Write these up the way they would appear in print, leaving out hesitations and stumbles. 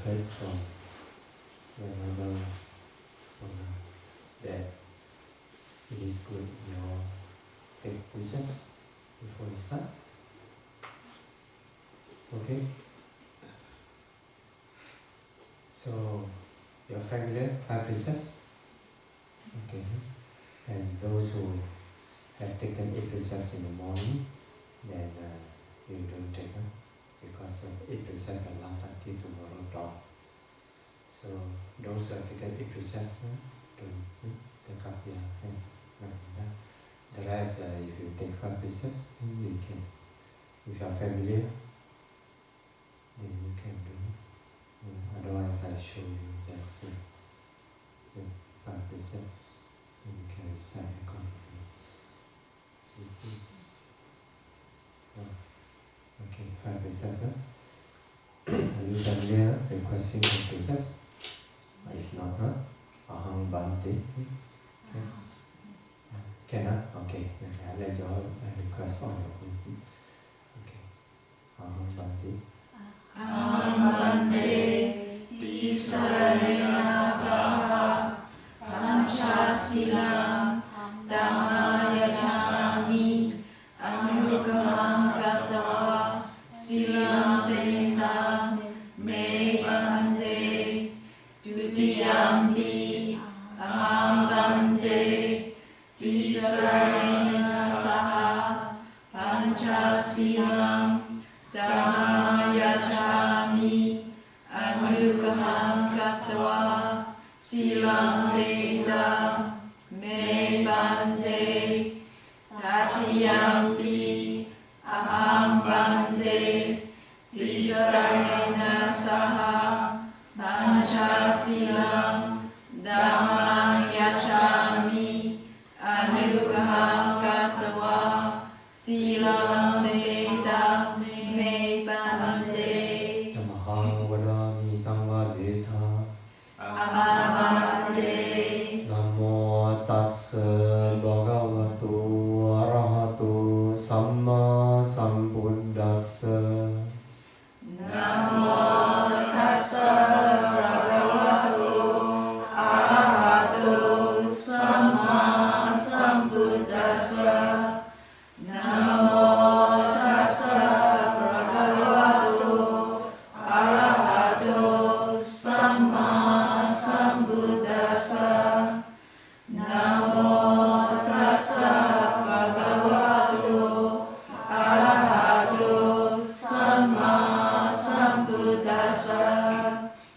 heard from your mother that it is good you take precepts before you start. Okay? So, you're familiar 5 precepts? Okay. And those who have taken 8 precepts in the morning, then you don't take them because of 8 precepts that last until tomorrow dawn. So those who have taken 8 precepts, don't take up your hand. The rest, if you take 5 precepts, you can. If you are familiar, then you can do it. Otherwise, I show you just 5 precepts, so you can recite accordingly. This is okay. 5 precepts. Are you familiar requesting the precepts? If not, Aham Bhante. Cannot? Okay. I'll let you all request on your own. Okay. Aham Bhante. Aham Bhante. Tisaranena saha. Panchasilam. Dhamma yajami. Anugamam katava. Silam tenam. Me bhante. Dutiyambi. Aham Bhante. Tisaranena saha. Panchasilam. Dhamma yajami. Anugamam katva. Silam tenam. Me bhante. Tatiyambi. Aham Bhante. Tisaranena saha. Panchasilam. Dhamma yajami. Anugamam katva. Silam tenam. Me bhante. Tamahang vadami tamvadetha. Amabhante. Namo tassa bhagavato arahato samma sambuddhassa. Namo tassa bhagavato arahato samma sambuddhassa. Namo tassa bhagavato arahato samma sambuddhassa. Namo tassa bhagavato arahato samma sambuddhassa.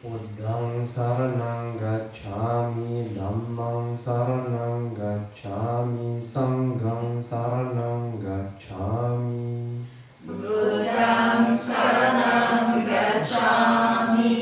Buddhang saranang gacchami, dhammang saranang gacchami, sanghang saranang gacchami. Buddhang saranam gacchami.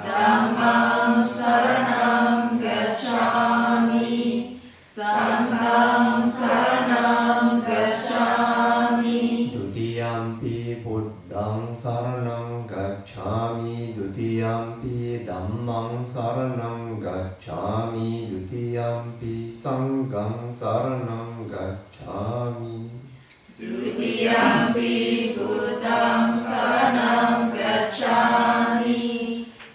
Dhammam saranam gacchami. Sangham saranam gacchami. Dutiyampi buddhang saranang gacchami, dutiyampi dhammang saranang gacchami, dutiyampi sanghang saranang gacchami. Dutiyampi buddhang saranam gacchami.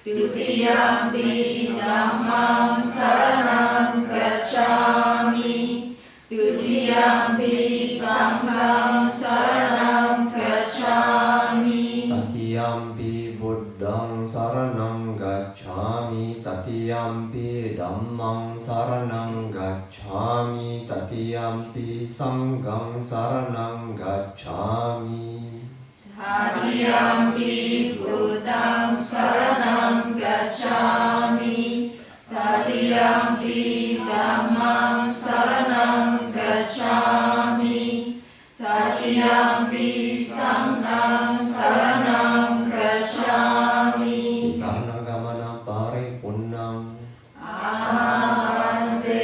Dutiyampi dhammam saranam gacchami. Dutiyampi sangham saranam gacchami. Tatiyampi buddhang saranang gacchami, tatiyampi dhammang saranang gacchami, tatiyampi sanghang saranang gacchami. Tatiyampi buddhang saranam gacchami. Tatiyampi dhammam saranam gacchami. Tatiyampi sangham saranam gacchami. Saranagamana paripunnam. Amabhante.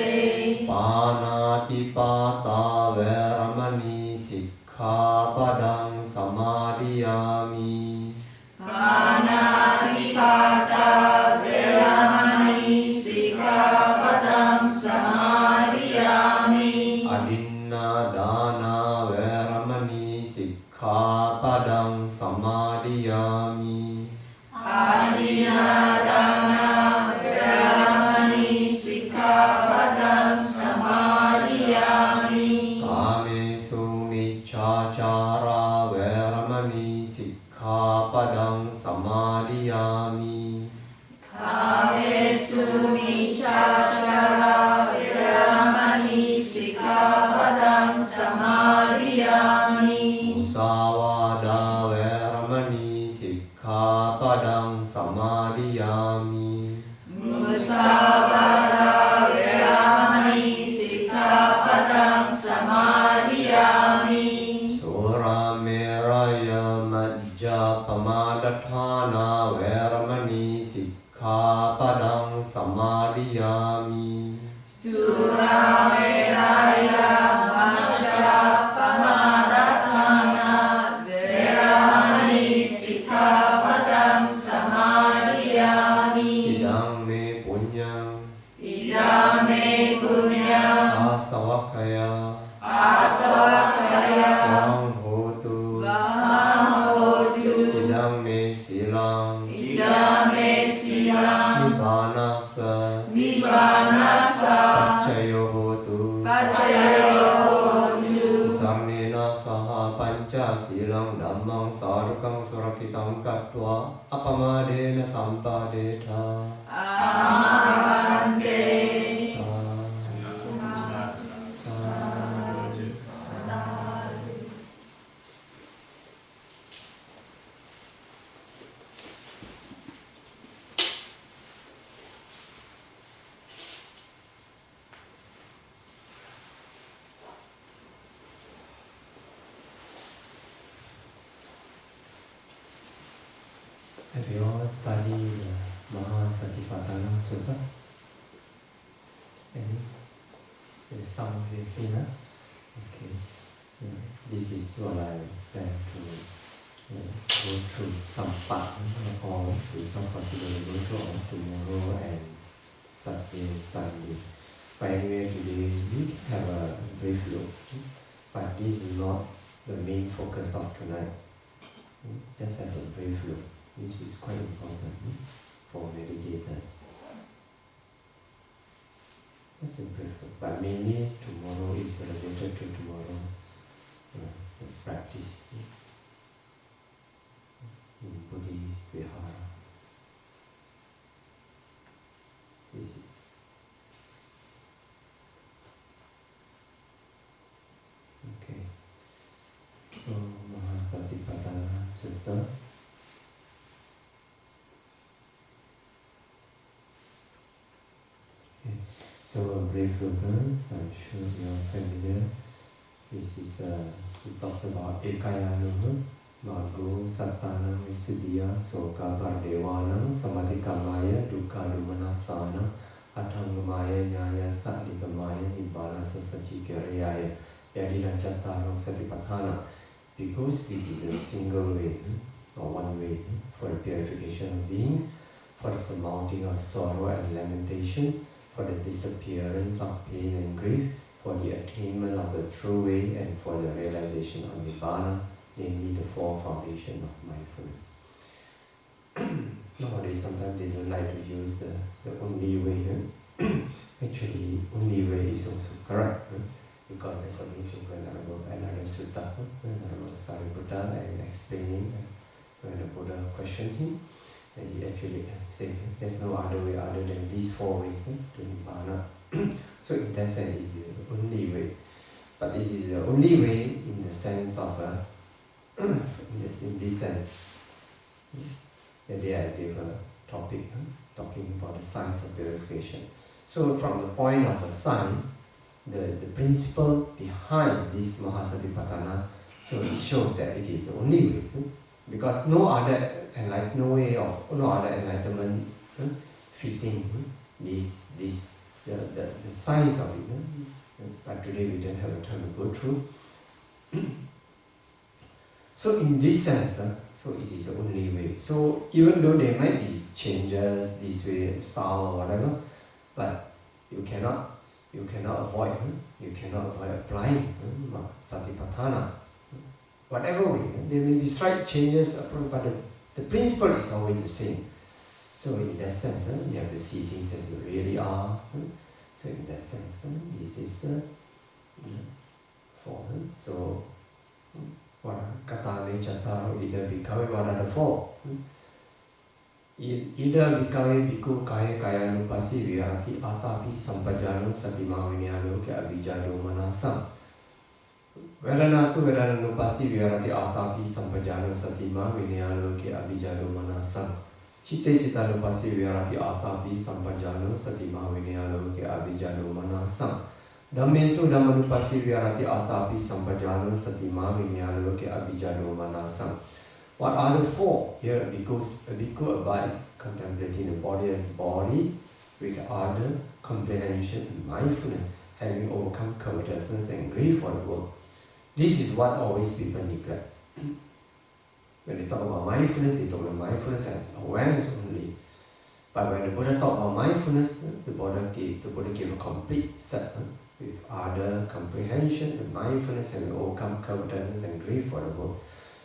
Panatipata veramani sikkhapadang samadhiyami. Panatipata veramani sikkhapadang samadhiyami. Adinna dana veramani sikkhapadang samadhiyami. Adinadana Veramani Sikkhapadam Samadhiyami. Kamesu miccācara veramani sikkhapadam samadhiyami. Kamesu Miccācara Veramani Sikkhapadam Samadhiyami. Musāvāda veramani sikkhapadam samadhiyami. Musāvāda Veramani Sikkhapadam Samadhiyami. Surameraya majjapamadatthāna veramani sikkhapadam samadhiyami. Surameraya Majjapamadatthāna Veramani Sikkhapadam Samadhiyami. Idam me punyam Idam me punyam asavakaya asavakaya vahang hotu. Vahotu. Idam me silam Idam me silam nibbanasa Nibbanasa paccayo hotu. Paccayo hotu. Samnena saha panca silang dhammang sarukang surakitam katva apamadena sampadeta. Amante. Have you all studied the Mahasatipatthana Sutta? Any? There's some of you have seen, huh? Okay. This is what I plan to go through some part, not all. It's not possible to go through all tomorrow and Saturday, Sunday. But anyway, today we have a brief look. But this is not the main focus of tonight. Just have a brief look. This is quite important for meditators. That's a brief look. But mainly tomorrow is related to tomorrow's practice in Buddhi Vihara. This is okay. So Mahasatipatthana Sutta. Okay. So a brief look, I'm sure you're familiar. This is he talks about Ekayanam, Mago, Sattanam, Visuddhiya, Soka, Vardevanam, Samadhikamaya, Dukkha, Lumanasana, Athangamaya, Nyaya, Sadhikamaya, Nibbana, Sasachikarayaya, Yadina Chattaro, Satipatthana. Because this is a single way, or one way, for the purification of beings, for the surmounting of sorrow and lamentation, for the disappearance of pain and grief, for the attainment of the true way, and for the realization of Nibbana, namely the four foundations of mindfulness. Nowadays, sometimes they don't like to use the only way. Actually, only way is also correct, because according to another sutta, Venerable Sariputta, and explaining when the Buddha questioned him, and he actually said there's no other way other than these four ways to Nibbana. So in that sense, it's the only way. But it is the only way in the sense of, in this sense, that day I gave a topic talking about the science of purification. So from the point of a science, the principle behind this Mahasatipatthana, so it shows that it is the only way. Because no other enlightenment fitting the science of it. But today we don't have a time to go through. So in this sense, so it is the only way. So even though there might be changes this way, style or whatever, but you cannot avoid applying Satipatthana. Whatever way, there may be slight changes, but The principle is always the same. So in that sense, you have to see things as they really are. So in that sense, this is four. So what katane chataro ida bhikkhave varada four. Ida bhikkhave bhikkhu kaya kaya nupasi viharati atapi sampajano satima vinyano ke abhijado manasam. Vedanasu vedana nupasi viharati atapi sampajano satima vinyano ke abhijado manasam. Chitte citta nupasi viharati atapi sampajano satima vinyano ke abhijado manasam. Dhammesu dhammanupasi viharati atapi sampajano satima vinyano ke abhijado manasam. What are the four? Here bhikkhu abides contemplating the body as body with ardor, comprehension and mindfulness, having overcome covetousness and grief for the world. This is what always people neglect. When they talk about mindfulness, they talk about mindfulness as awareness only. But when the Buddha talked about mindfulness, the Buddha gave a complete set with ardor, comprehension and mindfulness, having overcome covetousness and grief for the world.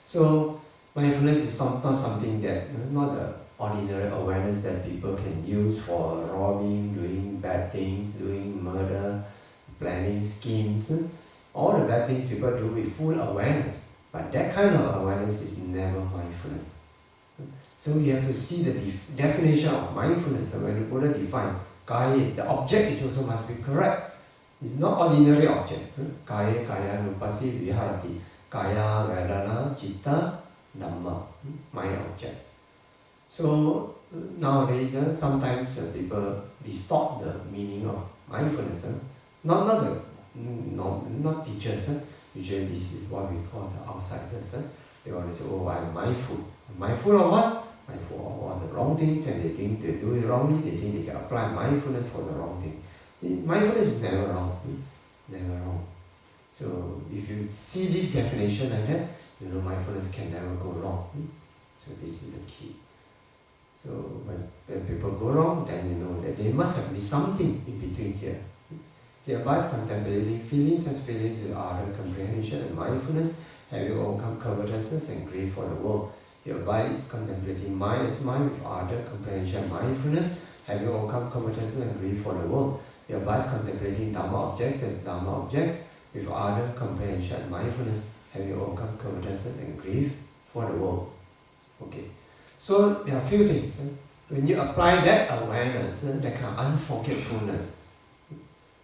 So mindfulness is not something that, not the ordinary awareness that people can use for robbing, doing bad things, doing murder, planning schemes. All the bad things people do with full awareness. But that kind of awareness is never mindfulness. So you have to see the definition of mindfulness. And when the Buddha defined kaya, the object is also must be correct. It's not ordinary object. Kaya kaya nupasi viharati. Kaya vedana citta Dhamma, my objects. So nowadays, sometimes people distort the meaning of mindfulness. Not teachers. Usually this is what we call the outsiders. They always say, oh, I'm mindful. Mindful of what? Mindful of all the wrong things, and they think they do it wrongly. They think they can apply mindfulness for the wrong thing. Mindfulness is never wrong. Never wrong. So if you see this definition like that, mindfulness can never go wrong. So this is the key. So when people go wrong, then you know that there must have been something in between here. He abides contemplating feelings and feelings with ardor, comprehension and mindfulness, having overcome covetousness and grief for the world. He abides contemplating mind as mind with ardor, comprehension and mindfulness, having overcome covetousness and grief for the world. He abides contemplating Dhamma objects as Dhamma objects with ardor, comprehension and mindfulness, having overcome covetousness and grief for the world. Okay. So there are a few things. When you apply that awareness, that kind of unforgetfulness,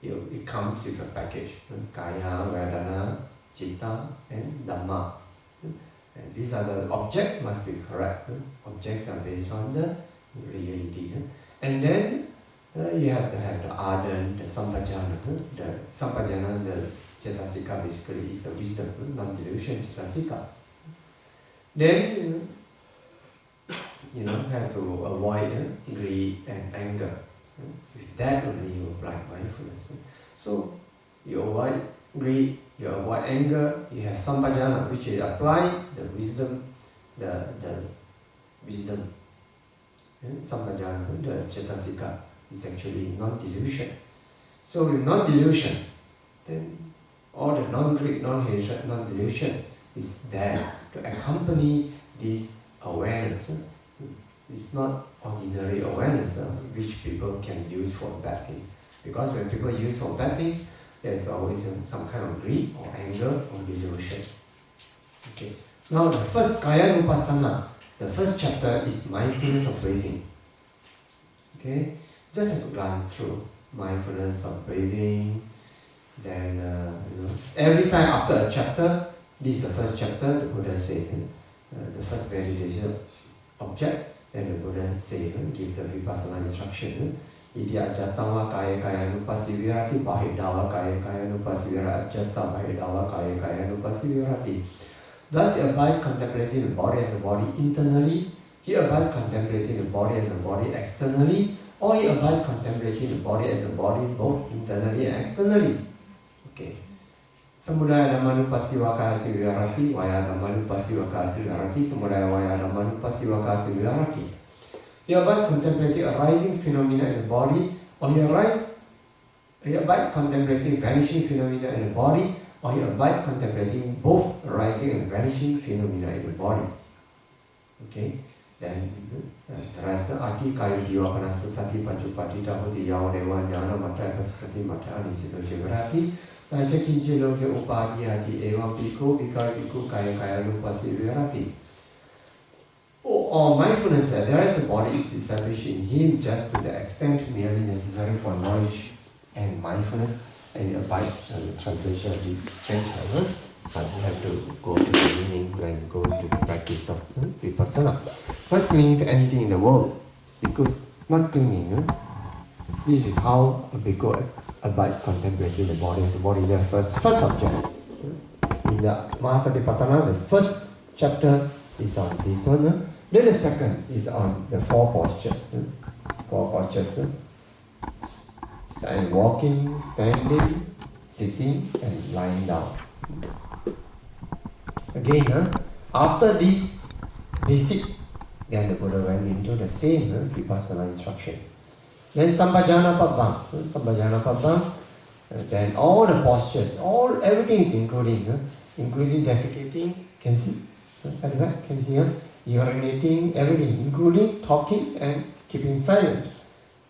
it comes with a package. Kaya, Vedana, Citta and Dhamma. And these are the objects must be correct. Objects are based on the reality. And then you have to have the ardent, the sampajana. The sampajana, the Cetasika basically is the wisdom, non-delusion, Cetasika. Then, have to avoid greed and anger. With that only you apply mindfulness. So, you avoid greed, you avoid anger, you have sampajana, which is apply the wisdom, the wisdom. Sampajana, the Cetasika, is actually non-delusion. So, with non-delusion, then all the non-greed, non-hatred, non-delusion is there to accompany this awareness. It's not ordinary awareness which people can use for bad things. Because when people use for bad things, there's always some kind of greed or anger or delusion. Okay. Now the first Kaya Nupassana, the first chapter is mindfulness of breathing. Okay. Just have to glance through mindfulness of breathing. Then, every time after a chapter, this is the first chapter, the Buddha said, the first meditation object, then the Buddha said, give the Vipassana instruction. Iti ajatama kaya kaya nupasi virati, bahidava kaya kaya nupasi virati, ajatta bahidava kaya kaya nupasi virati. Thus he abides contemplating the body as a body internally, he abides contemplating the body as a body externally, or he abides contemplating the body as a body both internally and externally. Okay. Samudaya Dhammanupasi Vakasi Viharati, Vaya Dhammanupasi Vakasi Viharati, Samudaya Vaya Dhammanupasi Vakasi Viharati. He abides contemplating arising phenomena in the body, or he abides contemplating vanishing phenomena in the body, or he abides contemplating both arising and vanishing phenomena in the body. Okay? Then Terasa Ati Kayu Diwakana Sasati Panchupati Dahuti Yawadewa Jana Mata Patisati Mata Anisito Jivarati Nachakinchi Loke Upadiyati Eva Piku Vika Viku Kaya Kaya Lupasi Virati. Or mindfulness that there is a body is established in him just to the extent merely necessary for knowledge and mindfulness. And it abides, the translation will be strange, however, but you have to go to the meaning when you go to the practice of vipassana. Not clinging to anything in the world, because not clinging, this is how a bhikkhu abides contemplating the body as a body. The first subject. In the Mahasatipatthana, the first chapter is on this one. Then the second is on the four postures. Four postures. Walking, standing, sitting, and lying down. Again, after this basic, then the Buddha went into the same vipassana instruction. Then Sampajana Pabbam, then all the postures, everything is including defecating, can see, at the back, can see, urinating, everything, including talking and keeping silent,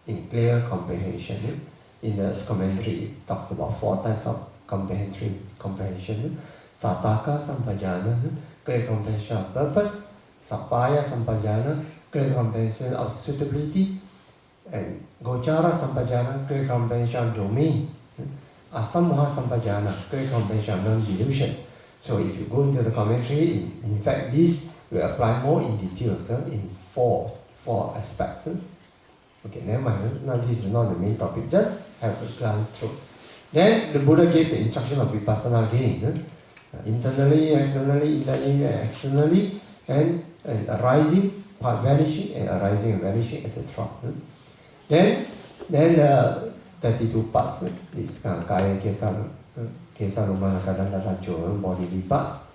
in clear comprehension. In the commentary, it talks about 4 types of comprehension. Sataka Sampajana, clear comprehension of purpose. Sapaya Sampajana, clear comprehension of suitability. And Gochara Sampajana, clear comprehension of domain. Asammoha Sampajana, clear comprehension of non-delusion. So if you go into the commentary, in fact this will apply more in details in four aspects. Okay, never mind. Now this is not the main topic. Just have a glance through. Then the Buddha gave the instruction of vipassana again. Internally, externally, externally, and arising, part vanishing, and arising and vanishing, etc. Then 32 parts. This kaya kesa lumana kadang rajo, bodily parts.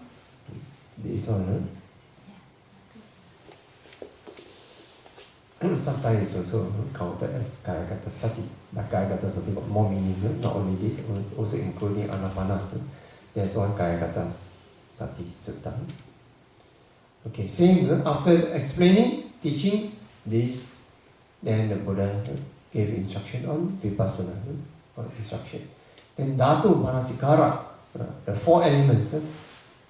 This one. Sometimes it's also counted as Kaya Gata Sati. But Kaya Gata Sati got more meaning, not only this, also including Anapana. There's one Kaya Gata Sati Sutta. Okay, same, after explaining, teaching this, then the Buddha gave instruction on Vipassana, instruction. Then Dhatu Manasikara, the 4 elements,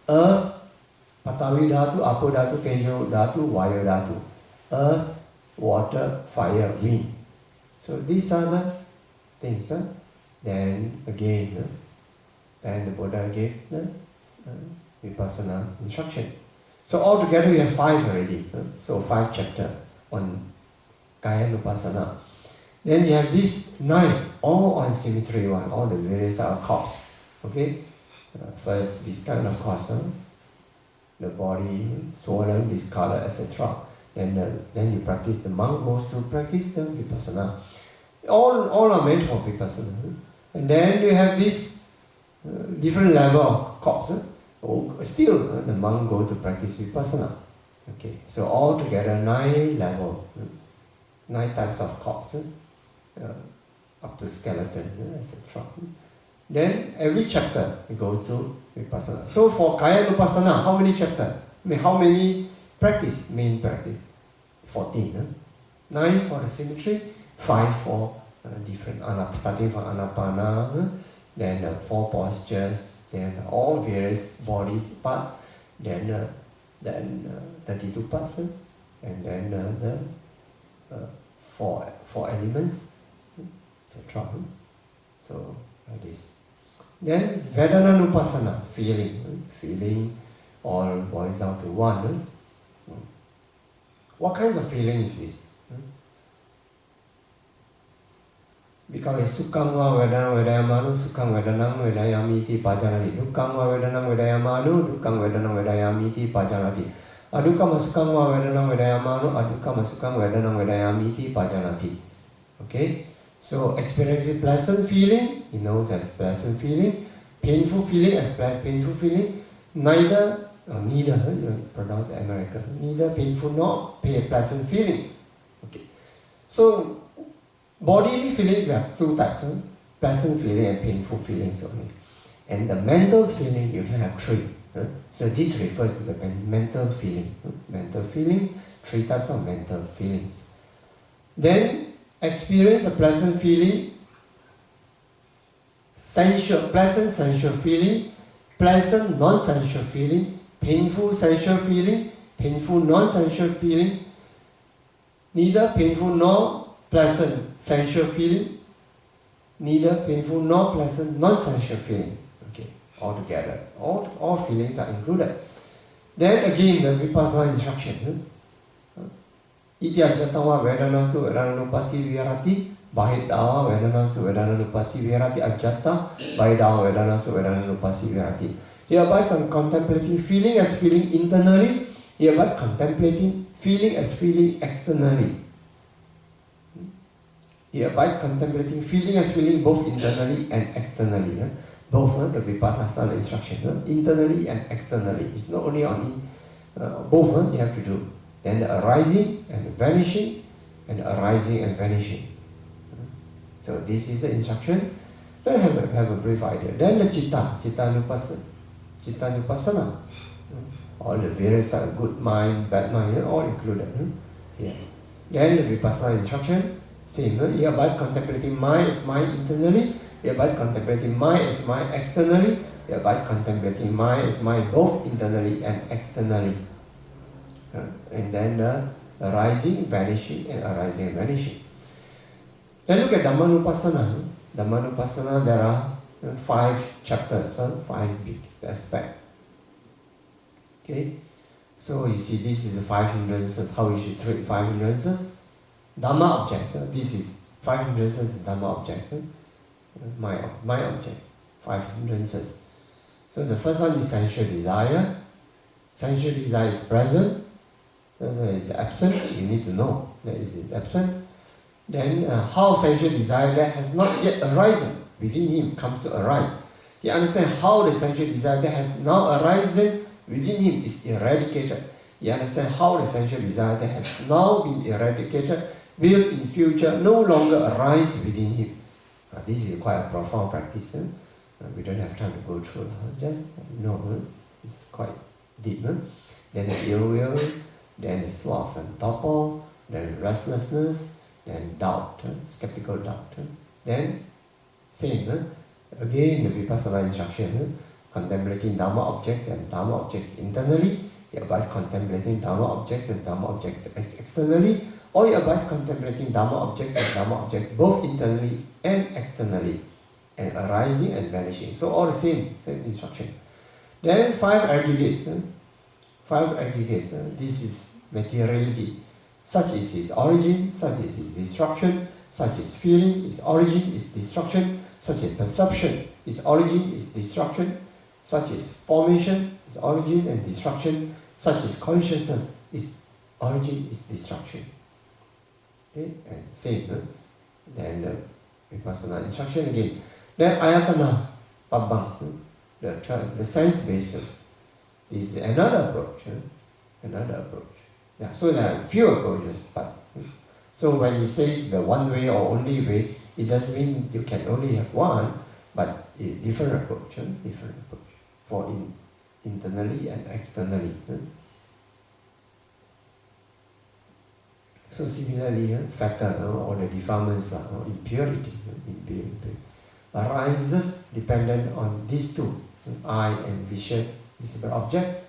Earth, Patavi Dhatu, Apo Dhatu, Tejo Dhatu, Vayu Dhatu. Earth, water, fire, wind. So these are the things. Then again, then the Buddha gave the vipassana instruction. So altogether we have 5 already. So 5 chapters on Kaya Nupassana. Then you have these 9, all on symmetry one, all the various types of cause. Okay? First, this kind of cause. The body, swollen, discolored, etc. And then you practice, the monk goes to practice the vipassana. All are meant for vipassana. And then you have this different level of cause. Still, the monk goes to practice vipassana. Okay, so all together 9 levels, 9 types of cause, up to skeleton, etc. Then every chapter goes to vipassana. So for Kaya Nupassana, how many chapters? How many practice, main practice? 14. 9 for the symmetry, 5 for different, starting from Anapana, then 4 postures, then all various bodies parts, then 32 parts, and then the 4 elements, etc. So like this. Then Vedana Nupassana, feeling all boils down to one. What kinds of feeling is this? Because Sukham va Vedana Vedayamanu, Sukham Vedanam Vedayamiti Pajanati, Dukkam va Vedanam Vedayamanu, Dukkam Vedanam Vedayamiti Pajanati, Adukam Sukham va Vedanam Vedayamanu, Adukam Sukham Vedanam Vedayamiti Pajanati. Okay? So experiencing pleasant feeling, he knows as pleasant feeling, painful feeling as painful feeling, neither, you pronounce American, neither painful nor pleasant feeling. Okay. So bodily feelings, there are 2 types, pleasant feeling and painful feelings only. And the mental feeling, you can have 3. So this refers to the mental feeling. Mental feelings, three types of mental feelings. Then experience a pleasant feeling, pleasant sensual feeling, pleasant non-sensual feeling, painful sensual feeling, painful non-sensual feeling, neither painful nor pleasant sensual feeling, neither painful nor pleasant non-sensual feeling. Okay, all together, all feelings are included. Then again the vipassana instruction. Iti ajatawa vedanasu vedananupasi virati, bahidawa vedanasu vedananupasi virati ajata, bahidawa vedanasu vedananupasi virati. He abides on contemplating feeling as feeling internally, he abides contemplating feeling as feeling externally. He abides contemplating feeling as feeling both internally and externally. Both the vipassana instruction, internally and externally. It's not only on both you have to do. Then the arising and the vanishing, and the arising and vanishing. So this is the instruction. Then have a brief idea. Then the chitta-nupassana. All the various types of good mind, bad mind, all included. Yeah. Then the vipassana instruction, same. He abides contemplating mind as mind internally, he abides contemplating mind as mind externally, he abides contemplating mind as mind both internally and externally. And then the arising, vanishing, and arising and vanishing. Then look at Dhammanupassana. Dhammanupassana, there are 5 chapters, 5 big aspects. Okay, so you see, this is the 5 hindrances, how you should treat 5 hindrances. Dhamma objects, this is 5 hindrances, Dhamma objects. My object, 5 hindrances. So the first one is sensual desire. Sensual desire is present. It's absent, you need to know that it is absent. Then how sensual desire that has not yet arisen within him comes to arise. He understands how the sensual desire that has now arisen within him is eradicated. He understands how the sensual desire that has now been eradicated will in future no longer arise within him. This is quite a profound practice. We don't have time to go through. Just know, it's quite deep. Then the ill will, then the sloth and torpor, then restlessness, then doubt, skeptical doubt. Then, same, again the vipassana instruction, contemplating Dhamma objects and Dhamma objects internally, he abides contemplating Dhamma objects and Dhamma objects externally, or he abides contemplating Dhamma objects and Dhamma objects both internally and externally, and arising and vanishing. So all the same instruction. Then 5 aggregates. 5 aggregates. This is materiality. Such is its origin, such is its destruction, such is feeling, its origin, its destruction, such is perception, its origin, its destruction, such is formation, its origin and destruction, such is consciousness, its origin, its destruction. Okay, and same. Then the vipassana instruction again. Then ayatana, pabbang, the sense basis. This is another approach. Another approach. Yeah, so there are few approaches, but so when he says the one way or only way, it doesn't mean you can only have one, but a different approach, for internally and externally. So similarly, fetter or the defilements or impurity arises dependent on these two, eye and vision, visible objects.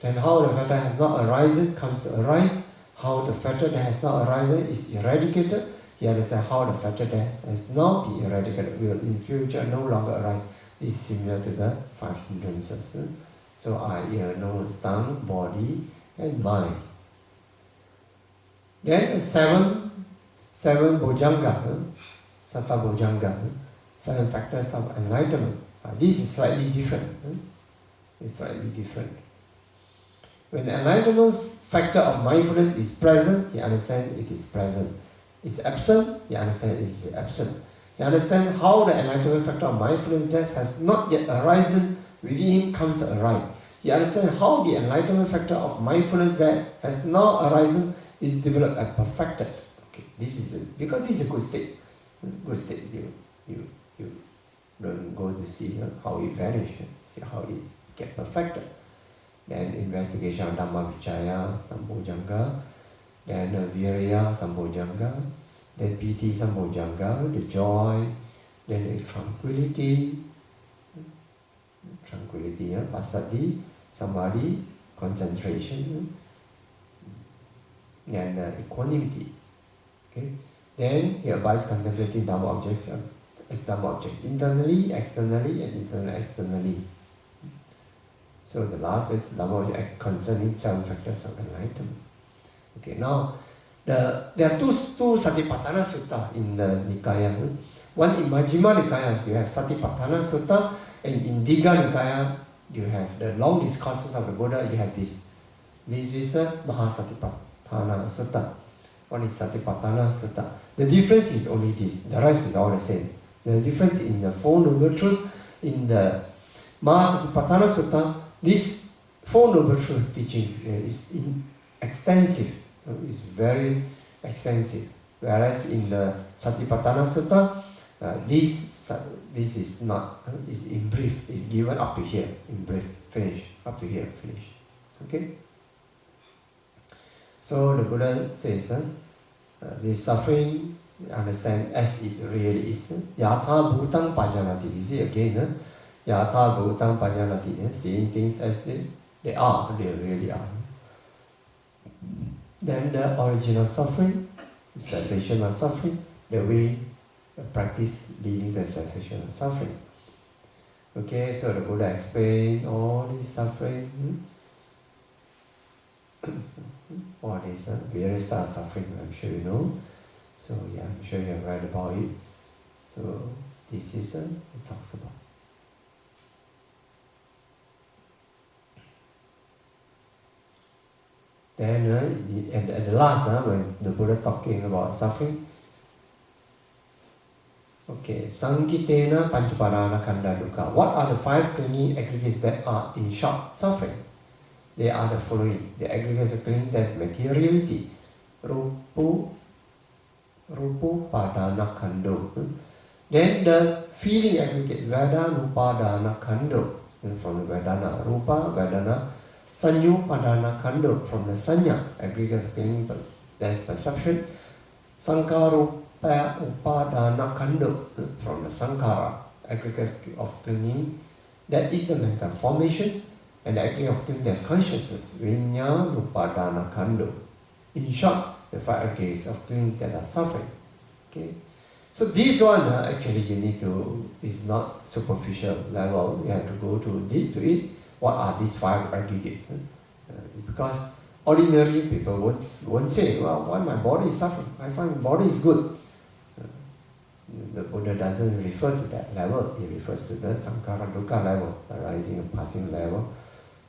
Then how the fetter has not arisen comes to arise. How the fetter that has not arisen is eradicated. He understands how the fetter that has not been eradicated will in future no longer arise. This is similar to the 5 hindrances. So eye, ear, nose, tongue, body, and mind. Then 7 bojjhanga, satta bojjhanga, 7 factors of enlightenment. This is slightly different. It's slightly different. When the enlightenment factor of mindfulness is present, he understands it is present. It's absent, he understands it is absent. He understands how the enlightenment factor of mindfulness has not yet arisen within him comes to arise. He understands how the enlightenment factor of mindfulness that has now arisen is developed and perfected. Okay, this is because this is a good state. Good state. You don't go to see how it vanishes, see how it gets perfected. Then investigation of Dhamma Vichaya, Sambojjhanga, then virya sambojjhanga, then piti sambojjhanga, the joy, then the tranquility, passaddhi, samadhi, concentration, and equanimity. Okay? Then he advises contemplating Dhamma objects as Dhamma objects, internally, externally, and externally. So the last is Dhamma object concerning 7 factors of enlightenment. Okay, now there are two Satipatthana Sutta in the Nikaya. One in Majjhima Nikaya, you have Satipatthana Sutta, and in Digha Nikaya, you have the long discourses of the Buddha, you have this. This is a Mahasatipatthana Sutta. One is Satipatthana Sutta. The difference is only this, the rest is all the same. The difference in the Four Noble Truths, in the Mahasatipatthana Sutta, this Four Noble Truth teaching is extensive, is very extensive. Whereas in the Satipatthana Sutta, this is not, is in brief, is given up to here, in brief, finish, up to here, finish. Okay? So the Buddha says, the suffering, understand as it really is. Yatha bhutang pajanati. You see again, yatha bhutang pajanati, seeing things as they are, they really are. Then the origin of suffering, cessation of suffering, the way practice leading to cessation of suffering. Okay, so the Buddha explained all this suffering, all these various types of suffering, I'm sure you know. So yeah, I'm sure you have read about it. So this is it talks about. Then at the last, when the Buddha talking about suffering, okay, Sankitena Panchaparana Kanda Dukkha. What are the 5 clinging aggregates that are in short suffering? They are the following. The aggregates of clinging, that's materiality. Rupa Padana Kando. Then the feeling aggregate, Vedanupadana Kando. From the Vedana, Rupa, Vedana, Sanyu Padana Kando. From the Sanya, aggregates of clinging, that's perception. Sankara Upadana Kando, from the Sankara, aggregates of clinging, that is the mental formations, and the aggregate of clinging, that's consciousness, Vinyana Upadana Kando. In short, the 5 aggregates of clinging that are suffering. Okay? So this one, actually you need to, is not superficial level, you have to go too deep to it. What are these 5 aggregates? Because ordinarily people won't say, well, why my body is suffering? I find my body is good. The Buddha doesn't refer to that level, he refers to the Sankara Dukkha level, the rising and passing level,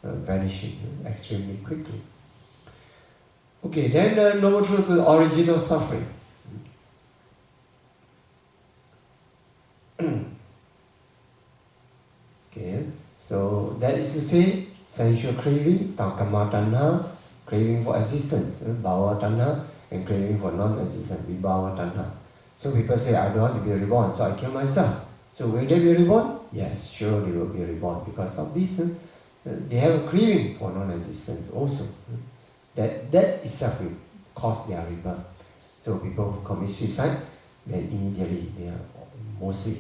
vanishing extremely quickly. Okay, then the Noble Truth, the origin of suffering. Okay, so that is to say, sensual craving, takama tanha, craving for existence, bhava tanha, and craving for non-existence, vibhava tanha. So people say, I don't want to be reborn, so I kill myself. So will they be reborn? Yes, sure they will be reborn. Because of this, they have a craving for non-existence also. That itself will cause their rebirth. So people who commit suicide, then immediately they are mostly,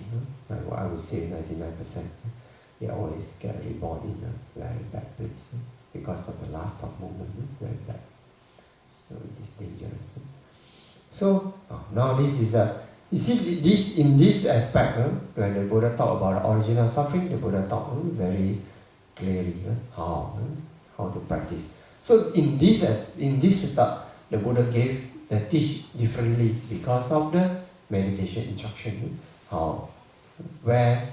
like what I would say 99%, they always get reborn in a very bad place because of the last thought moment, very bad. So it is dangerous. So now this is you see this in this aspect, when the Buddha talked about the origin of suffering, the Buddha talked very clearly how to practice. So in this sutta, the Buddha gave the teach differently because of the meditation instruction. How, where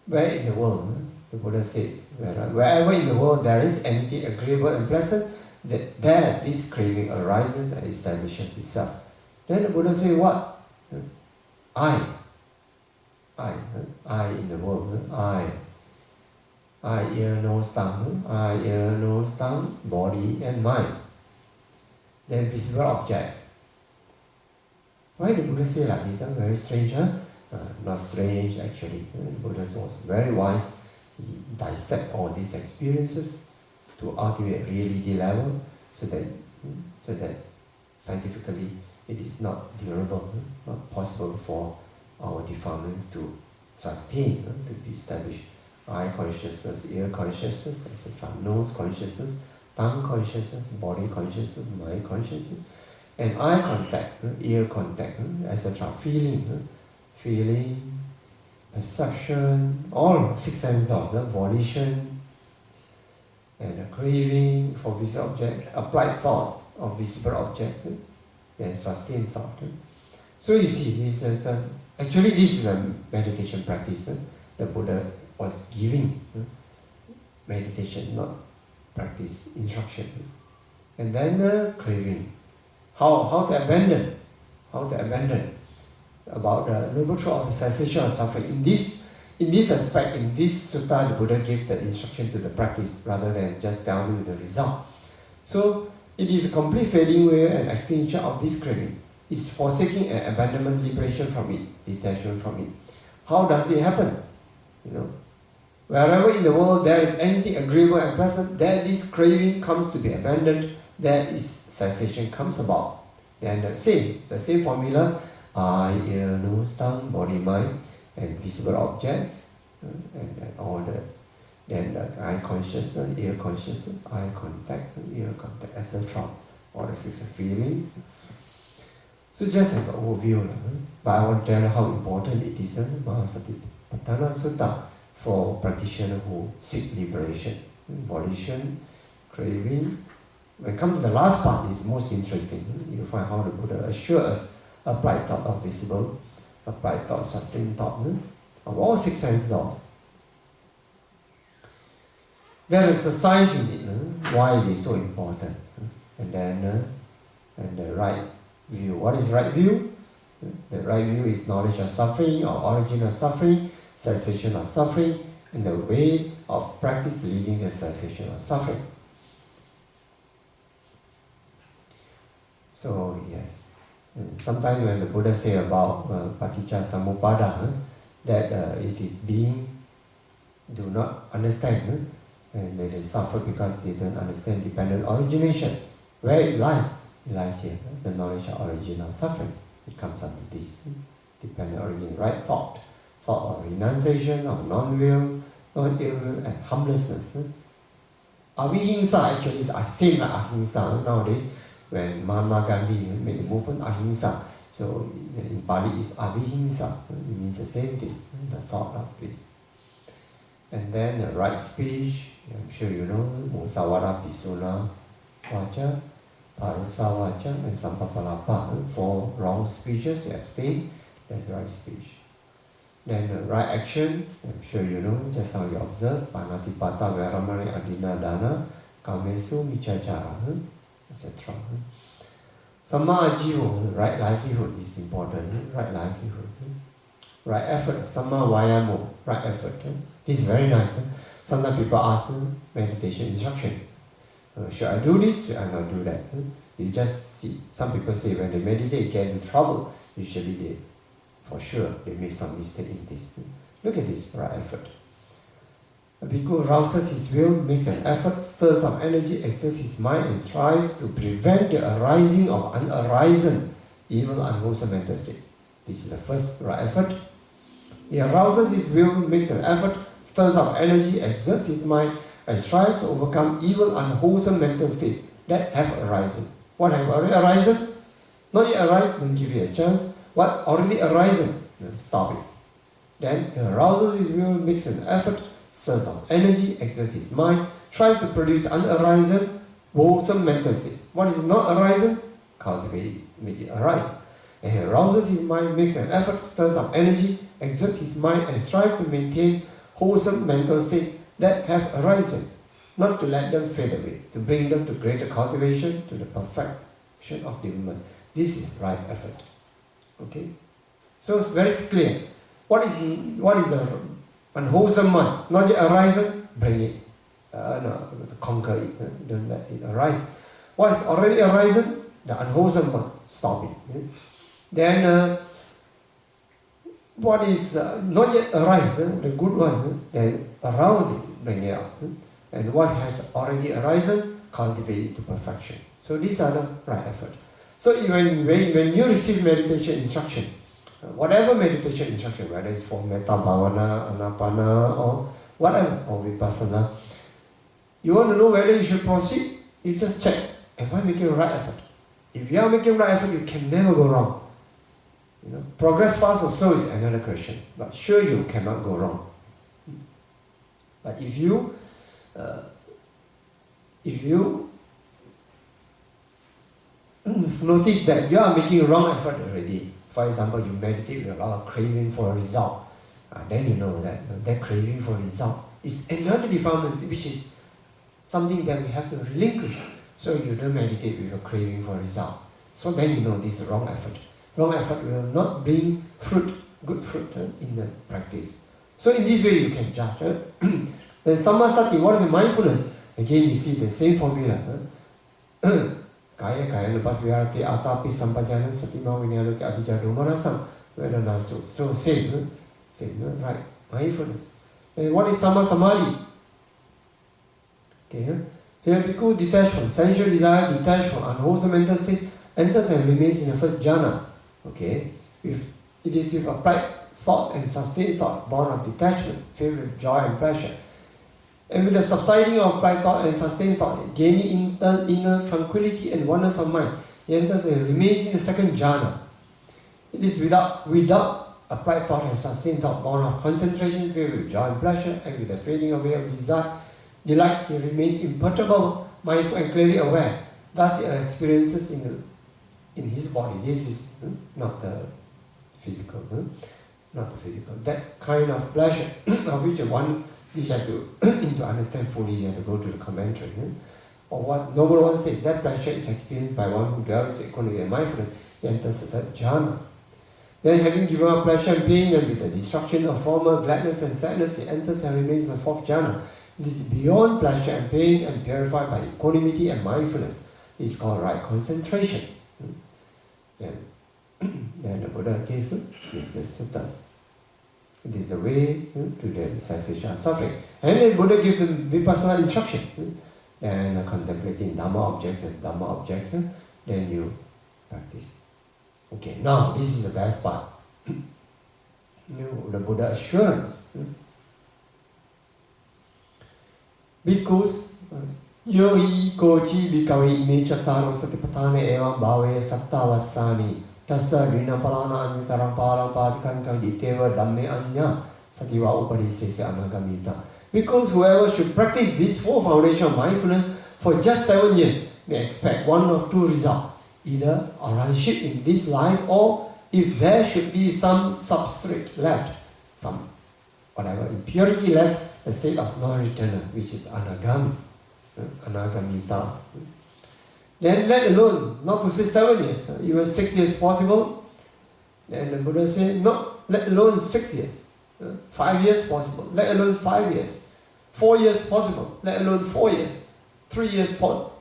in the world, the Buddha says, wherever in the world there is anything agreeable and pleasant, that there this craving arises and establishes itself. Then the Buddha says what? I in the world, I, ear, nose, tongue, eye, ear, nose, tongue, body and mind. Then visible objects. Why the Buddha say like this? Very strange, huh? Not strange actually. The Buddha was very wise. He dissect all these experiences to ultimate reality level. so that scientifically it is not durable, not possible for our defilements to sustain, to be established. Eye consciousness, ear consciousness, etc. Nose consciousness, tongue consciousness, body consciousness, mind consciousness, and eye contact, ear contact, etc. Feeling, perception, all six sense doors, volition, and a craving for visible object, applied thoughts of visible objects, then sustained thought. So you see, actually this is a meditation practice. The Buddha was giving meditation, not practice, instruction. And then craving. How to abandon? About the noble truth of the cessation of suffering. In this aspect, in this sutta, the Buddha gave the instruction to the practice rather than just tell you the result. So it is a complete fading away and extinction of this craving. It's forsaking and abandonment, liberation from it, detachment from it. How does it happen? Wherever in the world there is anything agreeable and pleasant, there this craving comes to be abandoned, there is cessation comes about. Then the same formula, eye, ear, nose, tongue, body, mind, and visible objects, and all that. Then the eye consciousness, ear consciousness, eye contact, ear contact, etc. All the six feelings. So just an overview, but I want to tell you how important it is, Mahasatipatthana Sutta, for practitioners who seek liberation, volition, craving. When it comes to the last part, it's most interesting. You find how the Buddha assures us applied thought of visible, applied thought, sustained thought, of all six sense doors. There is a science in it, why it is so important. And then and the right view. What is right view? The right view is knowledge of suffering, or origin of suffering, cessation of suffering, and the way of practice leading to cessation of suffering. So yes, sometimes when the Buddha say about paticca samuppada, that it is beings do not understand, and they suffer because they don't understand dependent origination. Where it lies? It lies here, the knowledge of origin of suffering. It comes under this dependent origin, right thought of renunciation, of non-will, non-ill will, and harmlessness. Avihimsa actually is same like ahimsa nowadays. When Mahatma Gandhi made the movement ahimsa, so in Pali is avihimsa. It means the same thing, the thought of this. And then the right speech, I'm sure you know, musawara pisuna vacha, parusa vacha, and sampapalapa. For wrong speeches, you abstain, that's right speech. Then the right action, I'm sure you know, just now you observe, panatipata, veramani, adina, dana, kamesu, michachara, etc. Samma ajivo, right livelihood is important, right livelihood. Right effort, samma vayamo, right effort. This is very nice. Sometimes people ask meditation instruction. Should I do this? Should I not do that? You just see. Some people say when they meditate, get into trouble. Usually they, for sure, they make some mistake in this. Look at this, right effort. A bhikkhu rouses his will, makes an effort, stirs up energy, exerts his mind, and strives to prevent the arising of unarisen, evil, unwholesome mental states. This is the first right effort. He arouses his will, makes an effort, stirs up energy, exerts his mind, and strives to overcome evil, unwholesome mental states that have arisen. What have already arisen? Not yet arise, don't give it a chance. What already arisen? Stop it. Then he arouses his will, makes an effort, stirs up energy, exerts his mind, tries to produce unarisen, wholesome mental states. What is not arisen? Cultivate it, make it arise. And he arouses his mind, makes an effort, stirs up energy, exerts his mind, and strives to maintain wholesome mental states that have arisen, not to let them fade away, to bring them to greater cultivation, to the perfection of development. This is right effort. Okay? So it's very clear. What is the unwholesome mind? Not yet arisen, bring it. Conquer it. Don't let it arise. What is already arisen? The unwholesome mind. Stop it. Then what is not yet arisen, the good one, then arouse it, bring it up. And what has already arisen, cultivate it to perfection. So these are the right effort. So when you receive meditation instruction, whatever meditation instruction, whether it's for metta bhavana, anapana, or whatever, or vipassana, you want to know whether you should proceed, you just check, am I making the right effort? If you are making the right effort, you can never go wrong. Progress fast or slow is another question, but sure you cannot go wrong. But if you notice that you are making wrong effort already, for example, you meditate with a lot of craving for a result, then you know that craving for a result is another defilement, which is something that we have to relinquish. So you don't meditate with a craving for a result. So then you know this is wrong effort. Wrong effort will not bring good fruit in the practice. So in this way you can judge. Then samasati, what is mindfulness? Again you see the same formula. Kaya nupasvihārati atapi sampajana satima vinyāloke abhijado manasam vedanasu. So same, right? Mindfulness. And what is samadhi? Okay, here bhikkhu detached from sensual desire, detached from unwholesome mental state, enters and remains in the first jhana. Okay, if it is with upright thought and sustained thought, born of detachment, filled with joy and pleasure. And with the subsiding of upright thought and sustained thought, gaining inner tranquility and oneness of mind, he enters and remains in the second jhana. It is without upright thought and sustained thought, born of concentration, filled with joy and pleasure, and with the fading away of desire, delight, he remains imperturbable, mindful and clearly aware. Thus he experiences in his body. This is not the physical, That kind of pleasure of which one you have to understand fully, you have to go to the commentary. Or what Noble One said, that pleasure is experienced by one who dwells equally in mindfulness, he enters the jhana. Then having given up pleasure and pain, and with the destruction of former gladness and sadness, he enters and remains in the fourth jhana. This is beyond pleasure and pain and purified by equanimity and mindfulness. This is called right concentration. Then the Buddha gave this suttas. It is the way to the cessation of suffering. And then Buddha gave them vipassana instruction. And contemplating Dhamma objects and Dhamma objects, then you practice. Okay, now this is the best part. The Buddha assurance. Bhikkhus, yogi kochi bhikkhave ime chattaro satipatthane evam bhave sattavasani tassa rina palana anitaram palam padikanta diteva dhamme anya sativa upadisesya anagamita. Because whoever should practice these four foundations of mindfulness for just 7 years may expect one of two results. Either arahantship in this life, or if there should be some substrate left, some whatever impurity left, a state of non-returner, which is anagami, anagamita. Then let alone, not to say 7 years, even 6 years possible. Then the Buddha said, not let alone 6 years, 5 years possible, let alone 5 years, 4 years possible, let alone 4 years, 3 years possible,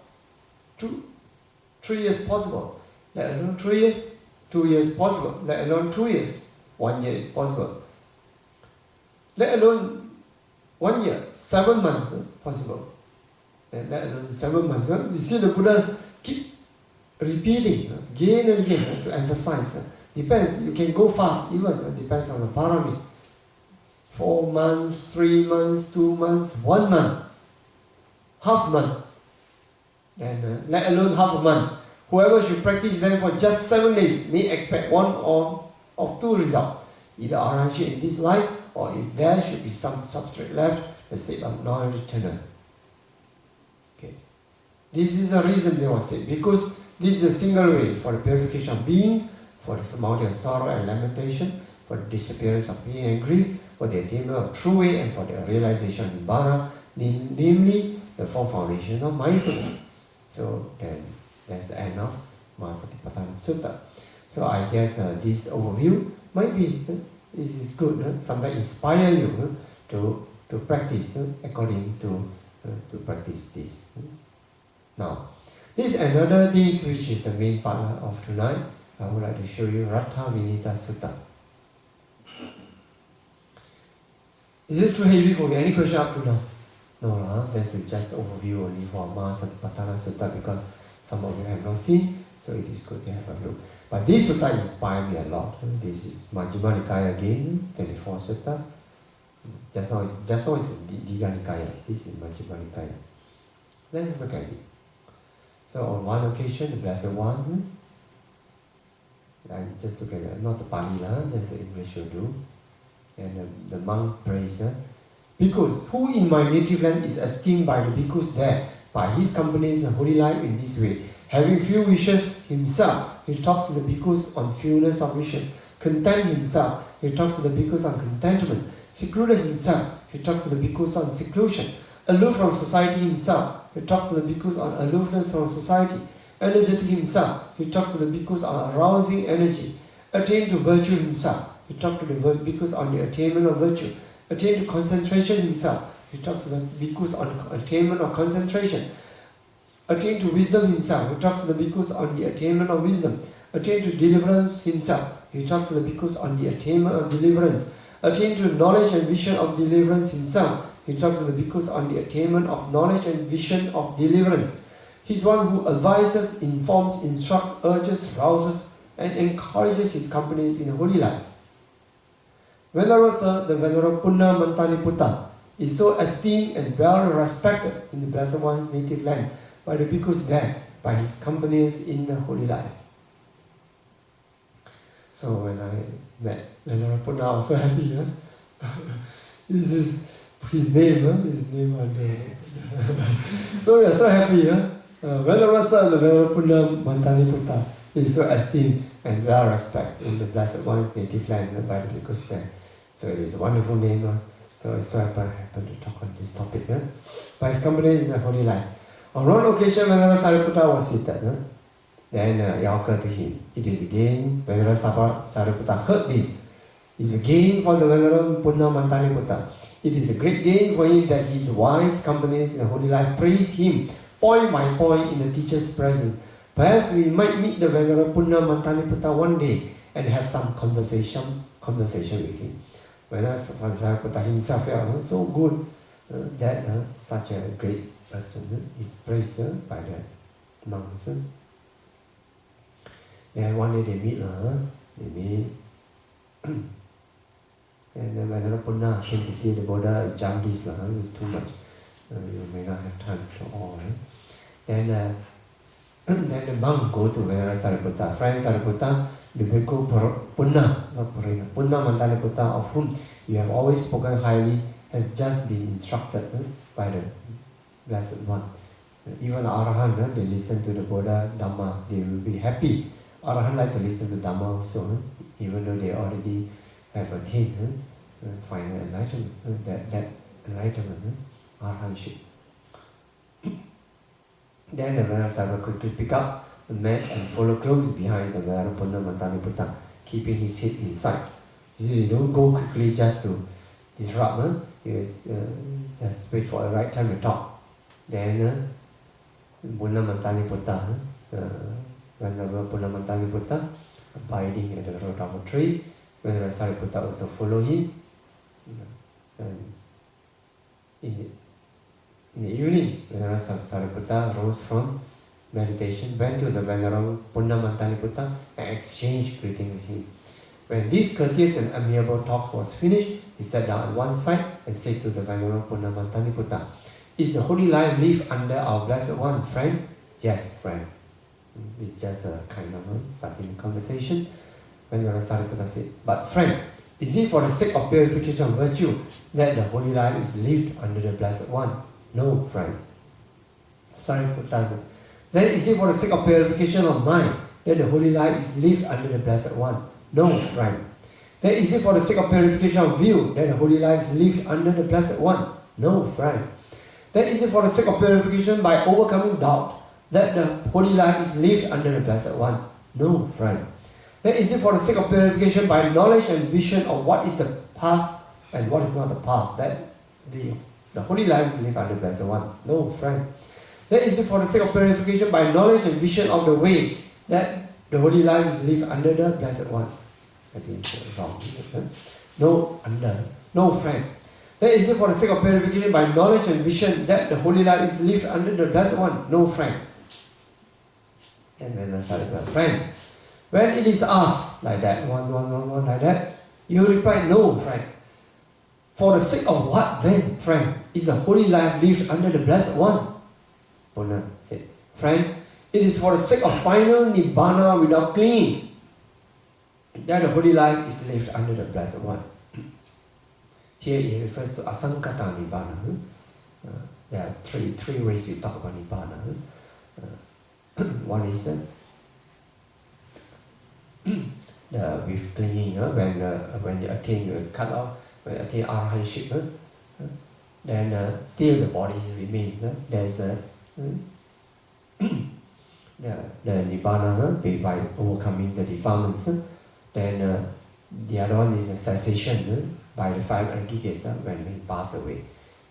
3 years possible, let alone 3 years, 2 years possible, let alone 2 years, 1 year is possible, let alone 1 year, 7 months possible, and let alone 7 months. You see the Buddha keep repeating again and again to emphasize. Depends, you can go fast, even depends on the parami. 4 months, 3 months, 2 months, 1 month, half month. Then let alone half a month. Whoever should practice them for just 7 days may expect one or of two results. Either arahantship in this life, or if there should be some substrate left, the state of non-returner. Okay. This is the reason they was said, because this is a single way for the purification of beings, for the samadhi of sorrow and lamentation, for the disappearance of pain and grief, for the attainment of true way, and for the realization of nibbana, namely the four foundations of mindfulness. So then that's the end of Mahasatipatthana Sutta. So I guess this overview might be, this is good, sometimes inspire you to practice according to practice this. Now, this is another thing which is the main part of tonight. I would like to show you Ratha Vinita Sutta. Is it too heavy for you? Any question up to now? No, this is just overview only for Mahasattipatthana Sutta because some of you have not seen, so it is good to have a view. But this sutta inspired me a lot. This is Majjhima Nikaya again, 24 suttas. Just now it's Digha Nikaya. This is Majjhima Nikaya. Let's look at it. So on one occasion, the Blessed One, I just look at it, not the Pali, that's the English will do. And the monk prays, Bhikkhus, who in my native land is esteemed by the bhikkhus there, by his companies and holy life in this way. Having few wishes himself, he talks to the bhikkhus on fewness of wishes. Content himself, he talks to the bhikkhus on contentment. Secluded himself, he talks to the bhikkhus on seclusion. Aloof from society himself, he talks to the bhikkhus on aloofness from society. Energetic himself, he talks to the bhikkhus on arousing energy. Attained to virtue himself, he talks to the bhikkhus on the attainment of virtue. Attained to concentration himself, he talks to the bhikkhus on attainment of concentration. Attained to wisdom himself, he talks to the bhikkhus on the attainment of wisdom. Attained to deliverance himself, he talks to the bhikkhus on the attainment of deliverance. Attained to knowledge and vision of deliverance himself, he talks to the bhikkhus on the attainment of knowledge and vision of deliverance. He's one who advises, informs, instructs, urges, rouses, and encourages his companies in holy life. Venerable Sir, the Venerable Punna Mantaniputta, is so esteemed and well respected in the Blessed One's native land by the bhikkhus there, by his companies in the holy life. So when I met Venerable Punna, I was so happy. This is his name, So we are so happy. Venerable Sir, the Venerable Punna Mantaniputta, is so esteemed and well respected in the Blessed One's native land by the bhikkhus there. So it is a wonderful name. So it's so happened to talk on this topic. By his companies in the holy life. On one occasion, Venerable Sariputta was seated. Then it occurred to him, it is a gain. Venerable Sariputta heard this. It is a gain for the Venerable Punna Mantaniputta. It is a great gain for him that his wise companies in the holy life praise him point by point in the teacher's presence. Perhaps we might meet the Venerable Punna Mantaniputta one day and have some conversation with him. Venerable Sariputta himself felt so good that such a great person is praised by the monks. Then one day they meet. And then Venerable Punna came to see the Buddha Jambis. It's too much. You may not have time for all. Then the monk go to Venerable Sariputta. Friend Sariputta, the Bhikkhu Punna Mantaniputta, of whom you have always spoken highly, has just been instructed by the Blessed One. Even Arahant, they listen to the Buddha Dhamma, they will be happy. Arahant like to listen to Dhamma also, even though they already have attained final enlightenment, that enlightenment, Arahantship. Then the Venerable Sariputta quickly pick up the mat and follow close behind the Venerable Punna Mantaniputta, keeping his head inside. You see, they don't go quickly just to disrupt, just wait for the right time to talk. Then Punna Mantaniputta, Venerable Punna Mantaniputta, abiding at the Dhamma tree, Venerable Sariputta also follow him. And in the evening, Venerable Sariputta rose from meditation, went to the Venerable Punna Mantaniputta and exchanged greeting with him. When this courteous and amiable talk was finished, he sat down on one side and said to the Venerable Punna Mantaniputta, "Is the holy life lived under our Blessed One, friend?" "Yes, friend." It's just a kind of starting conversation. Venerable Sariputta said, "But friend, is it for the sake of purification of virtue that the holy life is lived under the Blessed One?" "No, friend." Sariputta said, "Then is it for the sake of purification of mind that the holy life is lived under the Blessed One?" "No, friend." "Then is it for the sake of purification of view that the holy life is lived under the Blessed One?" "No, friend." "Then is it for the sake of purification by overcoming doubt that the holy life is lived under the Blessed One?" "No, friend." "Then is it for the sake of purification by knowledge and vision of what is the path and what is not the path that the holy life is lived under the Blessed One?" "No, friend." "Then is it for the sake of purification by knowledge and vision of the way that the holy life is lived under the Blessed One?" I think it's wrong. No, friend. That is it for the sake of purification by knowledge and vision that the holy life is lived under the Blessed One. No, friend. And when friend, when it is asked like that, one, like that, you reply, no, friend. For the sake of what then, friend, is the holy life lived under the Blessed One? Buddha said, friend, it is for the sake of final Nibbana without clinging that the holy life is lived under the Blessed One. Here it refers to Asankata Nibbana. There are three ways we talk about Nibbana. One is with clinging, when you attain, you cut off, when you attain arahantship, then still the body remains. There is the Nibbana by overcoming the defilements. Then the other one is the cessation by the 5 aggregates when they pass away.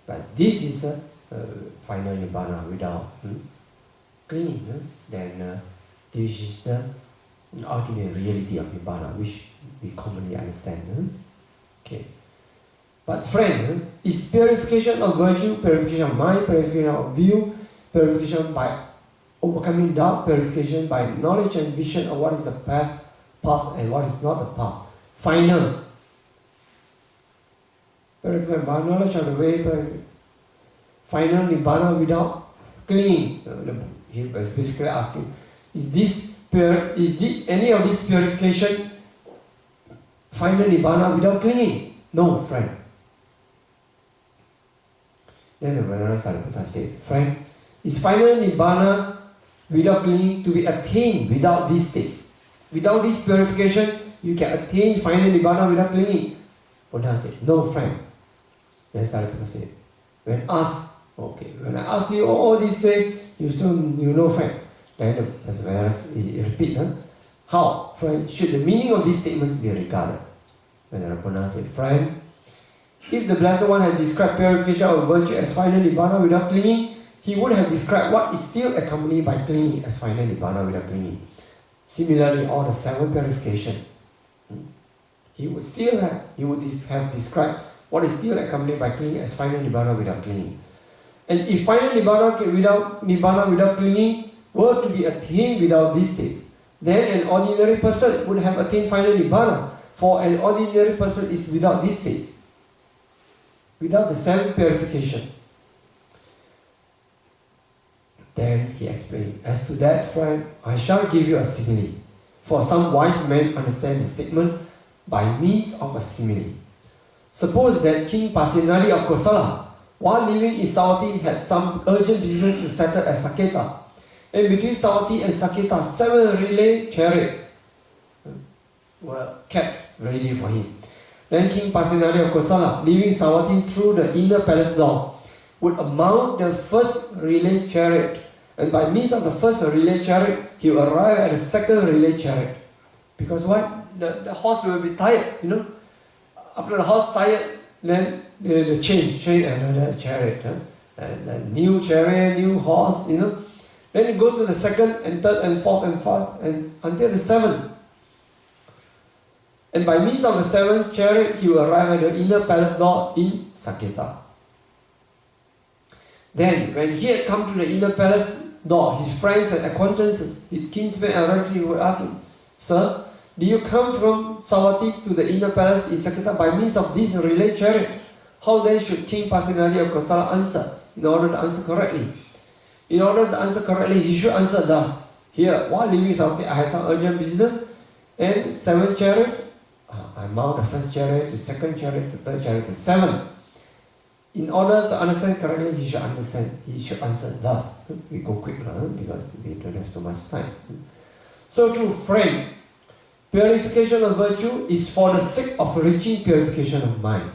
But this is final Nibbana without clinging. Then this is the ultimate reality of Nibbana, which we commonly understand. Okay. But friend, is purification of virtue, purification of mind, purification of view, purification by overcoming doubt, purification by knowledge and vision of what is the path and what is not the path. Final. Purification by knowledge of the way, final Nibbana without clinging. He was basically asking, is any of this purification final Nibbana without clinging? No, friend. Then the Venerable Sariputta said, friend, is final Nibbana without clinging to be attained without these states? Without this purification, you can attain final Nibbana without clinging. Buddha said, no, friend. Then Sariputta said, when I ask you all these things, you know, friend. Then the Venerable repeat, how, friend, should the meaning of these statements be regarded? Venerable Buddha said, friend, if the Blessed One had described purification of virtue as final Nibbana without clinging, he would have described what is still accompanied by clinging as final Nibbana without clinging. Similarly, all the 7 purification, he would have described what is still accompanied by clinging as final Nibbana without clinging. And if final Nibbana without clinging were to be attained without these states, then an ordinary person would have attained final Nibbana, for an ordinary person is without these states, without the 7 purification. Then he explained, as to that, friend, I shall give you a simile. For some wise men understand the statement by means of a simile. Suppose that King Pasenadi of Kosala, while living in Savatthi, had some urgent business to settle at Saketa. And between Savatthi and Saketa, 7 relay chariots were kept ready for him. Then King Pasenadi of Kosala, leaving Savatthi through the inner palace door, would mount the first relay chariot, and by means of the first relay chariot, he would arrive at the second relay chariot. Because what? The horse will be tired, After the horse tired, then they change another chariot. And a new chariot, new horse, Then you go to the second and third and fourth and fifth and until the 7th. And by means of the 7th chariot, he will arrive at the inner palace door in Saketa. Then, when he had come to the inner palace door, his friends and acquaintances, his kinsmen and relatives would ask him, Sir, do you come from Savatthi to the inner palace in Saketa by means of this relay chariot? How then should King Pasenadi of Kosala answer in order to answer correctly? In order to answer correctly, he should answer thus. Here, while leaving Savatthi, I had some urgent business, and 7th chariot, I mount the first chariot, the second chariot, the third chariot, the 7th. In order to understand correctly, he should answer thus. We go quick because we don't have so much time. So to friend, purification of virtue is for the sake of reaching purification of mind.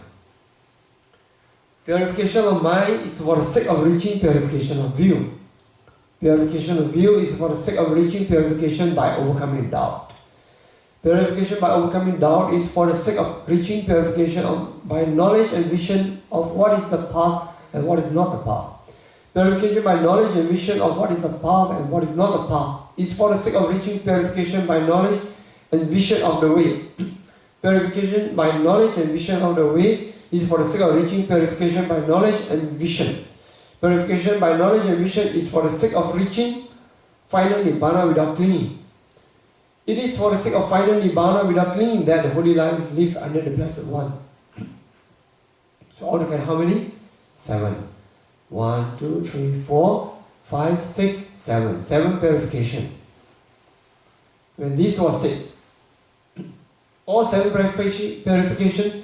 Purification of mind is for the sake of reaching purification of view. Purification of view is for the sake of reaching purification by overcoming doubt. Purification by overcoming doubt is for the sake of reaching purification by knowledge and vision of what is the path and what is not the path. Purification by knowledge and vision of what is the path and what is not the path is for the sake of reaching purification by knowledge and vision of the way. Purification by knowledge and vision of the way It is for the sake of reaching purification by knowledge and vision. Purification by knowledge and vision is for the sake of reaching final Nibbana without clinging. It is for the sake of final Nibbana without clinging that the holy lives live under the Blessed One. So altogether how many? 7. 1, 2, 3, 4, 5, 6, 7. 7 purification. When this was said, all 7 purification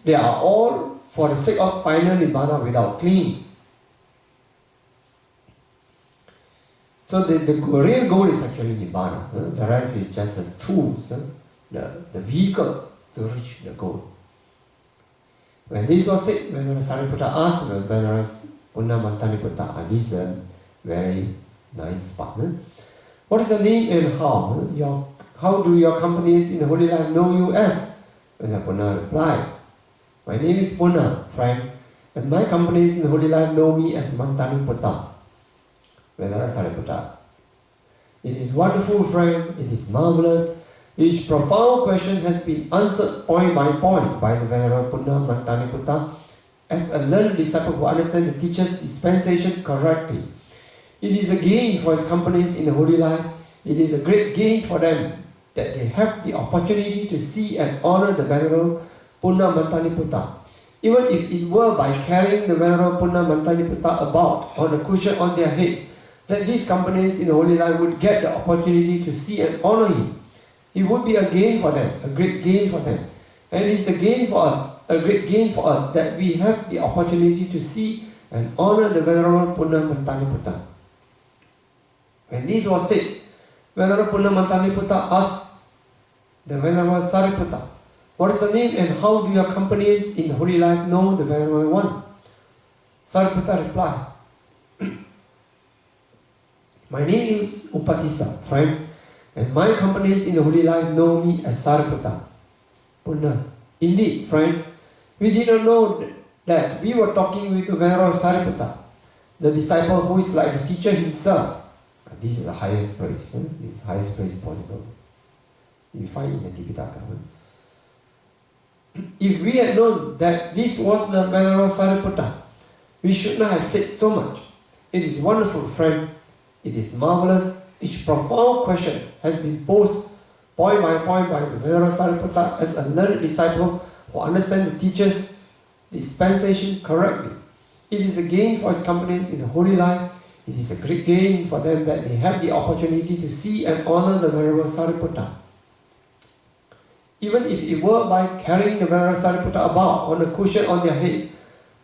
they are all for the sake of final Nibbana without clinging. So the real goal is actually Nibbana. The rest is just the tools, the vehicle to reach the goal. When this was said, Venerable Sariputta asked Venerable Punnamantaniputta, this is a very nice part. What is your name and how do your companies in the Holy Life know you as? Venerable Punna replied, my name is Punna, friend, and my companies in the Holy Life know me as Mantaniputta. Venerable Sariputta, it is wonderful, friend, it is marvelous. Each profound question has been answered point by point by the Venerable Punna Mantaniputta as a learned disciple who understands the teacher's dispensation correctly. It is a gain for his companies in the Holy Life. It is a great gain for them that they have the opportunity to see and honor the Venerable Punna Mantaniputta. Even if it were by carrying the Venerable Punna Mantaniputta about on a cushion on their heads, that these companies in the Holy Life would get the opportunity to see and honor him. It would be a gain for them, a great gain for them. And it is a gain for us, a great gain for us that we have the opportunity to see and honor the Venerable Punna Mantaniputta. When this was said, Venerable Punna Mantaniputta asked the Venerable Sariputta, what is the name and how do your companies in the Holy Life know the Venerable One? Sariputta replied, my name is Upatissa, friend, and my companies in the Holy Life know me as Sariputta. Punna, indeed, friend, we did not know that we were talking with the Venerable Sariputta, the disciple who is like the teacher himself. This is the highest praise. This is the highest praise possible. You find in the Tipitaka. If we had known that this was the Venerable Sariputta, we should not have said so much. It is wonderful, friend. It is marvelous. Each profound question has been posed point by point by the Venerable Sariputta as a learned disciple who understands the teacher's dispensation correctly. It is a gain for his companies in the Holy Life. It is a great gain for them that they have the opportunity to see and honor the Venerable Sariputta. Even if it were by carrying the Venerable Sariputta about on a cushion on their heads,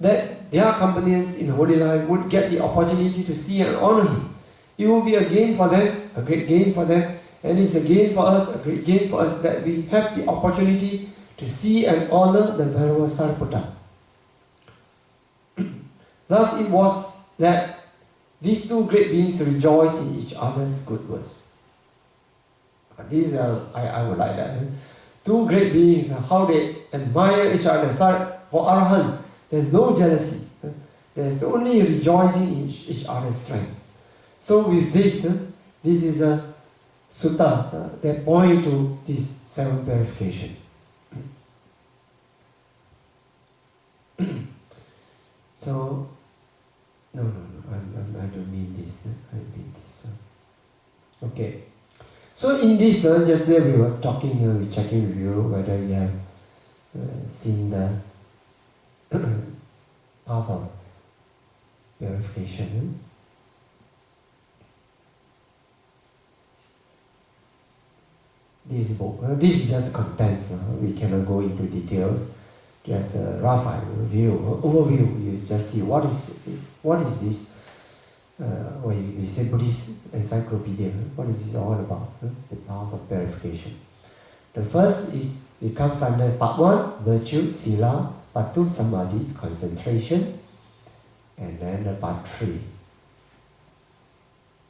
that their companions in the Holy Life would get the opportunity to see and honor him. It will be a gain for them, a great gain for them, and it's a gain for us, a great gain for us that we have the opportunity to see and honor the Venerable Sariputta. Thus it was that these two great beings rejoice in each other's good words. These I would like that. Two great beings, how they admire each other. For Arahant, there's no jealousy. There's only rejoicing in each other's strength. So with this, this is a sutta that point to this 7 purification. So, no, I don't mean this. I mean this. Okay. So in this, just there we were talking, we checking with you whether you have seen the path of purification. This book, this is just contents. We cannot go into details. Just a rough overview. You just see what is this. We say Buddhist encyclopedia. What is it all about? The path of purification. The first is, it comes under part 1, virtue, sila, part 2, samadhi, concentration, and then the part 3.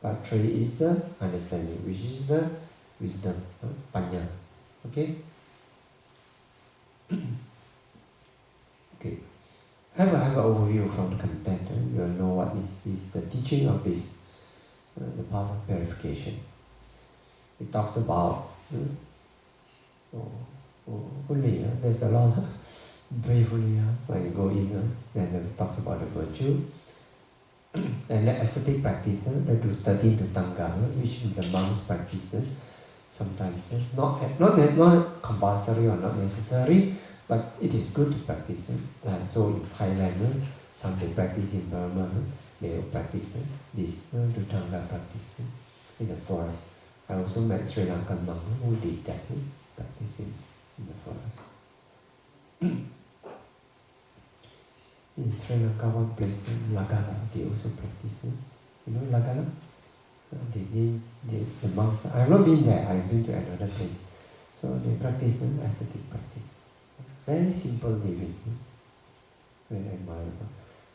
Part 3 is the understanding, which is the wisdom, panya. Okay? Okay. Have an overview from the content. You will know what is the teaching of this, the path of purification. It talks about only there's a lot. bravely when you go in, then it talks about the virtue. And the ascetic practice, they do 13 to Tanga, which the monks practice sometimes. Not compulsory or not necessary, but it is good to practice. So in Thailand, some they practice in Burma, they will practice this, do Tanga practice in the forest. I also met Sri Lankan monk who did that, practicing in the forest. In Sri Lanka, one place, Maṅgala, they also practice. You know Maṅgala? The monks, I have not been there, I have been to another place. So they practice ascetic practice. Very simple living. Very admirable.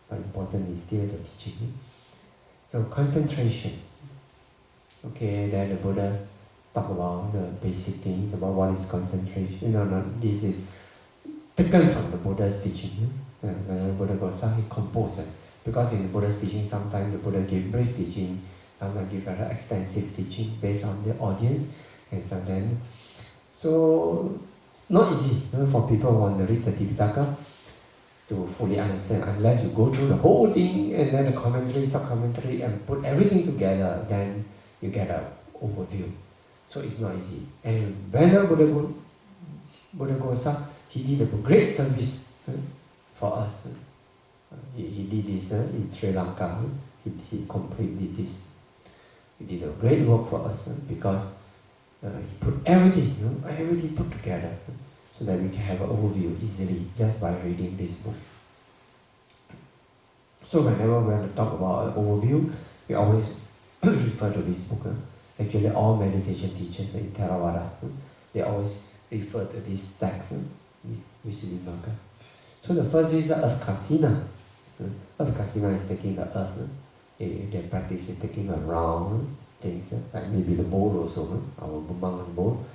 But important is still the teaching. So concentration. Okay, then the Buddha talk about the basic things, about what is concentration. This is taken from the Buddha's teaching. When the Buddha goes out, he composed it. Because in the Buddha's teaching, sometimes the Buddha gave brief teaching, sometimes give very extensive teaching based on the audience, and sometimes. So, not easy for people who want to read the Tipitaka to fully understand, unless you go through the whole thing and then the commentary, sub-commentary, and put everything together, then you get an overview. So it's not easy. And when the Buddha goes up, he did a great service for us. He did this in Sri Lanka. He completed this. He did a great work for us because he put everything, everything put together so that we can have an overview easily just by reading this book. So whenever we have to talk about an overview, we always refer to this book. Actually, all meditation teachers in Theravada, they always refer to this text, this Visuddhimagga. So the first is the earth kasina. Earth kasina is taking the earth. They practice taking a round things, like maybe the bowl also, our monk's bowl,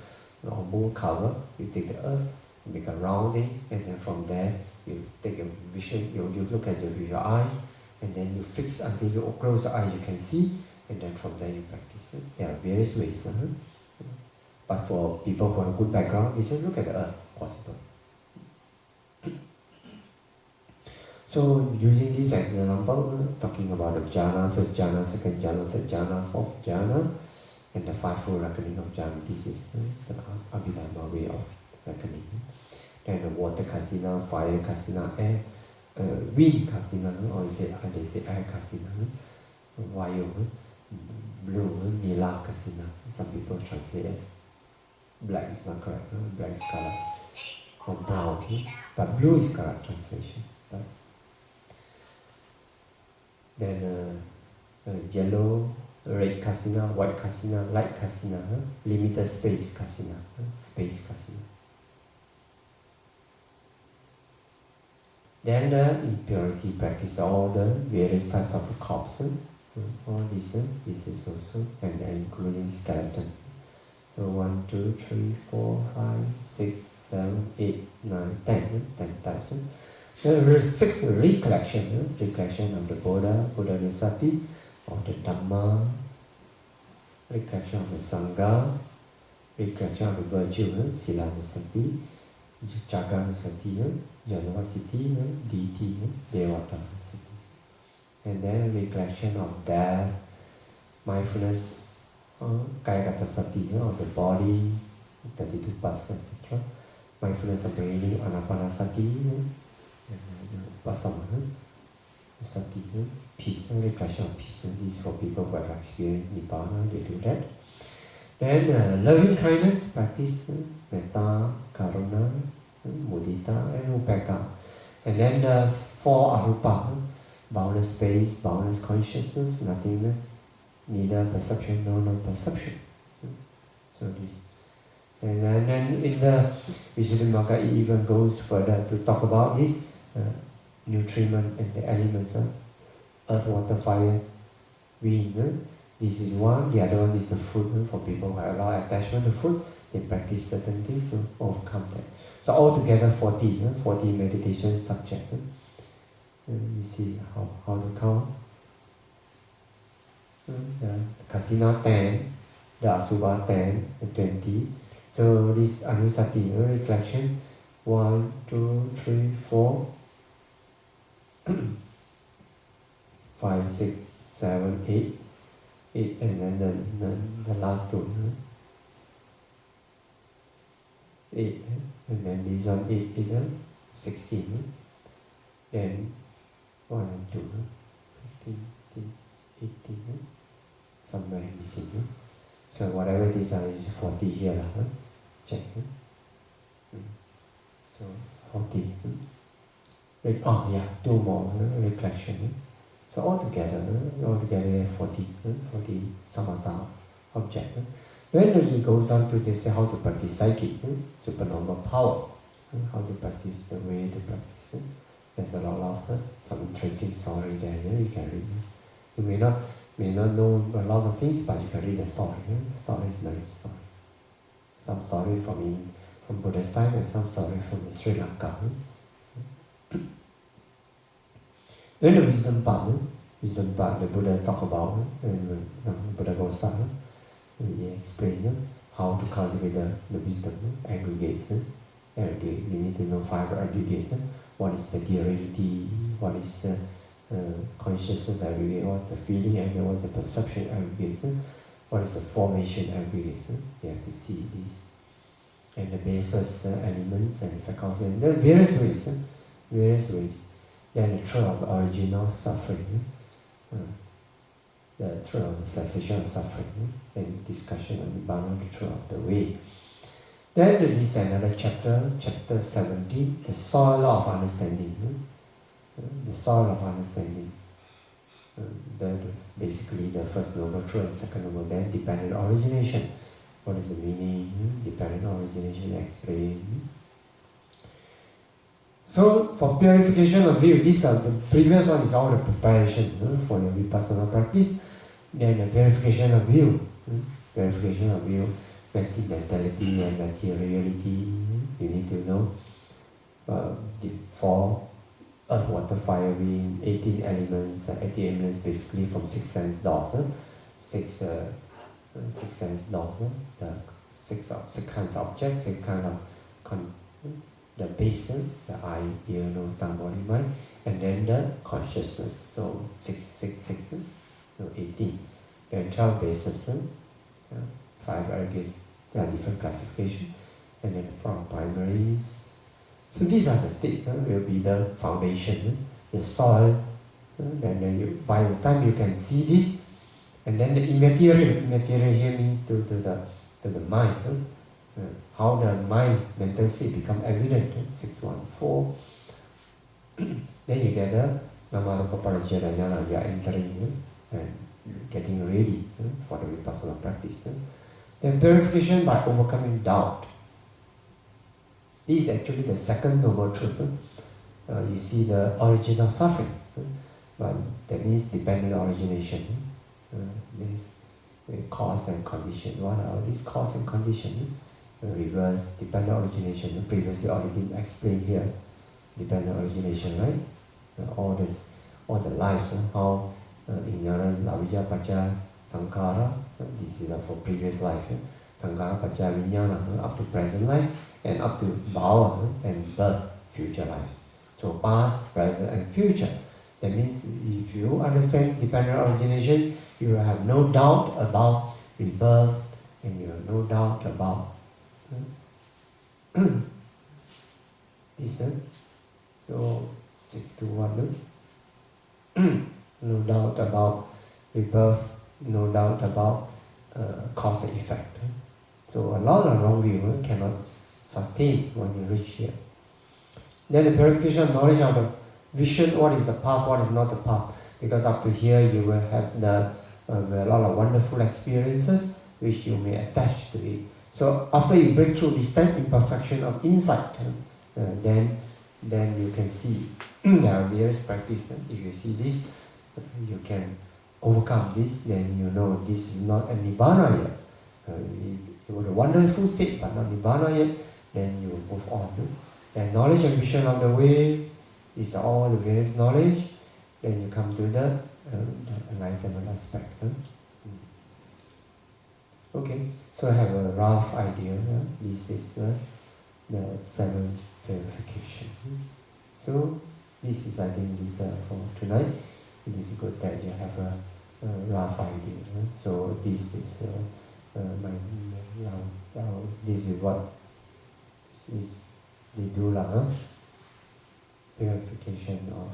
our bowl cover, you take the earth, you make a round thing, and then from there, you take a vision, you look at it with your eyes, and then you fix until you close the eyes, you can see, and then from there you practice. There are various ways. But for people who have good background, they just look at the earth, possible. So using this example, talking about the jhana, first jhana, second jhana, third jhana, fourth jhana, and the fivefold reckoning of jhana. This is the Abhidhamma way of reckoning. Then the water kasina, fire kasina, air, wind kasina, or they say air kasina, vayu, blue, nila kasina. Some people translate as black is not correct, black is color, or brown, but blue is correct translation. Right? Then yellow, red kasina, white kasina, light kasina, limited space kasina, space kasina. Then the impurity practice, all the various types of corpse, all this is also, and including skeleton. So 1, 2, 3, 4, 5, 6, 7, 8, 9, 10 types. There are 6 recollection of the Buddha, Buddha-nusati, of the Dhamma, recollection of the Sangha, recollection of the virtue, Sila-nusati, Jaga-nusati, Janavasiti, Diti, Devata-nusati. And then recollection of death, mindfulness, Kaya-gata-sati, of the body, 32 parts, etc. Mindfulness of breathing, Anapanasati, Vasana, Sati, peace, recollection of peace. This is for people who have experienced Nibbana, they do that. Then loving kindness, practice, metta, karuna, mudita, and upekkha. And then the 4 arupa, boundless space, boundless consciousness, nothingness, neither perception nor non-perception. So this. And then in the Visuddhimagga, it even goes further to talk about this nutriment and the elements, earth, water, fire, wind. This is one, the other one is the food. For people who have a lot of attachment to food, they practice certain things to overcome that. So altogether 40 meditation subjects. You see how to count. The kasina 10, the asubha 10, the 20. So this anusati, recollection, 1, 2, 3, 4, 5, 6, 7, 8, 8, and then the last two, 8, and then these are 8, 16, then 1 and 2, 16, 18, somewhere missing. So whatever these are is 40 here, check. So 40. Oh yeah, 2 more reflection. So altogether 40, 40 samatha object. Then he goes on to this how to practice psychic, supernormal power, how to practice, the way to practice. There's a lot of some interesting story there. You can read. You may not know a lot of things, but you can read the story. The story is nice story. Some story from Buddha's time and some story from the Sri Lanka. Then the wisdom part, the Buddha talk about, and Buddha goes on, he explain how to cultivate the wisdom, aggregates. You need to know 5 aggregates. What is the duality, what is consciousness aggregate, what's the feeling aggregate, what's the perception aggregate, what is the formation aggregate. You have to see these. And the basis elements and faculty, and there are various ways. Then the truth of the origin of suffering, the truth of the cessation of suffering, and discussion on Nibbana, the truth of the way. Then there is another chapter 17, the soil of understanding. The soil of understanding. Basically the first noble truth and second noble, then dependent origination. What is the meaning? Dependent origination explained. So for purification of view, these are the previous one is all the preparation for your vipassana practice. Then the purification of view. Purification of view, mentality and materiality. You need to know the 4 earth, water, fire, wind, 18 elements. 18 elements basically from 6 sense doors. 6 sense doors. The 6 kinds of objects, 6 kind of the base, the eye, ear, nose, tongue, body, mind, and then the consciousness. So 6, so 18. Then 12 bases, 5 aggregates. There are different classifications, and then from primaries. So these are the states. Will be the foundation, the soil. Then by the time you can see this, and then the immaterial here means to the mind. How the mind, mental state become evident, 614. Then you get the Namarupa Parajadanyana, you are entering and getting ready for the vipassana practice. Then purification by overcoming doubt. This is actually the second noble truth. You see the origin of suffering, but that means dependent origination. Means cause and condition. What are these cause and condition? Reverse, dependent origination, previously already explained here, dependent origination, right? All the lives, how ignorant, avijja, pacha, sankhara, this is for previous life, sankhara, pacha, vijnana, up to present life, and up to bhava, and birth, future life. So past, present, and future. That means if you understand dependent origination, you will have no doubt about rebirth, and you have no doubt about this, so 6 to 1, no doubt about rebirth, no doubt about cause and effect. So a lot of wrong view cannot sustain when you reach here. Then the purification of knowledge of the vision, what is the path, what is not the path. Because up to here you will have a lot of wonderful experiences which you may attach to it. So after you break through this 10th imperfection of insight, then you can see there are various practices. If you see this, you can overcome this, then you know this is not a Nibbana yet. It was a wonderful state, but not Nibbana yet, then you will move on. And knowledge and vision of the way is all the various knowledge, then you come to the enlightenment aspect. Okay, so I have a rough idea. This is the 7 purification. So this is, I think, this for tonight. It is good that you have a rough idea. So this is this is what is they do lah. Purification of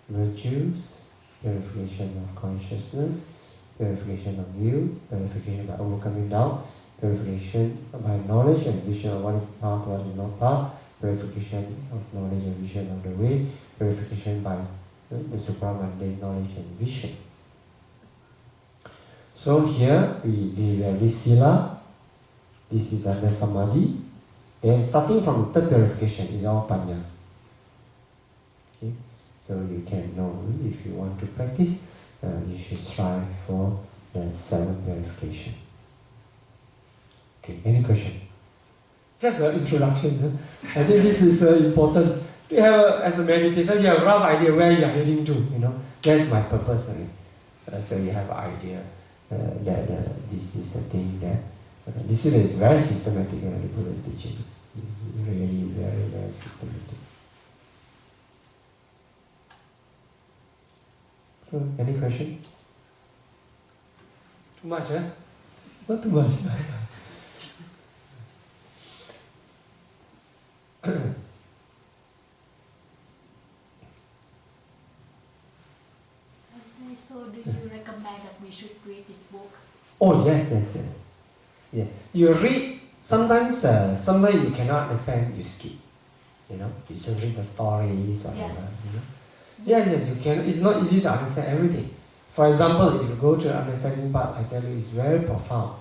virtues, purification of consciousness, purification of view, purification by overcoming doubt, purification by knowledge and vision of what is path, what is not path, purification of knowledge and vision of the way, purification by the supramundane knowledge and vision. So here we did this sila, this is under samadhi. Then starting from the third purification is all panya. Okay? So you can know if you want to practice, you should strive for the 7th purification. Okay, any question? Just an introduction. I think this is important. You have, as a meditator, you have a rough idea where you are heading to. That's my purpose. So you have an idea that this is a thing that this is very systematic. The Buddha's teaching is really very, very systematic. So, any question? Too much, eh? Not too much. So do you recommend that we should read this book? Oh yes. Yeah. You read, sometimes you cannot understand, you skip. You just read the stories, whatever. Yes, you can. It's not easy to understand everything. For example, if you go to the understanding part, I tell you, it's very profound.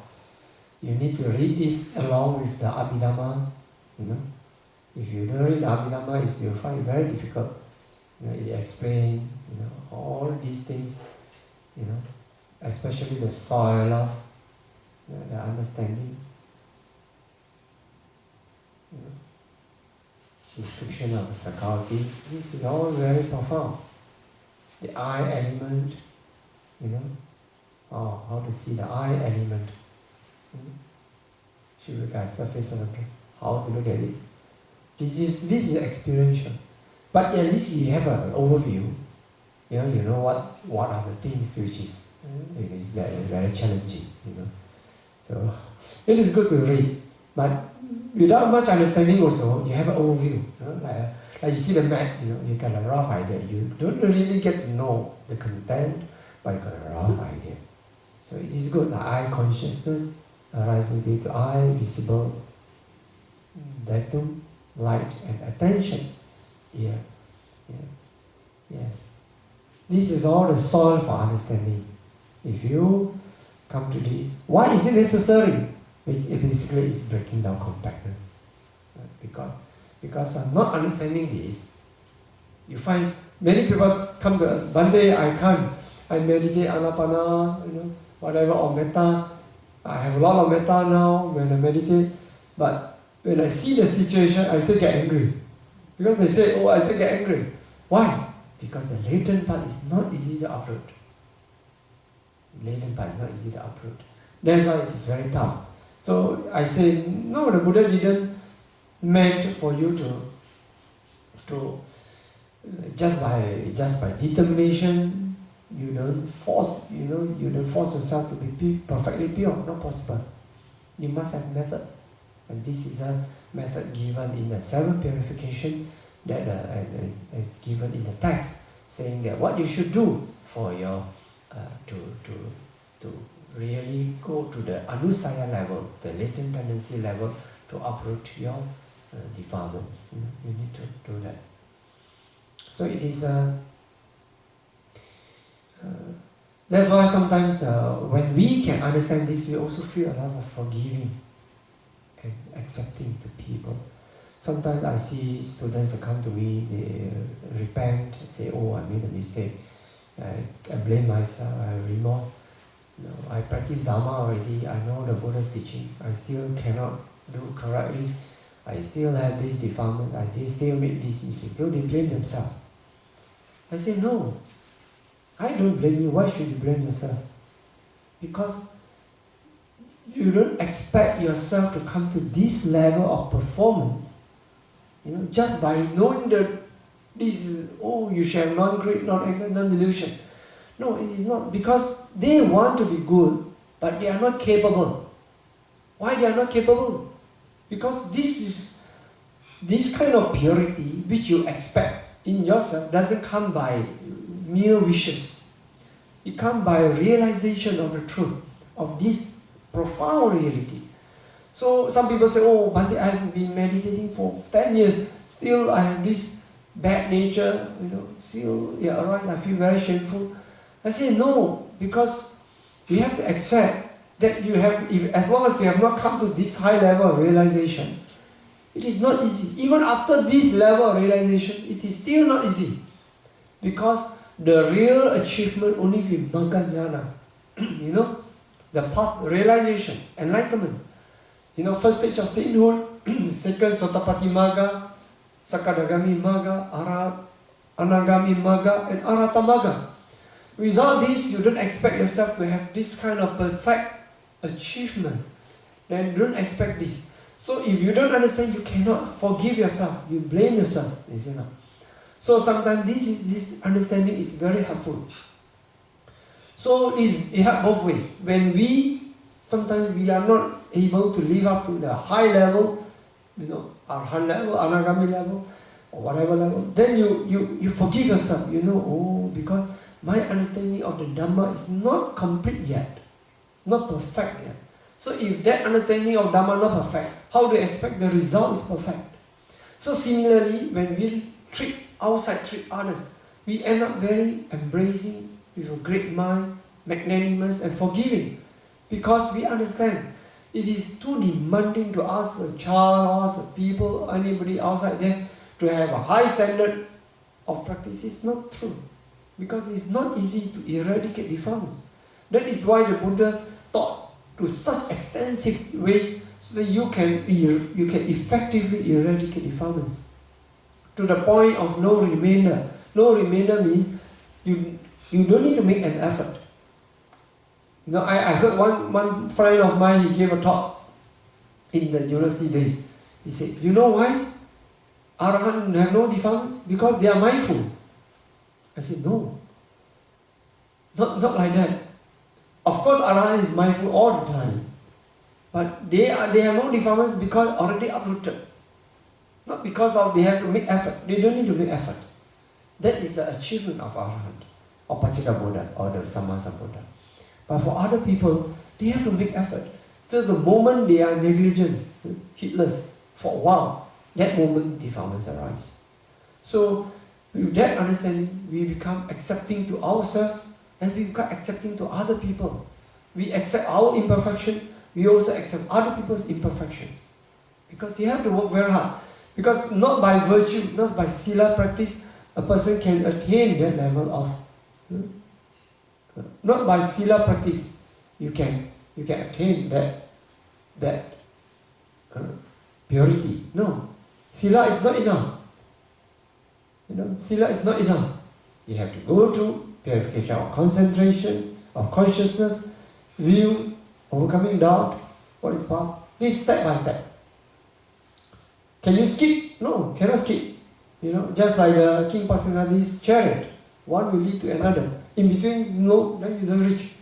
You need to read this along with the Abhidhamma. If you don't read the Abhidhamma, you'll find it very difficult. It explains, all these things, especially the soil of the understanding. Description of the faculties, this is all very profound. The I element, how to see the I element. Should look at surface of it, how to look at it. This is experiential. But at least you have an overview. You know what are the things which is very challenging. So it is good to read, but without much understanding also, you have an overview. Like you see the map, you get a rough idea. You don't really get to know the content, but you got a rough idea. So it is good. The eye consciousness arising due to eye, visible, datum, light, and attention. Yeah. Yes. This is all the soil for understanding. If you come to this, why is it necessary? It basically is breaking down compactness. Because I'm not understanding this, you find many people come to us, Bhante, I meditate anapana, whatever, or metta. I have a lot of metta now when I meditate, but when I see the situation, I still get angry. Because they say, I still get angry. Why? Because the latent part is not easy to uproot. Latent part is not easy to uproot. That's why it is very tough. So I say, no, the Buddha didn't meant for you to just by determination, you don't force yourself to be perfectly pure. Not possible. You must have method, and this is a method given in the 7th purification that is given in the text, saying that what you should do for your to really go to the anusaya level, the latent tendency level, to uproot your defilements. You need to do that. So it is that's why sometimes when we can understand this, we also feel a lot of forgiving and accepting to people. Sometimes I see students that come to me, they repent, say, I made a mistake. I blame myself, I remorse. I practice Dhamma already, I know the Buddha's teaching, I still cannot do correctly, I still have this defilement, I still make this mistake. They blame themselves. I say, no, I don't blame you, why should you blame yourself? Because you don't expect yourself to come to this level of performance, just by knowing that this is, you shall have non-greed, non-anger, non-delusion. No, it is not, because they want to be good, but they are not capable. Why they are not capable? Because this kind of purity which you expect in yourself doesn't come by mere wishes. It comes by realization of the truth of this profound reality. So some people say, Bhante, I have been meditating for 10 years, still I have this bad nature, still it arises, I feel very shameful. I say no, because you have to accept that you have, as long as you have not come to this high level of realization, it is not easy. Even after this level of realization, it is still not easy. Because the real achievement only with Maṅgala, the path, realization, enlightenment. First stage of sainthood, second Sotapati Magga, Sakadagami Magga, Anagami Magga, and Arahata Magga. Without this, you don't expect yourself to have this kind of perfect achievement. Then don't expect this. So if you don't understand, you cannot forgive yourself. You blame yourself. So sometimes this understanding is very helpful. So it helps both ways. When sometimes we are not able to live up to the high level, Arhan level, Anagami level, or whatever level, then you forgive yourself. Because my understanding of the Dhamma is not complete yet, not perfect yet. So if that understanding of Dhamma is not perfect, how do you expect the result is perfect? So similarly, when we treat others, we end up very embracing with a great mind, magnanimous and forgiving. Because we understand it is too demanding to ask a child, ask a people, anybody outside there to have a high standard of practice. It's not true. Because it's not easy to eradicate defilements. That is why the Buddha taught to such extensive ways so that you can effectively eradicate defilements. To the point of no remainder. No remainder means you don't need to make an effort. I heard one friend of mine, he gave a talk in the university days. He said, you know why Arahants have no defilements? Because they are mindful. I said, no. Not like that. Of course, Arahant is mindful all the time. But they have no defilements because already uprooted. Not because they have to make effort. They don't need to make effort. That is the achievement of Arahant, or Pacceka Buddha, or the Sammasambuddha. But for other people, they have to make effort. So the moment they are negligent, heedless, for a while, that moment defilements arise. So with that understanding, we become accepting to ourselves and we become accepting to other people. We accept our imperfection, we also accept other people's imperfection. Because you have to work very hard. Because not by virtue, not by sila practice, a person can attain that level of... Not by sila practice, you can attain that purity. No. Sila is not enough. Sila is not enough. You have to go to purification of concentration, of consciousness, view, overcoming doubt. What is path? This step by step. Can you skip? No, cannot skip. Just like the King Pasenadi's chariot. One will lead to another. In between, no, then you don't reach.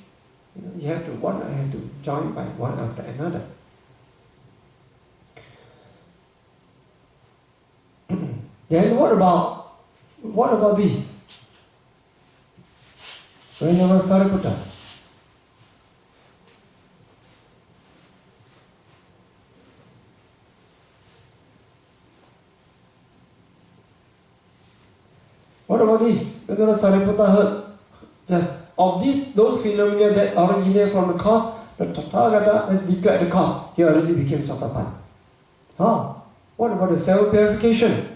You have to join by one after another. Then what about this? Whenever Sariputta, what about this? Whenever Sariputta heard just of those phenomena that originate from the cause, the Tathagata has declared the cause. He already became Sotapanna. What about the self-purification?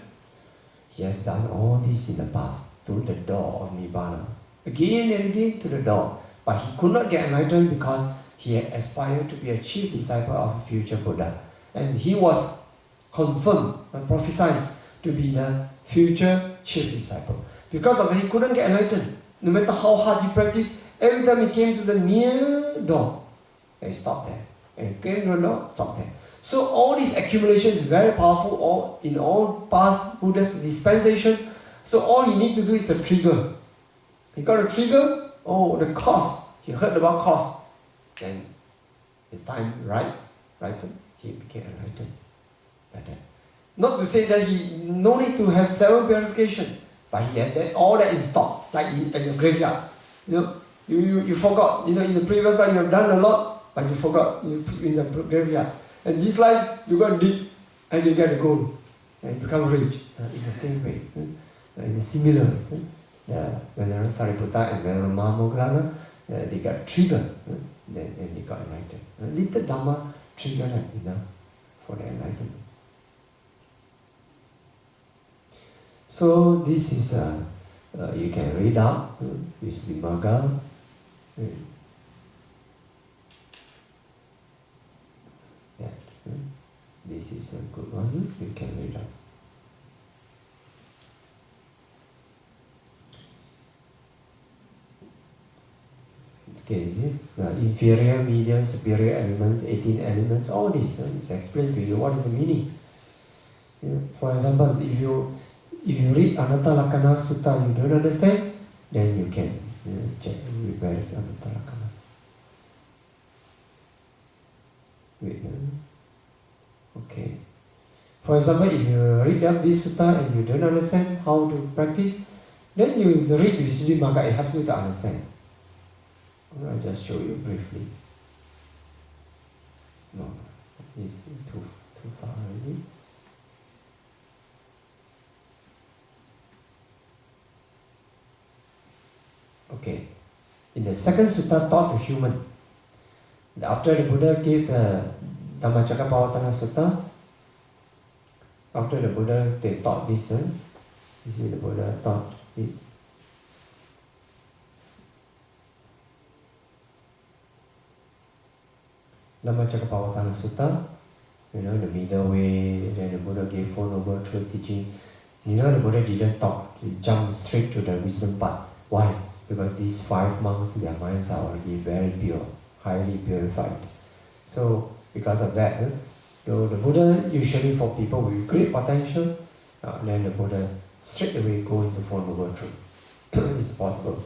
He has done all this in the past to the door of Nibbana. Again and again to the door. But he could not get enlightened because he had aspired to be a chief disciple of a future Buddha. And he was confirmed and prophesied to be the future chief disciple. Because of that, he couldn't get enlightened. No matter how hard he practiced, every time he came to the near door, he stopped there. and stop there. So all these accumulations is very powerful, all in all past Buddha's dispensation. So all you need to do is a trigger. You got a trigger, the cost. He heard about cost. Then his time ripened, he became enlightened. Like that. Not to say that he no need to have 7 purification, but he had all that in stock, like in your graveyard. You forgot. In the previous life you have done a lot, but you forgot. You put in the graveyard. And this life you go and dig, and you get the gold, and become rich in the same way. In a similar way. When Sariputta and then Maṅgala, they got triggered, and they got enlightened. Little Dhamma triggered enough for the enlightenment. So this is you can read up with the Maṅgala. This is a good one. You can read up. Okay, inferior, medium, superior elements, 18 elements, all these. It's explained to you what is the meaning. For example, if you read Anatta Lakkhana Sutta, you don't understand, then you can check where is Anatta Lakkhana. Wait, okay. For example, if you read up this sutta and you don't understand how to practice, then you read Visuddhimagga, it helps you to understand. I'll just show you briefly. No, it's too far already. Okay. In the second sutta taught to human, after the Buddha gave the Dhammacakkappavattana Sutta, after the Buddha, they taught this. You see, the Buddha taught it. Dhammacakkappavattana Sutta, the middle way, then the Buddha gave 4 Noble Truth teaching. The Buddha didn't talk, he jumped straight to the wisdom part. Why? Because these 5 monks, their minds are already very pure, highly purified. So, because of that, though the Buddha usually for people with great potential, then the Buddha straight away go into 4 Noble Truth. It's possible.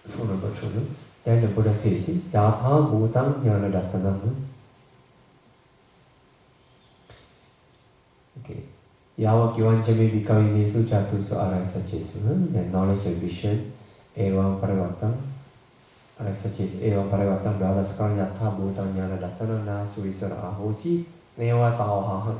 4 Noble Truth. Then the Buddha says, Yatha Bhutang Jnana Dasanam. Okay. Yava Kivanchame Vikavimesu Chatusu Arasachesu. Then knowledge and vision. Evam Parivattam. Arasaches Evam Parivattam Vyadaskar Yatha Bhutang Jnana Dasanam Na Suvisara Ahosi Neva Tawahaham.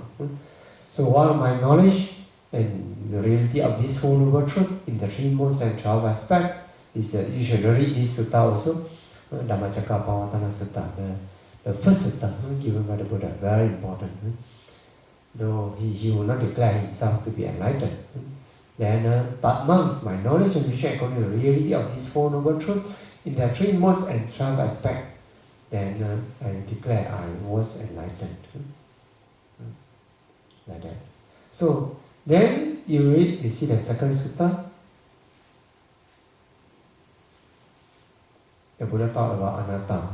So while my knowledge and the reality of this 4 Noble Truth in the 3 most and 12 aspects, you should read this sutta also, Dhammacakkappavattana Sutta, the first sutta given by the Buddha, very important. Though he will not declare himself to be enlightened. Then, but monks, my knowledge and vision according to the reality of these 4 Noble Truths, in their 3 most and 12 aspects, then I declare I was enlightened. Like that. So, then you read, you see the second sutta. The Buddha taught about anatta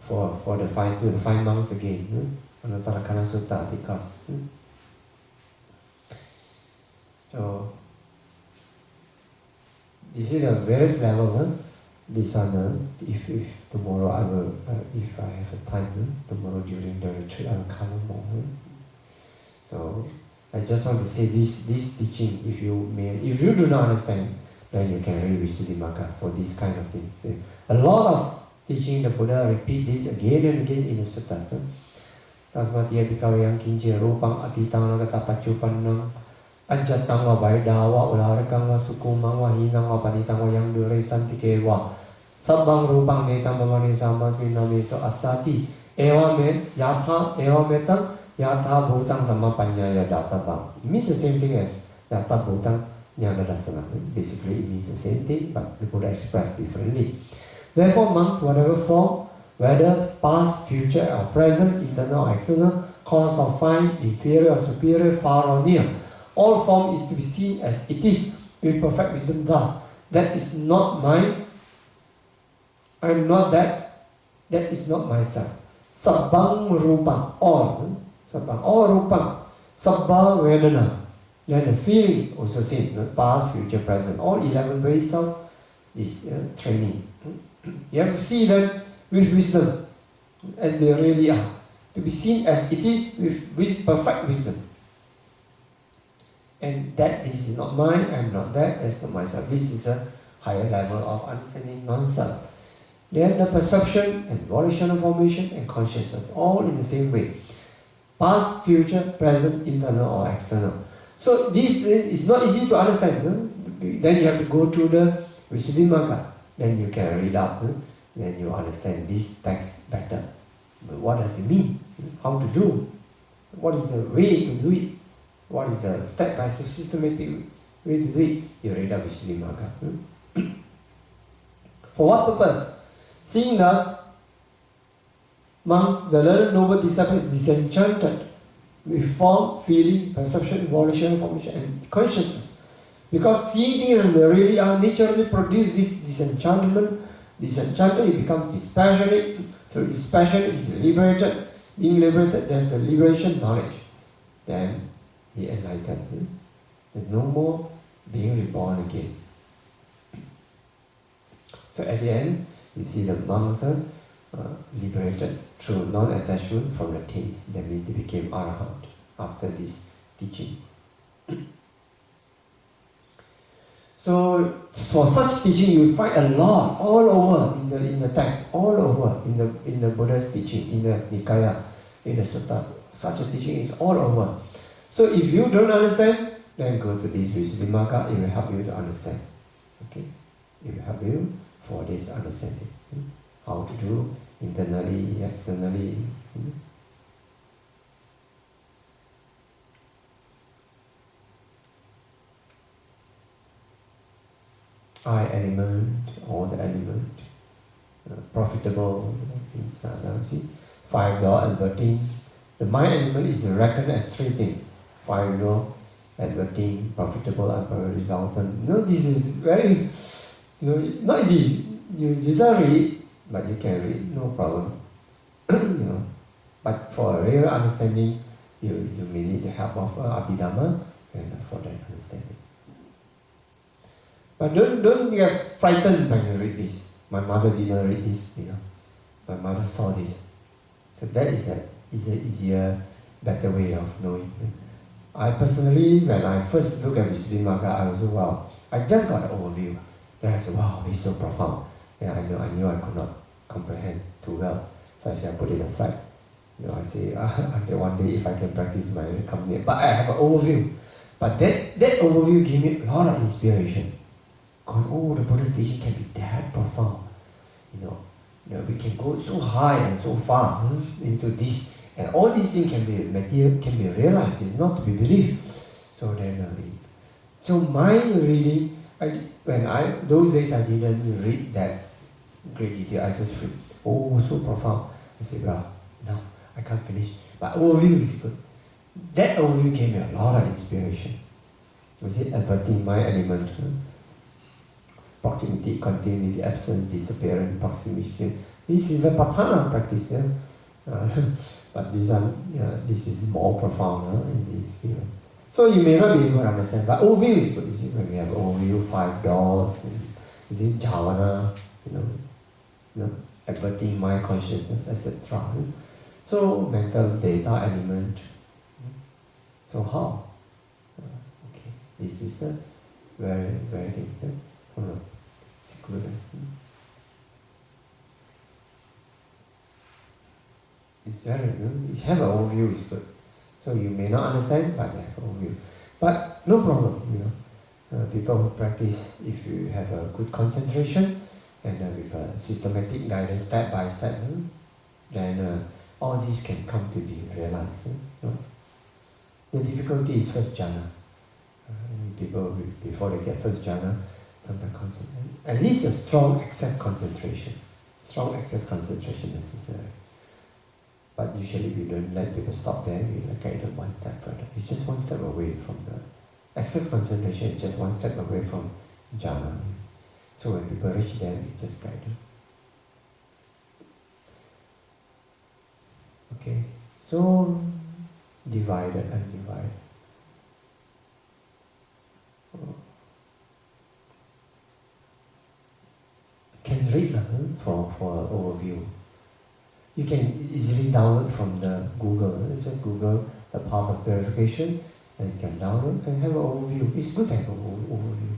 for the 5 monks again. Anatta Lakkhana Sutta, because. So, this is the various level. This one, if tomorrow I will, if I have time, tomorrow during the retreat I will cover more. So, I just want to say this teaching, if you do not understand, then you can read Visuddhimagga for these kind of things. A lot of teaching the Buddha repeat this again and again in the suttas. Tasmatiya bhikkhave kinche rupang atitang nagata paccupannam ajjatang va vaidha va ularakang va sukumang va hinang va patitang va yang dure santike va sabbang rupang netam bhavane samasmin nameso attati eva me yatha eva metang yatha bhutang sammapanyaya databang. It means the same thing as yatha bhutang jnana dasana. Basically it means the same thing, but the Buddha expressed differently. Therefore, monks, whatever form, whether past, future, or present, internal or external, coarse or fine, inferior or superior, far or near, all form is to be seen as it is, with perfect wisdom thus. That is not mine, I am not that, that is not myself. Sabbang rupang, all. Sabbang, all rupang. Sabba vedana. Then the feeling also same, past, future, present. All 11 ways of this training. You have to see them with wisdom, as they really are. To be seen as it is with perfect wisdom. And that this is not mine, I am not that, that's not myself. This is a higher level of understanding non-self. Then the perception and volitional formation and consciousness, all in the same way. Past, future, present, internal or external. So this is not easy to understand. Then you have to go through the Visuddhimagga. Then you can read up. Then you understand this text better. But what does it mean? How to do? What is the way to do it? What is the step-by-step systematic way to do it? You read up Visuddhimagga. For what purpose? Seeing thus, monks, the learned noble disciple is disenchanted with form, feeling, perception, volition, formation, and consciousness. Because seeing things as they really are naturally produce this disenchantment. Disenchanted, he becomes dispassionate. Through dispassion, he is liberated. Being liberated, there's the liberation knowledge. Then he enlightened. There's no more being reborn again. So at the end, you see the monks are liberated through non-attachment from the taste. That means they became arahant after this teaching. So for such teaching, you find a lot all over in the text, all over in the Buddha's teaching, in the Nikaya, in the suttas. Such a teaching is all over. So if you don't understand, then go to this Visuddhimagga. It will help you to understand. Okay, it will help you for this understanding. How to do internally, externally. I element, all the element, profitable things. See, 5 door adverting. The mind element is reckoned as 3 things: 5 door, adverting, profitable, and resultant. This is very, not easy. You just read, but you can read, no problem. But for a real understanding, you may need the help of Abhidhamma and for that understanding. But don't get frightened when you read this. My mother didn't read this, My mother saw this. So that is an easier, better way of knowing. I personally, when I first look at Visuddhimagga, I was wow. I just got an overview. Then I said, wow, this is so profound. Yeah, I knew I could not comprehend too well. So I said, I put it aside. I say, one day if I can practice my company. But I have an overview. But that overview gave me a lot of inspiration. Because, the Buddha's teaching can be that profound. We can go so high and so far into this. And all these things can be realized. It's not to be believed. So then so my reading, those days I didn't read that great detail. I just read, so profound. I said, well, no, I can't finish. But overview is good. That overview gave me a lot of inspiration. Was it adverting my element? Proximity, continuity, absence, disappearance, proximity. This is the Patana practice. But this is more profound in this. So you may not be able to understand, but overview is good. When we have overview, 5 doors, jhavana, adverting mind consciousness, etc. So mental data element. So how? Okay, this is a very, very things. It's good. It's very good. You have an overview, is good. So you may not understand, but you have an overview. But no problem, people who practice, if you have a good concentration and with a systematic guidance, step by step, then all these can come to be realized. The difficulty is first jhana. People, before they get first jhana, sometimes concentrate. At least a strong excess concentration. Strong excess concentration necessary. But usually we don't let people stop there, we guide them one step further. It's just one step away from the excess concentration, is just one step away from jhana. So when people reach there, we just guide them. So divided and divided. Can read for overview. You can easily download from the Google. Just Google the path of purification, and you can download and have an overview. It's good to have an overview.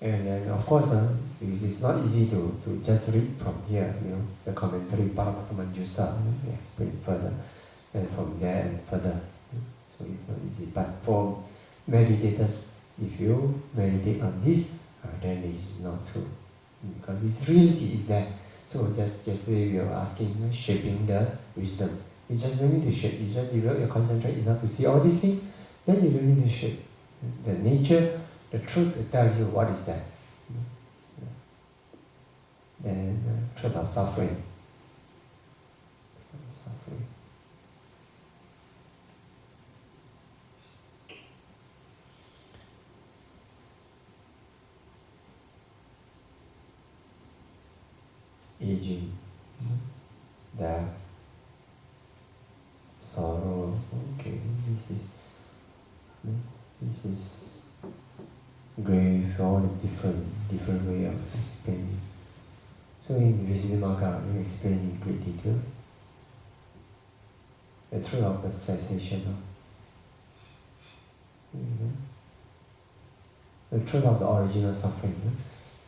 And then of course, it's not easy to just read from here, the commentary, Paramatthamanjusa, explain further, and from there and further. So it's not easy. But for meditators, if you meditate on this, then it's not true. Because its reality is there. So just yesterday we were asking, shaping the wisdom. You just don't need to shape, you just develop your concentrate enough to see all these things, then you don't need to shape. The nature, the truth will tell you what is that. Then truth of suffering. Aging, death, sorrow. Okay, this is grave, all the different way of explaining. So in Maṅgala, we explain in great details the truth of the cessation of the truth of the origin of suffering.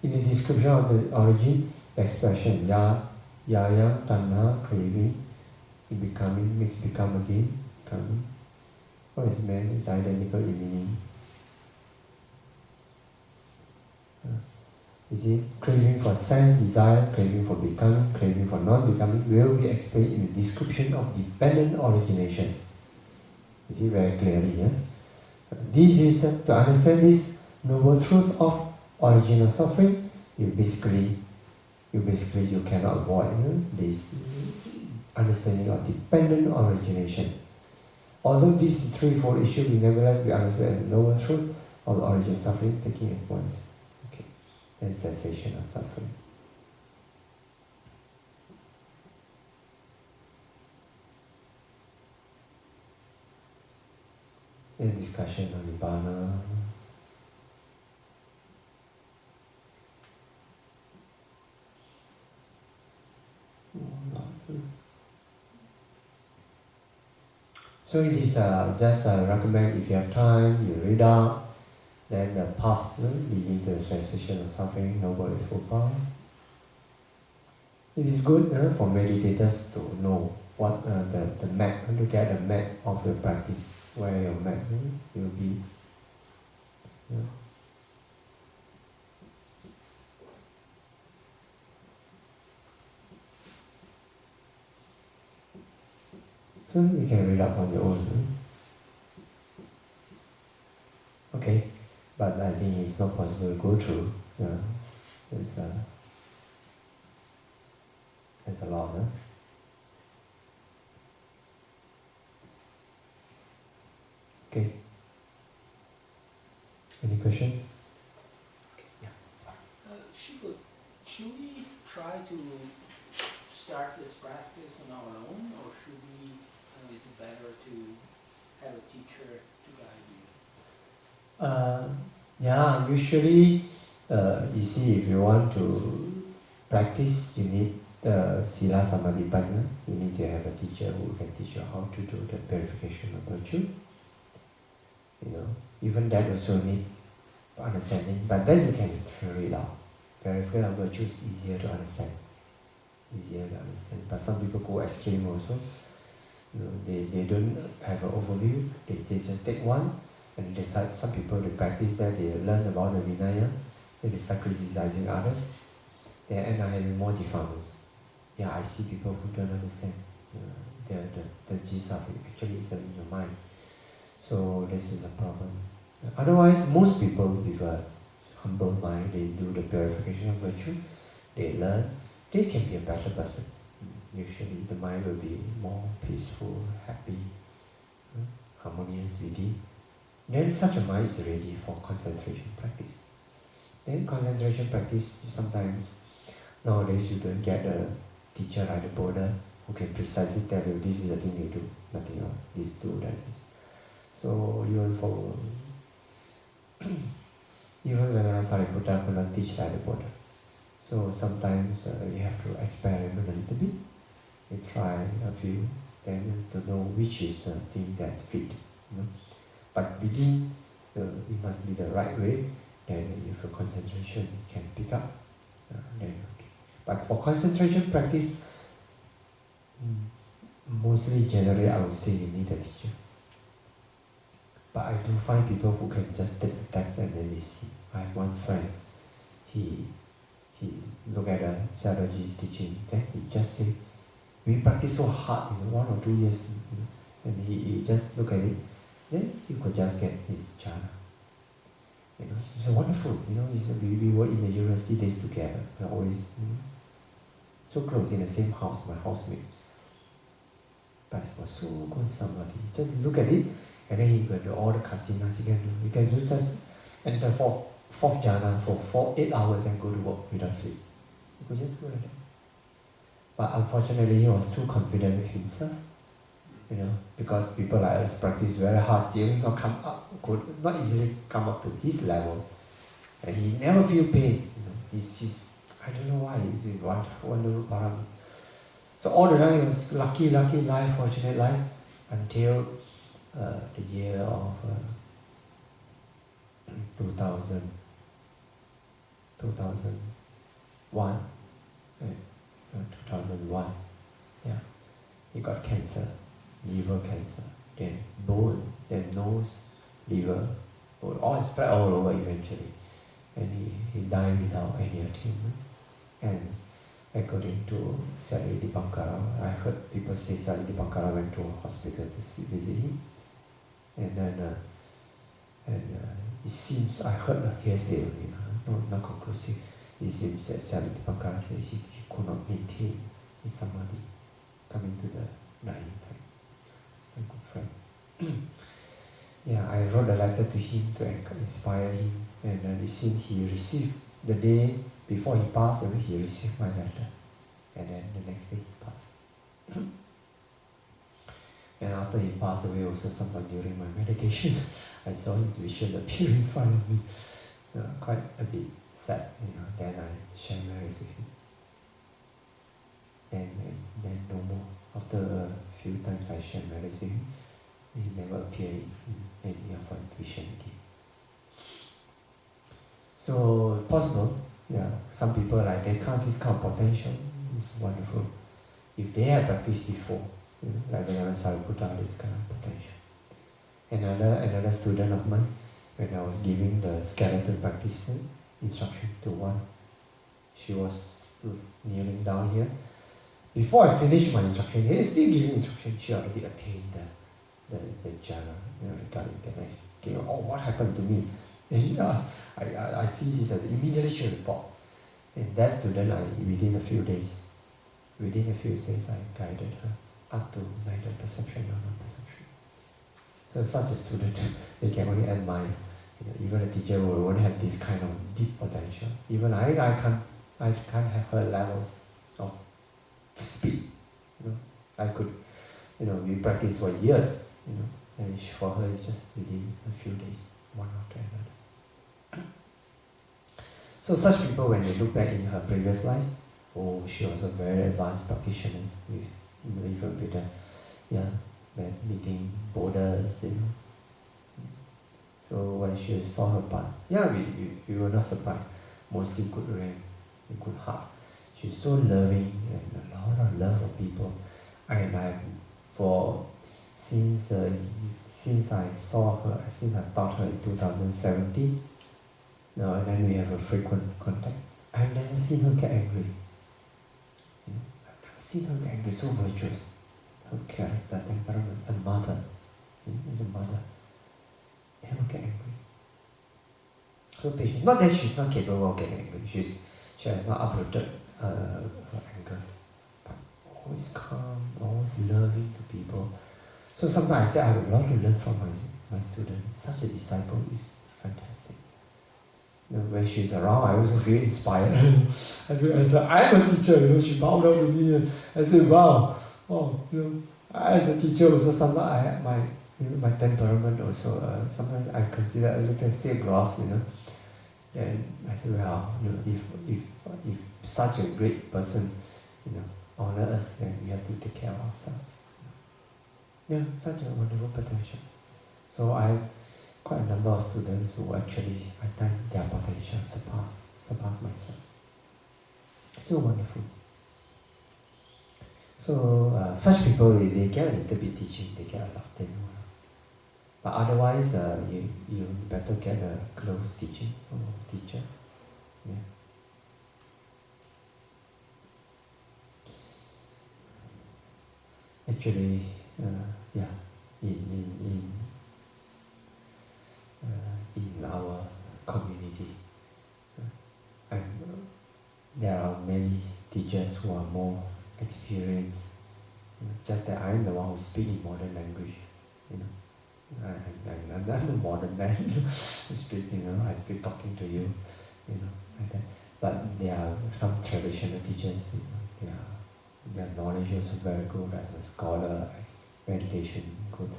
In the description of the origin, the expression yaya, tanha, craving, becoming, makes become again, becoming. What is meant is identical in meaning. You see, craving for sense, desire, craving for becoming, craving for non-becoming will be explained in the description of dependent origination. You see very clearly, yeah? This is, to understand this noble truth of origin of suffering, you cannot avoid this understanding of dependent origination. Although this is threefold issue, we nevertheless we understand the noble truth of the origin of suffering, taking as once. Okay, and cessation of suffering. And discussion on Nibbana. So it is just recommend if you have time, you read out, then the path leading to the cessation of suffering, noble eightfold path. It is good for meditators to know what the map, to get a map of your practice, where your map will be. Yeah. So you can read up on your own. Okay, but I think it's not possible to go through. There's a lot. Okay. Any question? Yeah. Should we try to start this practice on our own, or should we? Is it better to have a teacher to guide you? Yeah, usually, you see, if you want to practice, you need Sila Samadhi Panna. You need to have a teacher who can teach you how to do the purification of virtue. Even that also need understanding, but then you can read out. Purification of virtue is easier to understand. But some people go extreme also. They don't have an overview. They just take one and decide. Some people they practice that, they learn about the Vinaya, then they start criticizing others. They end up having more defilements. Yeah, I see people who don't understand the gist of it. Actually, it's in your mind. So this is a problem. Otherwise, most people with a humble mind, they do the purification of virtue, they learn, they can be a better person. Usually the mind will be more peaceful, happy, harmonious, witty. then such a mind is ready for concentration practice. Then concentration practice, sometimes nowadays you don't get a teacher like a Buddha who can precisely tell you this is the thing you do, nothing else, this, do, that, this. So even for even when I was Buddha could not teach like the Buddha. So sometimes you have to experiment a little bit. You try a few, then to know which is the thing that fit. You know? But within it must be the right way. Then if your concentration can pick up, then okay. But for concentration practice, mostly generally I would say you need a teacher. But I do find people who can just take the text and then they see. I have one friend, he look at the Sayadawji's teaching, then he just say, we practice so hard, 1 or 2 years, and he just look at it, then he could just get his jhana. It's wonderful, he said, we were in the university days together, we always so close, in the same house, my housemate. But he was so good somebody, just look at it, and then he could do all the kasinas he can do. He can do just enter fourth jhana for 8 hours and go to work without sleep. He could just do like that. But unfortunately, he was too confident with himself. Because people like us practice very hard, still could not easily come up to his level. And he never feel pain. He's I don't know why, he's wonderful. So all the time he was lucky life, fortunate life, until the year of 2001. Right? 2001. Yeah. He got cancer, liver cancer, then bone, then nose, liver, all spread all over eventually. And he died without any attainment. And according to Sari Dipankara, I heard people say Sari Dipankara went to a hospital to visit him. And then it seems, I heard a hearsay only, not conclusive. It seems that Sari Dipankara said he could not maintain his samadhi coming to the dying time. A good friend. Yeah, I wrote a letter to him to inspire him, and it seemed he received, the day before he passed away, he received my letter, and then the next day he passed. And after he passed away, also sometime during my meditation, I saw his vision appear in front of me. Quite a bit sad, Then I shared marriage with him. And then no more. After a few times I shared marriage with him, he never appeared in any of my vision again. So possible, some people like they count this kind of potential. It's wonderful. If they have practiced before, like the Sariputta, this kind of potential. Another student of mine, when I was giving the skeleton practice instruction to one, she was kneeling down here. Before I finished my instruction, he is still giving instruction. She already attained the jhana, regarding that. What happened to me? And she asked, I see this as immediately she report. And that student, within a few days, I guided her up to neither perception nor non-perception. So such a student, they can only admire. Even a teacher will only have this kind of deep potential. Even I can't have her level of speed. I could, we practice for years, and for her it's just within a few days, one after another. So such people, when they look back in her previous lives, she was a very advanced practitioner with even with meeting Buddhas, So when she saw her path, we were not surprised. Mostly good rank, good heart. She's so loving and a lot of love for people. Since I saw her, since I taught her in 2017, and then we have a frequent contact, I've never seen her get angry. I've never seen her get angry, so virtuous. Her character, temperament, a mother. Is a mother. Never get angry. So patient. Not that she's not capable of getting angry. She has not uprooted her anger. But always calm, always loving to people. So sometimes I say I would love to learn from my student. Such a disciple is fantastic. When she's around, I also feel inspired. I feel as I'm a teacher, she bowed down to me and I said, wow, as a teacher also sometimes I have my temperament also, sometimes I consider a little still gross, And I said, well, if such a great person, honor us, then we have to take care of ourselves. Yeah, such a wonderful potential. So I have quite a number of students who actually, I find their potential surpass myself. So wonderful. So such people, they get a little bit teaching, they get a lot, they know. But otherwise, you better get a close teaching or teacher. Yeah. Actually, in our community, there are many teachers who are more experienced. Just that I am the one who speaks in modern language. I'm the modern man. I speak talking to you, like that. But there are some traditional teachers. Their knowledge is very good as a scholar, as meditation good,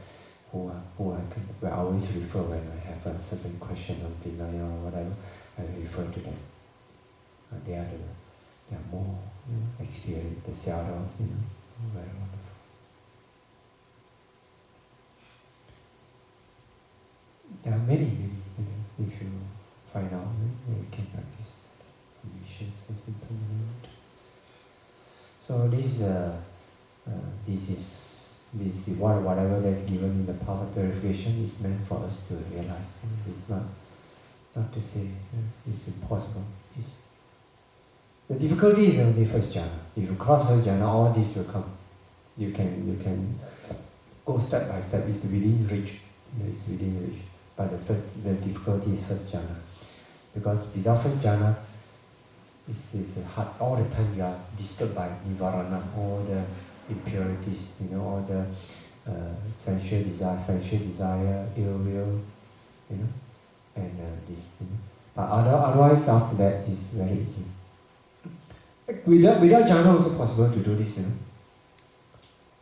who I always refer when I have a certain question on Vinaya or whatever. I refer to them. They are more experienced. The Xiaodao, very wonderful. There are many. If you find out, you can practice formations as impermanent. So this is whatever that's given in the path of purification is meant for us to realize. It's not to say it's impossible. The difficulty is only first jhana. If you cross first jhana, all this will come. You can go step by step. It's within reach. It's within reach. But the difficulty is first jhana. Because without first jhana, it's hard. All the time you are disturbed by nivarana, all the impurities, all the sensual desire, ill will, and this. But otherwise, after that, it's very easy. Without jhana, also possible to do this.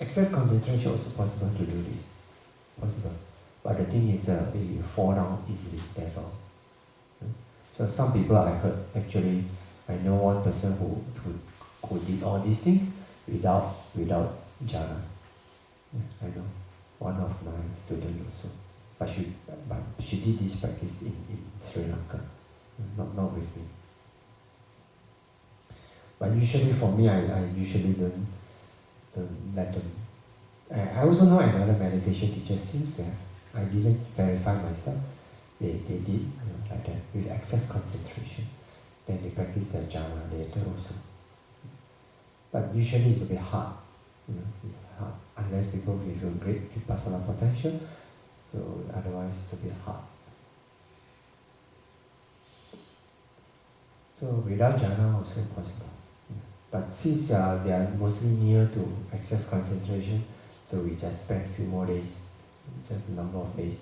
Excess concentration also possible to do this. Possible. But the thing is, you fall down easily, that's all. So some people I heard, actually, I know one person who did all these things without jhana. I know one of my students also. But she did this practice in Sri Lanka, not with me. But usually for me, I usually don't let them. I also know another meditation teacher seems there. I didn't verify myself. They did like that with excess concentration. Then they practice their jhana later also. But usually it's a bit hard. It's hard unless people give you a great vipassana potential. So otherwise it's a bit hard. So without jhana also possible. But since they are mostly near to excess concentration, so we just spend a few more days, just a number of days,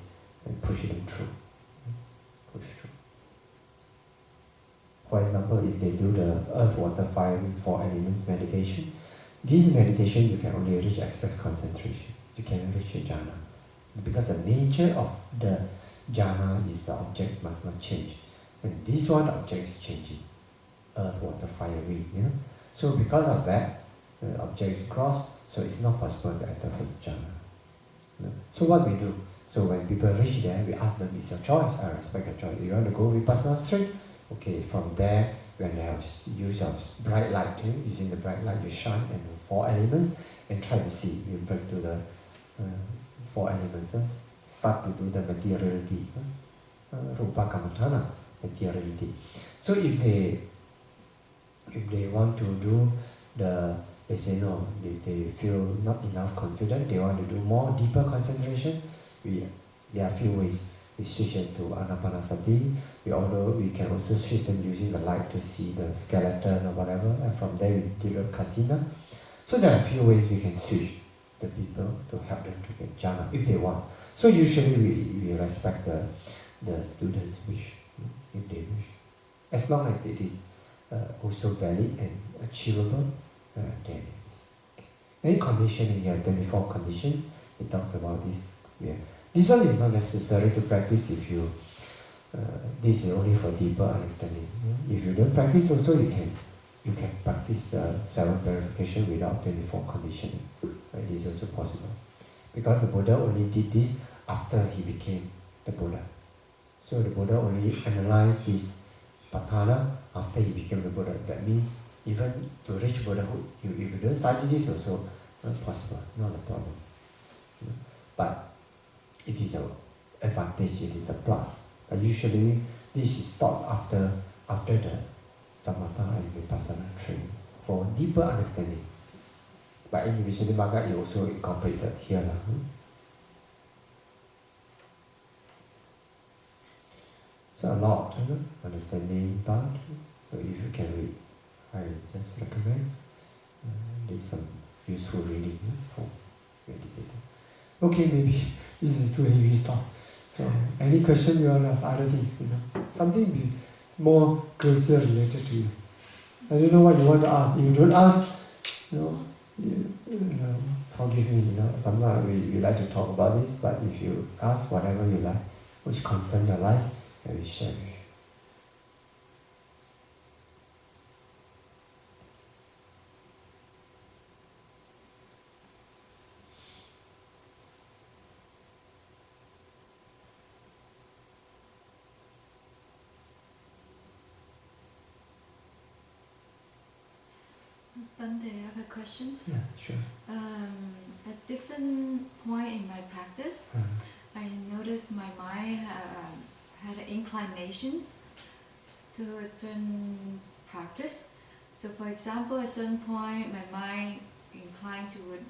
and push them through. Push through. For example, if they do the earth, water, fire, 4 elements meditation, this meditation you can only reach excess concentration. You cannot reach a jhana. Because the nature of the jhana is the object must not change. And this one, the object is changing. Earth, water, fire, wind, So because of that, the object is crossed, so it's not possible to enter first jhana. So what we do? So when people reach there, we ask them, it's your choice, I respect your choice. You want to go vipassana straight? Okay, from there, when they have use your bright light, using the bright light, you shine and the 4 elements and try to see. You break to the 4 elements, start to do the materiality, rupa kammatthana, materiality. So if they want to do they say no, if they feel not enough confident, they want to do more deeper concentration, there are a few ways. We switch it to anapanasati. We can also switch them using the light to see the skeleton or whatever, and from there we develop kasina. So there are a few ways we can switch the people to help them to get jhana if they want. So usually we respect the students' wish, if they wish. As long as it is also valid and achievable, then it is. Okay. Any conditioning, you have 24 conditions, it talks about this. Yeah. This one is not necessary to practice if you, this is only for deeper understanding. If you don't practice also, you can practice self-purification without 24 conditioning. This is also possible. Because the Buddha only did this after he became the Buddha. So the Buddha only analyzed this patthana after he became the Buddha. That means even to reach Buddhahood, if you don't study this also, not possible, not a problem. But it is an advantage, it is a plus. But usually this is taught after the samatha and vipassana training for deeper understanding. But in the Visuddhimagga, you also incorporated here. So a lot, understanding part. So if you can read, I just recommend. There's some useful reading for meditating. Okay, maybe this is too heavy stuff. So any question you want to ask, other things, something be more closer related to you. I don't know what you want to ask. If you don't ask, forgive me. Sometimes we like to talk about this, but if you ask whatever you like, which concern your life, I will share with you. Bhante, I have a question. Yeah, sure. At different point in my practice, I noticed my mind had inclinations to a certain practice. So for example, at some point my mind inclined toward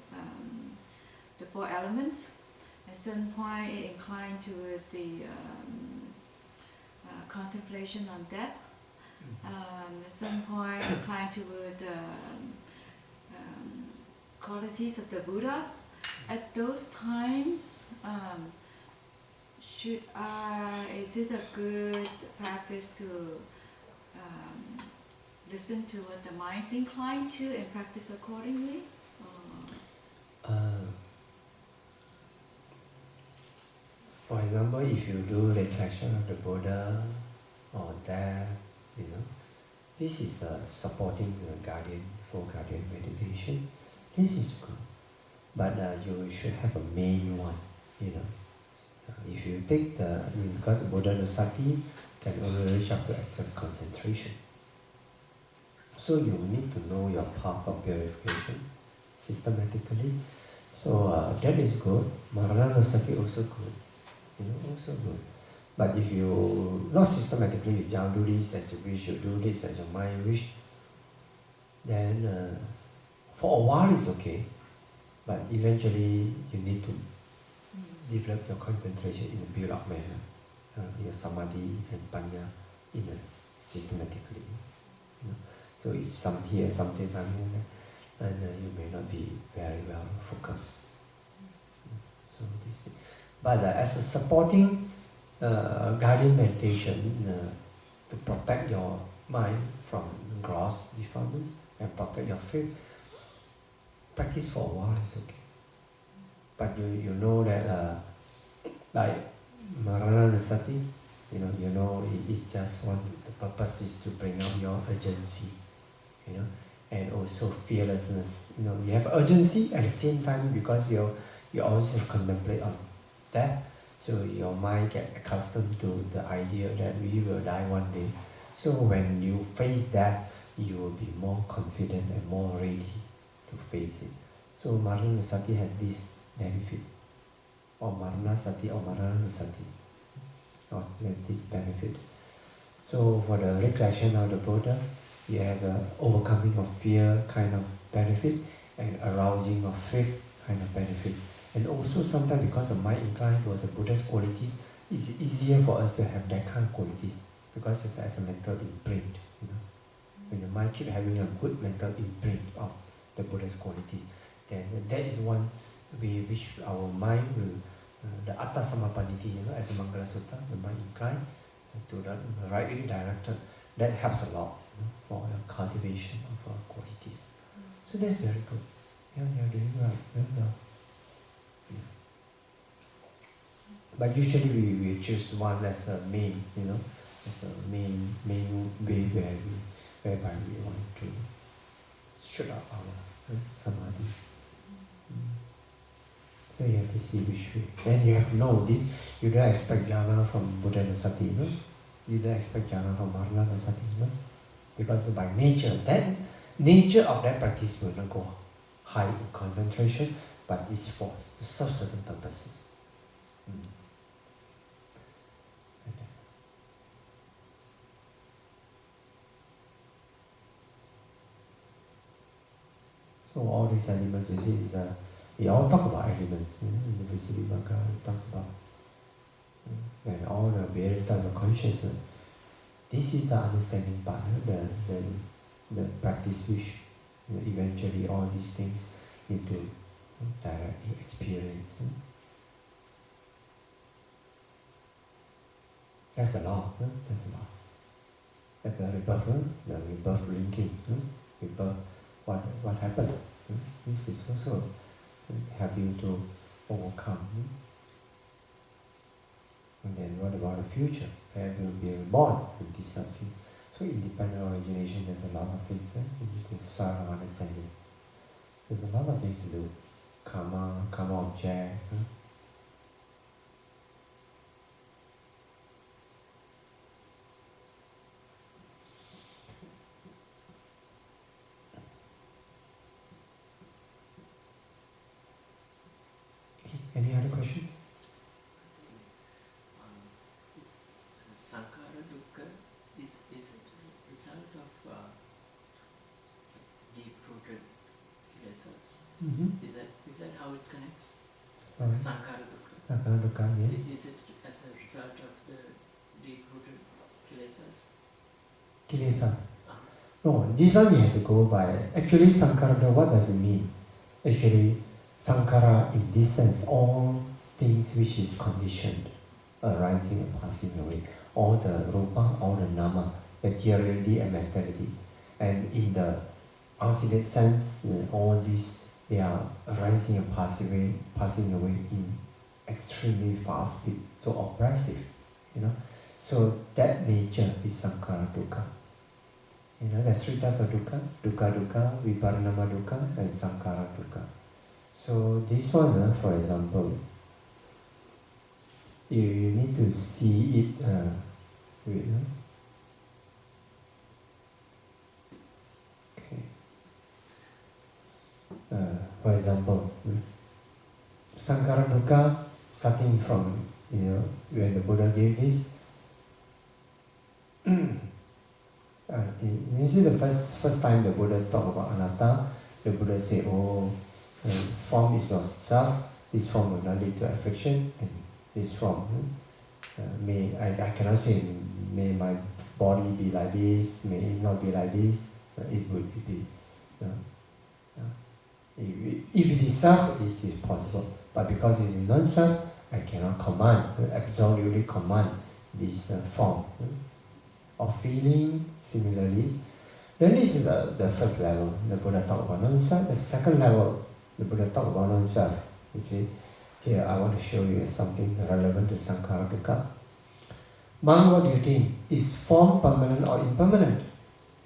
the four elements. At some point it inclined toward the contemplation on death. At some point inclined toward the qualities of the Buddha. At those times, is it a good practice to listen to what the mind's inclined to and practice accordingly? For example, if you do reflection of the Buddha or that, this is supporting the guardian, full guardian meditation. This is good. But you should have a main one, If you take because Buddha no Sati can only reach up to excess concentration. So you need to know your path of purification systematically. So that is good. Marana no Sati also good. Also good. But if you, not systematically, you don't do this as you wish, you do this as your mind wish, then for a while it's okay. But eventually you need to develop your concentration in a build-up manner, your samadhi and panya in a systematically. So it's some here, something here, and you may not be very well focused. So this, but as a supporting guiding meditation to protect your mind from gross defilements and protect your faith, practice for a while is okay. But you know that like Marana Nusati, it just the purpose is to bring up your urgency, and also fearlessness. You have urgency at the same time because you also contemplate on death, so your mind get accustomed to the idea that we will die one day. So when you face death, you will be more confident and more ready to face it. So Marana Nusati has this benefit, or Marana Sati or Marana Nusati, has this benefit. So for the recollection of the Buddha, he has an overcoming of fear kind of benefit and arousing of faith kind of benefit. And also sometimes because the mind inclined towards the Buddha's qualities, it's easier for us to have that kind of qualities because it's as a mental imprint. When your mind keeps having a good mental imprint of the Buddha's qualities, then that is one way which our mind will, the Atta Samapaniti, as a Maṅgala Sutta, the mind inclined to the rightly directed, that helps a lot for the cultivation of qualities. So that's very good. Yeah, you're doing right, very well. Yeah. But usually we choose one as a main, as a main way whereby we want to shoot up our samadhi. So you have to see which way. Then you have to know this. You don't expect jhana from Buddha and Sati, no? You don't expect jhana from Marla and Sati, no? Because by nature of that practice will not go high in concentration, but it's for to serve certain purposes. So all these elements, you see, we all talk about elements. In the Visuddhimagga, it talks about and all the various types of consciousness. This is the understanding part, the practice which eventually all these things need to directly experience. That's a law. That's a law. Like the rebirth linking. Rebirth, what happened? This is also help you to overcome. And then what about the future? Where will be reborn with this something? So independent origination, there's a lot of things you can start understanding. There's a lot of things to do. Karma object. Any other question? Sankhara dukkha is a result of deep-rooted kilesas. Is that how it connects? Sankhara dukkha. Sankhara dukkha, yes. Is it as a result of the deep-rooted kilesas? Kilesas. No, this one you have to go by. Actually, sankhara, what does it mean? Actually, sankhara in this sense, all things which is conditioned, arising and passing away. All the rupa, all the nama, materiality and mentality. And in the ultimate sense, all these, they are arising and passing away in extremely fast speed, so oppressive, So that nature is sankhara dukkha. There's three types of dukkha: dukkha, viparinama dukkha, and sankhara dukkha. So this one, for example, you need to see it. Okay. For example, sankhara dukkha, starting from when the Buddha gave this. You see, the first time the Buddha talked about anatta, the Buddha said, form is not self. This form will not lead to affection, and this form I cannot say may my body be like this, may it not be like this. It would be, if it is self, it is possible. But because it is non-self, I cannot absolutely command this form of feeling. Similarly, then this is the first level. The Buddha talked about non-self. The second level, the Buddha talked about non-self. You see, here I want to show you something relevant to sankhara dukkha. Monk, what do you think? Is form permanent or impermanent?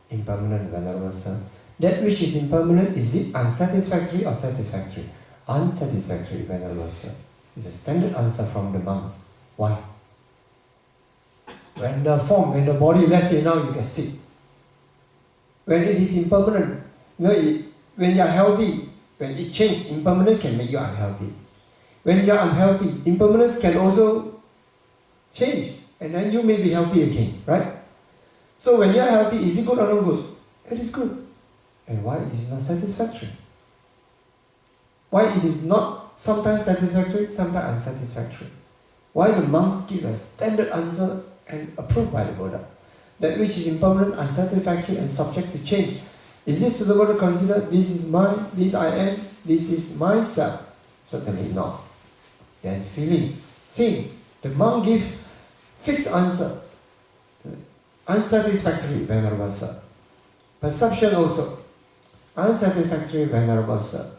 Impermanent, Venerable Sir. That which is impermanent, is it unsatisfactory or satisfactory? Unsatisfactory, Venerable Sir. It's a standard answer from the monks. Why? When the body, let's say now you can sit. When it is impermanent, when you are healthy, when it changes, impermanent can make you unhealthy. When you are unhealthy, impermanence can also change, and then you may be healthy again, right? So when you are healthy, is it good or not good? It is good. And why it is not satisfactory? Why it is not sometimes satisfactory, sometimes unsatisfactory? Why the monks give a standard answer and approved by the Buddha? That which is impermanent, unsatisfactory, and subject to change. Is it suitable to consider this is mine, this I am, this is myself? Certainly not. Then feeling, Same. The monk gives fixed answer. Unsatisfactory, Venerable Sir. Perception also. Unsatisfactory, Venerable Sir.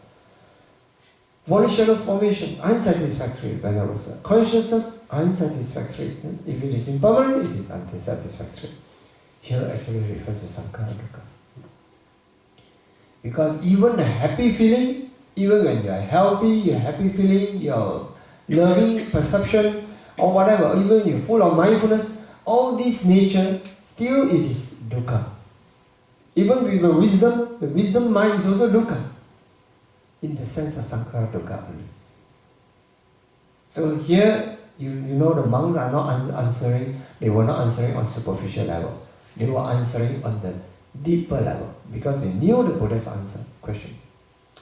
Volitional formation, unsatisfactory, Venerable Sir. Consciousness, unsatisfactory. If it is impermanent, it is unsatisfactory. Here actually refers to Sankhara Dukkha. Because even a happy feeling, even when you are healthy, you're happy feeling, you're loving perception, or whatever, even you're full of mindfulness, all this nature, still it is dukkha. Even with the wisdom mind is also dukkha, in the sense of sankhara dukkha only. So here, you know the monks are not answering, they were not answering on superficial level. They were answering on the deeper level, because they knew the Buddha's question.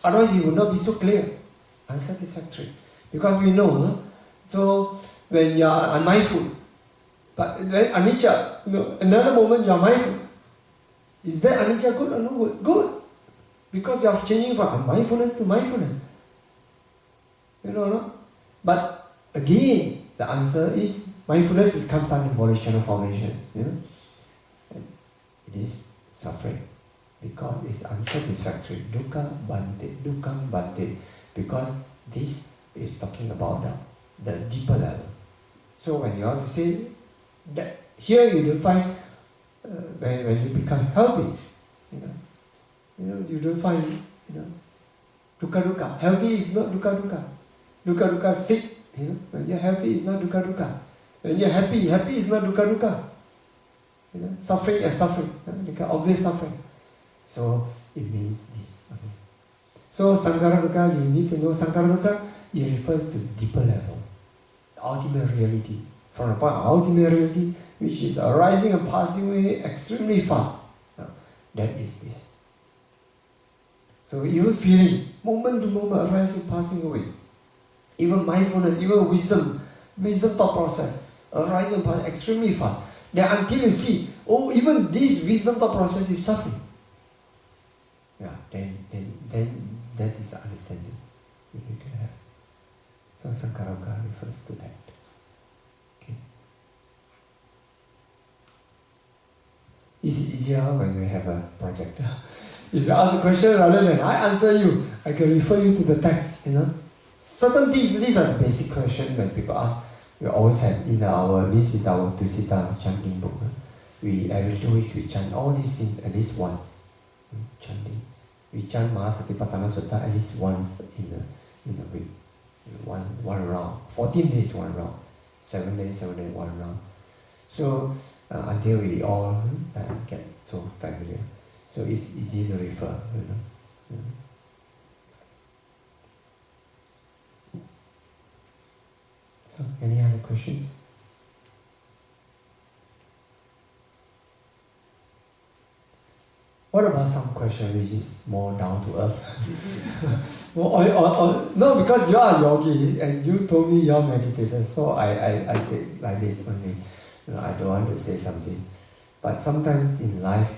Otherwise, he would not be so clear, unsatisfactory. Because we know, no? So when you are unmindful, but then anicca, another moment you are mindful. Is that anicca good or no good? Good. Because you are changing from unmindfulness to mindfulness. No? But again, the answer is mindfulness comes under volitional formations. And it is suffering. Because it's unsatisfactory. Dukkha bhante. Because this is talking about the deeper level. So when you have to say that here you don't find when you become healthy, you don't find dukkha. Healthy is not dukkha. Dukkha sick. When you're healthy is not dukkha. When you're happy is not dukkha. Suffering is suffering. Obvious suffering. So it means this. Okay. So sankhara dukkha, you need to know sankhara dukkha, it refers to deeper level, the ultimate reality. From the point of ultimate reality, which is arising and passing away extremely fast. That is this. So even feeling, moment to moment, arising, passing away. Even mindfulness, even wisdom thought process, arising and passing extremely fast. Then until you see, even this wisdom thought process is suffering. Then that is the understanding we need to have. So sankhara dukkha refers to that. Okay. It's easier when we have a projector. If you ask a question, rather than I answer you, I can refer you to the text. Certain things, these are the basic questions when people ask. We always have this is our Tusita chanting book. We every 2 weeks we chant all these things at least once. Chanting. We chant Mahasatipatthana Sutta at least once in a week. One round. 14 days, one round. 7 days, one round. So until we all get so familiar. So it's easy to refer, So any other questions? What about some question which is more down to earth? No, because you are yogis and you told me you are meditators, so I said like this only. I don't want to say something. But sometimes in life,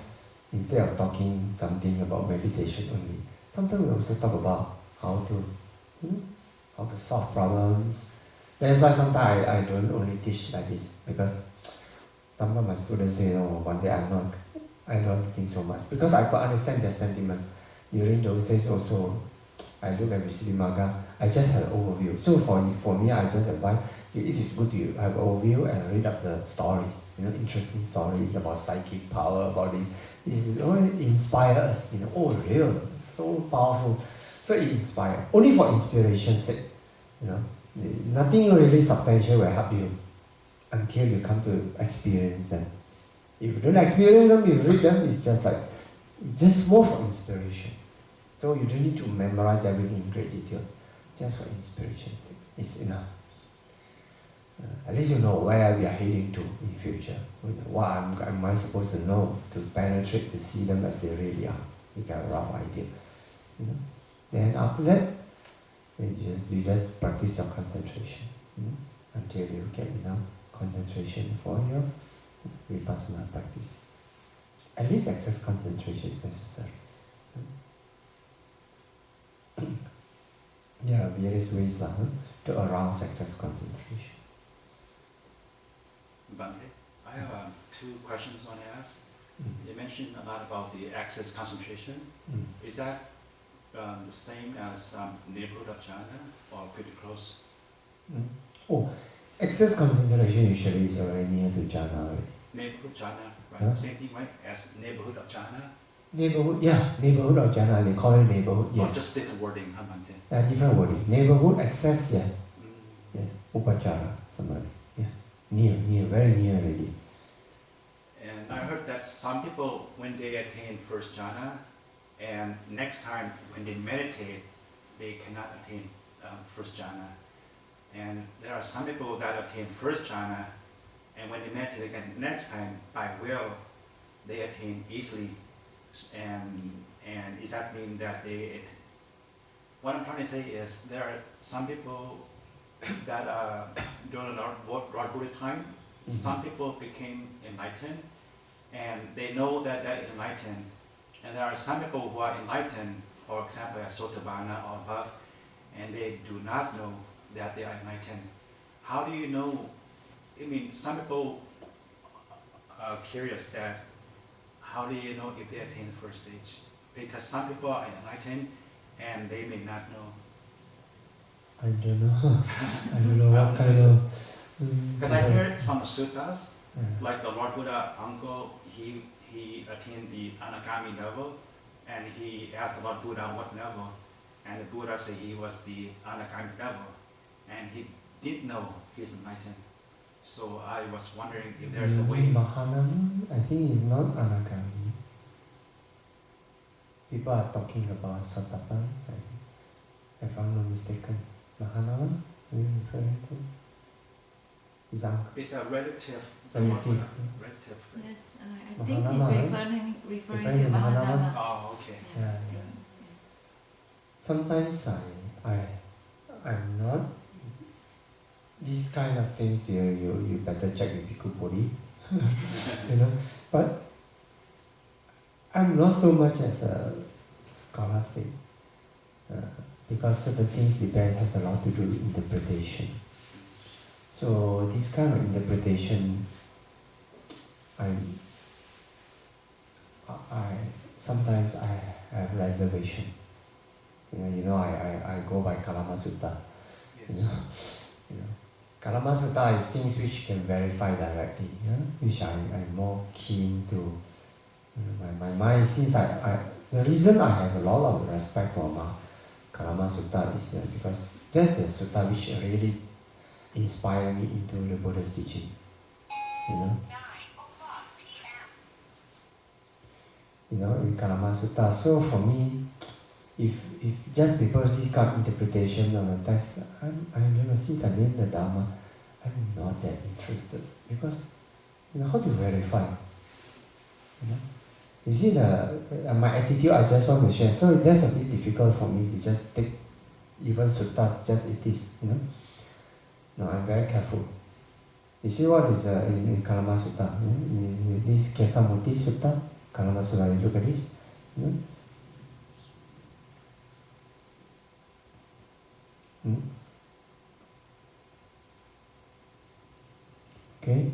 instead of talking something about meditation only, sometimes we also talk about how to solve problems. That's why sometimes I don't only teach like this, because some of my students say, one day I don't think so much. Because I could understand their sentiment. During those days also, I look at Visuddhimagga, I just had an overview. So for me, I just advise, it is good to have an overview and read up the stories, interesting stories about psychic power, about it. This inspire us, real, so powerful. So it inspires. Only for inspiration's sake, nothing really substantial will help you until you come to experience them. If you don't experience them, you read them, it's just more for inspiration. So you don't need to memorize everything in great detail. Just for inspiration's sake, it's enough. At least you know where we are heading to in future. What am I supposed to know to penetrate, to see them as they really are. You get a rough idea. Then after that, you just practice your concentration until you get enough concentration for your vipassana practice. At least excess concentration is necessary. There are various ways to arouse excess concentration. Bhante. I have two questions I want to ask. Mm. You mentioned a lot about the access concentration. Mm. Is that the same as neighborhood of jhana or pretty close? Mm. Oh, excess concentration usually is very near to jhana already. Neighborhood jhana, right? Huh? Same thing, right? As neighborhood of jhana? Neighborhood, yeah, neighborhood of jhana, they call it neighborhood, Or yes. just different wording, huh, Bhante? Different wording. Neighborhood, access, yeah. Mm. Yes, upachara, somebody. Yeah, near, very near already. And I heard that some people, when they attain first jhana, and next time when they meditate, they cannot attain first jhana. And there are some people that attain first jhana, and when they meditate again next time, by will, they attain easily. And does that mean that what I'm trying to say is there are some people that during Lord Buddha time, some people became enlightened, and they know that they're enlightened. And there are some people who are enlightened, for example, as Sotapanna or above, and they do not know that they are enlightened. How do you know? I mean, some people are curious that how do you know if they attain the first stage? Because some people are enlightened and they may not know. I don't know. I don't know what kind of... Because I hear it from the suttas, like the Lord Buddha uncle, he attained the Anagami level, and he asked the Lord Buddha what level, and the Buddha said he was the Anagami level, and he didn't know he's enlightened. So I was wondering if there's a way. Mahanama, I think it's not Anagami. People are talking about Sotapanna, if I'm not mistaken. Mahanama, are you referring to? It's a relative. Relative. Relative. Yes, I think he's Mahanama, referring to Mahanama. Oh, okay. Yeah. Sometimes I'm not. These kind of things you better check with Bhikkhu Bodhi. You know, but I'm not so much as a scholastic, because certain things has a lot to do with interpretation. So this kind of interpretation, I sometimes I have reservation. You know, I go by Kalama Sutta. Yes. You know, Kalama Sutta is things which can verify directly, which I'm more keen to. My mind, since the reason I have a lot of respect for Kalama Sutta is because that's the sutta which really inspired me into the Buddha's teaching. You know, in Kalama Sutta. So for me, if just because this kind of interpretation of the text, I don't know, since I learned the Dhamma, I'm not that interested. Because, how to verify? You see, my attitude I just want to share. So that's a bit difficult for me to just take even suttas just it is, No, I'm very careful. You see what is in Kalama Sutta? This Kesamuti Sutta, Kalama Sutta, you look at this. Okay.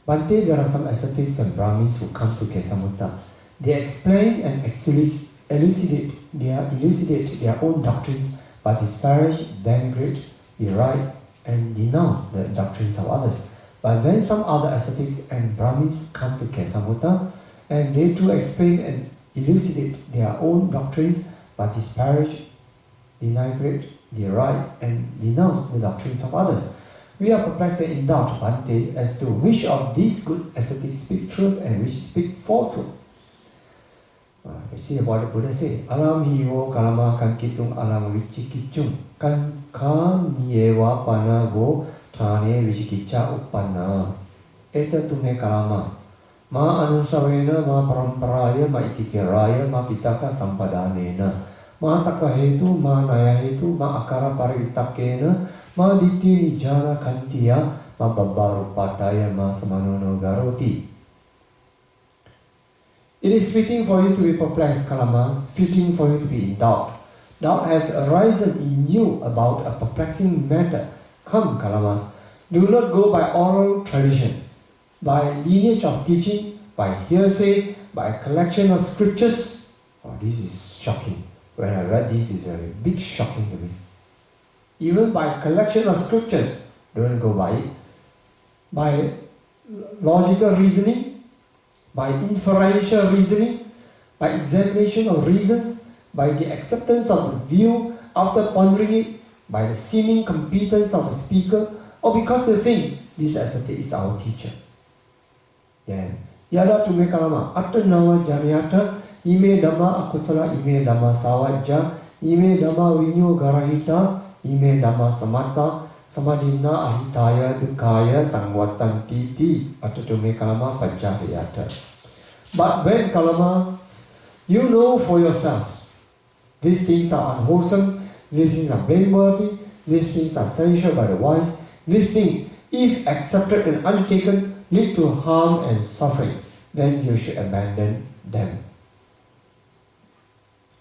Bhante, there are some ascetics and Brahmins who come to Kesamutta. They explain and elucidate their own doctrines, but disparage, denigrate, deride, and denounce the doctrines of others. But then some other ascetics and Brahmins come to Kesamutta, and they too explain and elucidate their own doctrines, but disparage, denigrate, deride, and denounce the doctrines of others. We are perplexed and in doubt, Bhante, as to which of these good ascetics speak truth and which speak falsehood. You see what the Buddha said. Alam hiyo kalama kan kitung alam vichikichung kan niyewa pana go thane vichikicha uppanna. Eta tume kalama. Ma anusavena ma paramparaya ma itikiraya ma pitaka sampadanena. Ma takahetu ma nayahetu ma akara parivitakena ma diti nijana kantiya ma babbarupataya ma samanono garoti. It is fitting for you to be perplexed, Kalamas, fitting for you to be in doubt. Doubt has arisen in you about a perplexing matter. Come, Kalamas, Do not go by oral tradition, by lineage of teaching, by hearsay, by a collection of scriptures. Oh, this is shocking. When I read this, it's a big shocking to me. Even by a collection of scriptures, don't go by it. By logical reasoning, by inferential reasoning, by examination of reasons, by the acceptance of the view after pondering it, by the seeming competence of the speaker, or because they think this ascetic is our teacher. Then, yada tume kalama atanawa janyata ime dhamma akusala ime dhamma sawajja ime dhamma vinyo garahita ime dhamma samatta samadhina ahitaya dukaya sangwatanti ti atatume kalama pajjahayata. But when kalama, you know for yourselves, these things are unwholesome, these things are blameworthy, these things are censured by the wise, these things, if accepted and undertaken, lead to harm and suffering, then you should abandon them.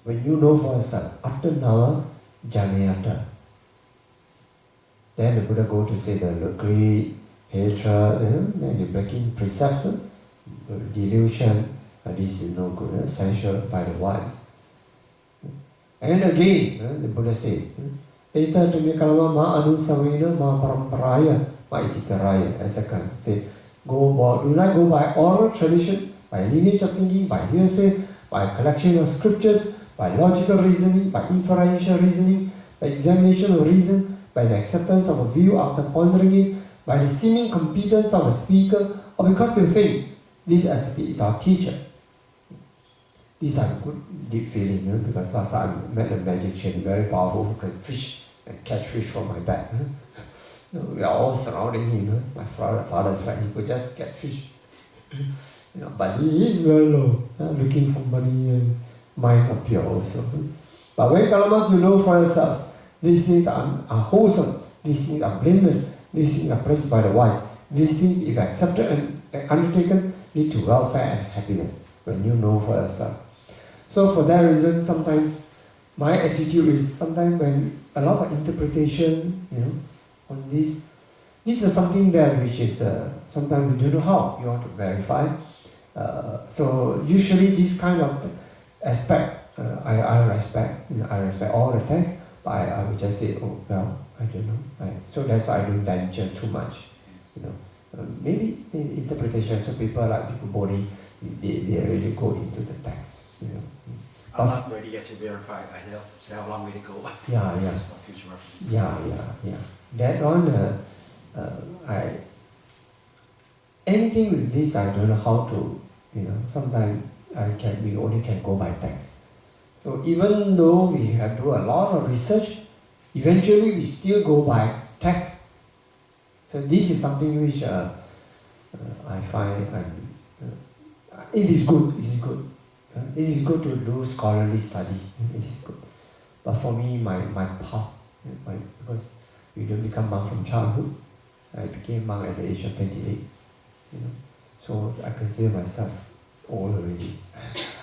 When you know for yourself, atanawa janayata, then the Buddha go to say the greed, hatred, then you're breaking precepts, delusion, this is no good, censured by the wise. And again, the Buddha said, Eta tumi kalama ma anusawena ma paramparaya ma itikaraya. As a kind, say, do not go by oral tradition, by lineage of thinking, by hearsay, by collection of scriptures, by logical reasoning, by inferential reasoning, by examination of reason, by the acceptance of a view after pondering it, by the seeming competence of a speaker, or because you think this ascetic is our teacher. These are good, deep feeling, because last time I met a magician, very powerful, who can fish and catch fish from my back. We are all surrounding him. My father's right, he could just get fish. But he is very low, looking for money and mind up here also. But when Kalamas, you know for yourselves, these things are wholesome, these things are blameless, these things are praised by the wise, these things, if accepted and undertaken, lead to welfare and happiness, when you know for yourself. So for that reason, sometimes my attitude is sometimes when a lot of interpretation, on this is something that which is sometimes we don't know how you want to verify. So usually this kind of aspect I respect. I respect all the texts, but I would just say, oh well, I don't know. So that's why I don't venture too much. Maybe interpretation. So people like people body, they really go into the text. I'm not ready yet to verify. I still have a long way to go. Yeah. Just for future reference. Yeah. That one, anything with this, I don't know how to. Sometimes we only can go by text. So even though we have do a lot of research, eventually we still go by text. So this is something which I find it is good. It is good. It is good to do scholarly study. It is good. But for me, my path, because you don't become monk from childhood. I became monk at the age of 28. So I consider myself old already.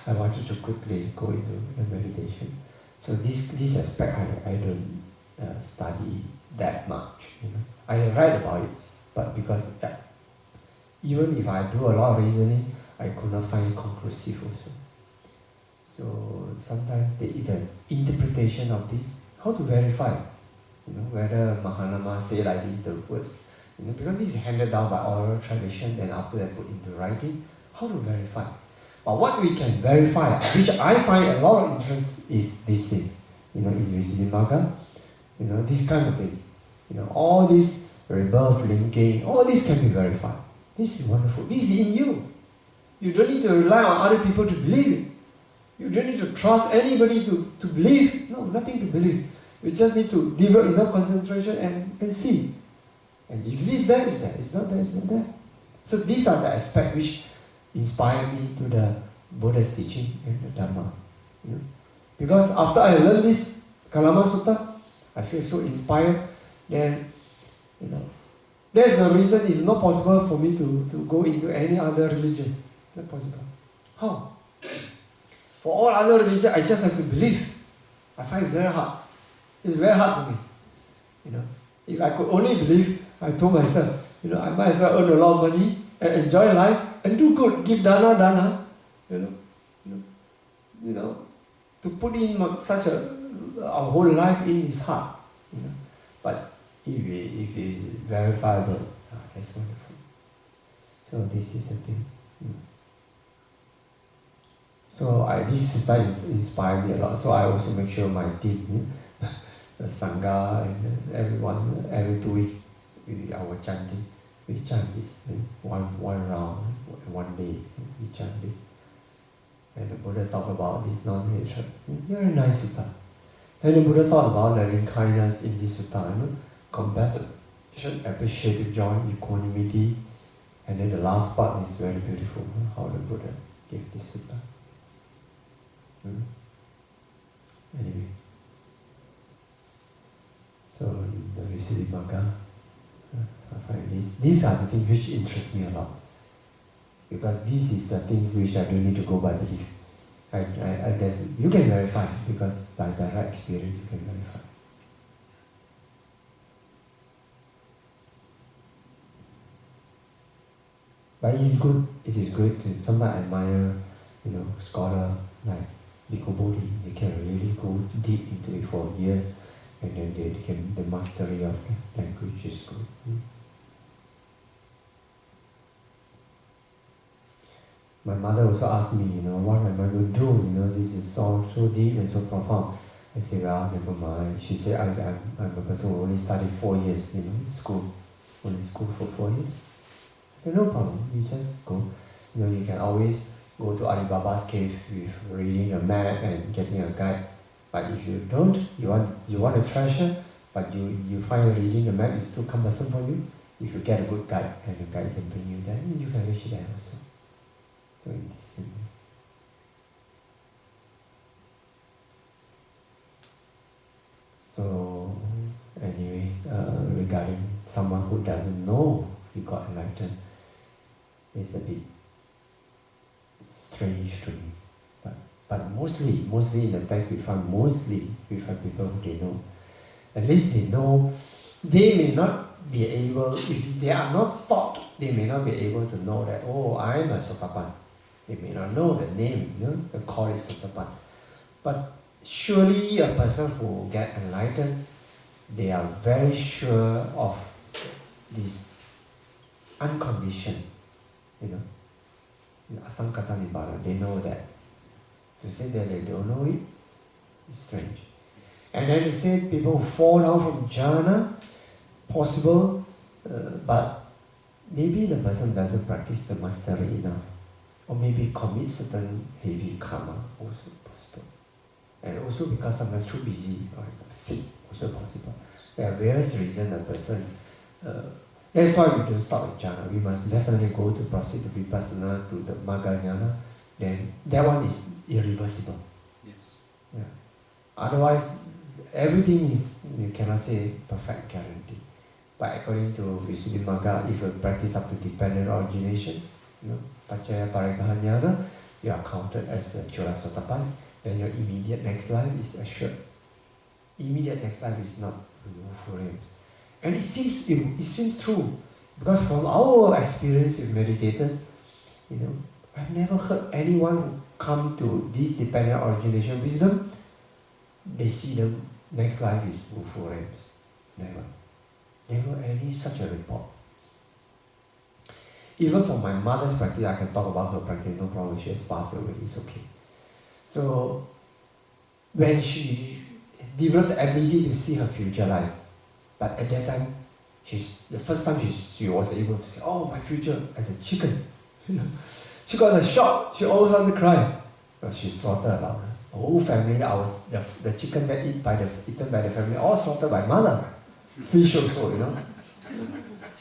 I wanted to quickly go into the meditation. So this aspect I don't study that much. I write about it, but because even if I do a lot of reasoning, I could not find it conclusive also. So sometimes there is an interpretation of this. How to verify? Whether Mahanama say like this the words. Because this is handed down by oral tradition and after that put into writing. How to verify? But what we can verify, which I find a lot of interest, is these things. In Visuddhimagga, these kind of things. All this rebirth linking, all this can be verified. This is wonderful. This is in you. You don't need to rely on other people to believe it. You don't need to trust anybody to believe. No, nothing to believe. You just need to develop enough concentration and see. And if it is there, it's there. It's not there, it's not there. So these are the aspects which inspire me to the Buddha's teaching and the Dhamma. Because after I learned this Kalama Sutta, I feel so inspired. Then, that's the reason it's not possible for me to go into any other religion. Not possible. How? For all other religions, I just have to believe. I find it very hard. It's very hard for me. If I could only believe, I told myself, I might as well earn a lot of money and enjoy life and do good, give dana, to put in such our whole life in is hard. But if it is verifiable, that's wonderful. So this is the thing. So this sutta inspired me a lot. So I also make sure my team, the Sangha and everyone, every 2 weeks, our chanting, we chant this, one round, one day, we chant this. And the Buddha talked about this non-hatred. Very nice sutta. And the Buddha thought about loving kindness in this sutta, compassion, appreciative joy, equanimity. And then the last part is very beautiful, how the Buddha gave this sutta. Anyway, so in the Visuddhimagga, I find these are the things which interest me a lot, because these is the things which I don't need to go by belief. You can verify, because by direct experience you can verify. But it is good. It is great to sometimes admire, scholar like Bhikkhu Bodhi. They can really go deep into it for years, and then the mastery of language is good. My mother also asked me, what am I going to do? This is so deep and so profound. I said, well, never mind. She said, I'm a person who only studied 4 years, school. Only school for 4 years. I said, no problem. You just go. You can always go to Alibaba's cave with reading a map and getting a guide. But if you don't, you want a treasure, but you find reading the map is too cumbersome for you. If you get a good guide, and the guide can bring you there, you can reach there also. So in this way. So anyway, regarding someone who doesn't know he got enlightened, it's a bit strange to me. But mostly in the text we find people who they know. At least they know. They may not be able, if they are not taught, they may not be able to know that, oh, I am a Sotapan. They may not know the name, they call it Sotapan. But surely a person who gets enlightened, they are very sure of this unconditioned, Asankata Nibbana. They know that. To say that they don't know it is strange. And then to say people who fall down from jhana, possible, but maybe the person doesn't practice the mastery enough. Or maybe commit certain heavy karma, also possible. And also because sometimes too busy or sick, also possible. There are various reasons a person. That's why we don't stop at jhana. We must definitely go to proceed to vipassana, to the Magga jnana. Then that one is irreversible. Yes. Yeah. Otherwise, everything is, you cannot say perfect guarantee. But according to Visuddhimagga, if you practice up to dependent origination, Pacaya Paragaha Jnana, you are counted as a Chola Sotapan, then your immediate next life is assured. Immediate next life is not removed. And it seems true, because from our experience with meditators, I've never heard anyone who come to this dependent origination wisdom, they see the next life is Wufu realms. Never any such a report. Even for my mother's practice, I can talk about her practice, no problem. She has passed away, it's okay. So, when she developed the ability to see her future life, but at that time, the first time she was able to say, oh, my future as a chicken. She got a shock, she always wanted to cry. But she slaughtered about her. The whole family, the chicken that eaten by the family, all slaughtered by mother. Fish also,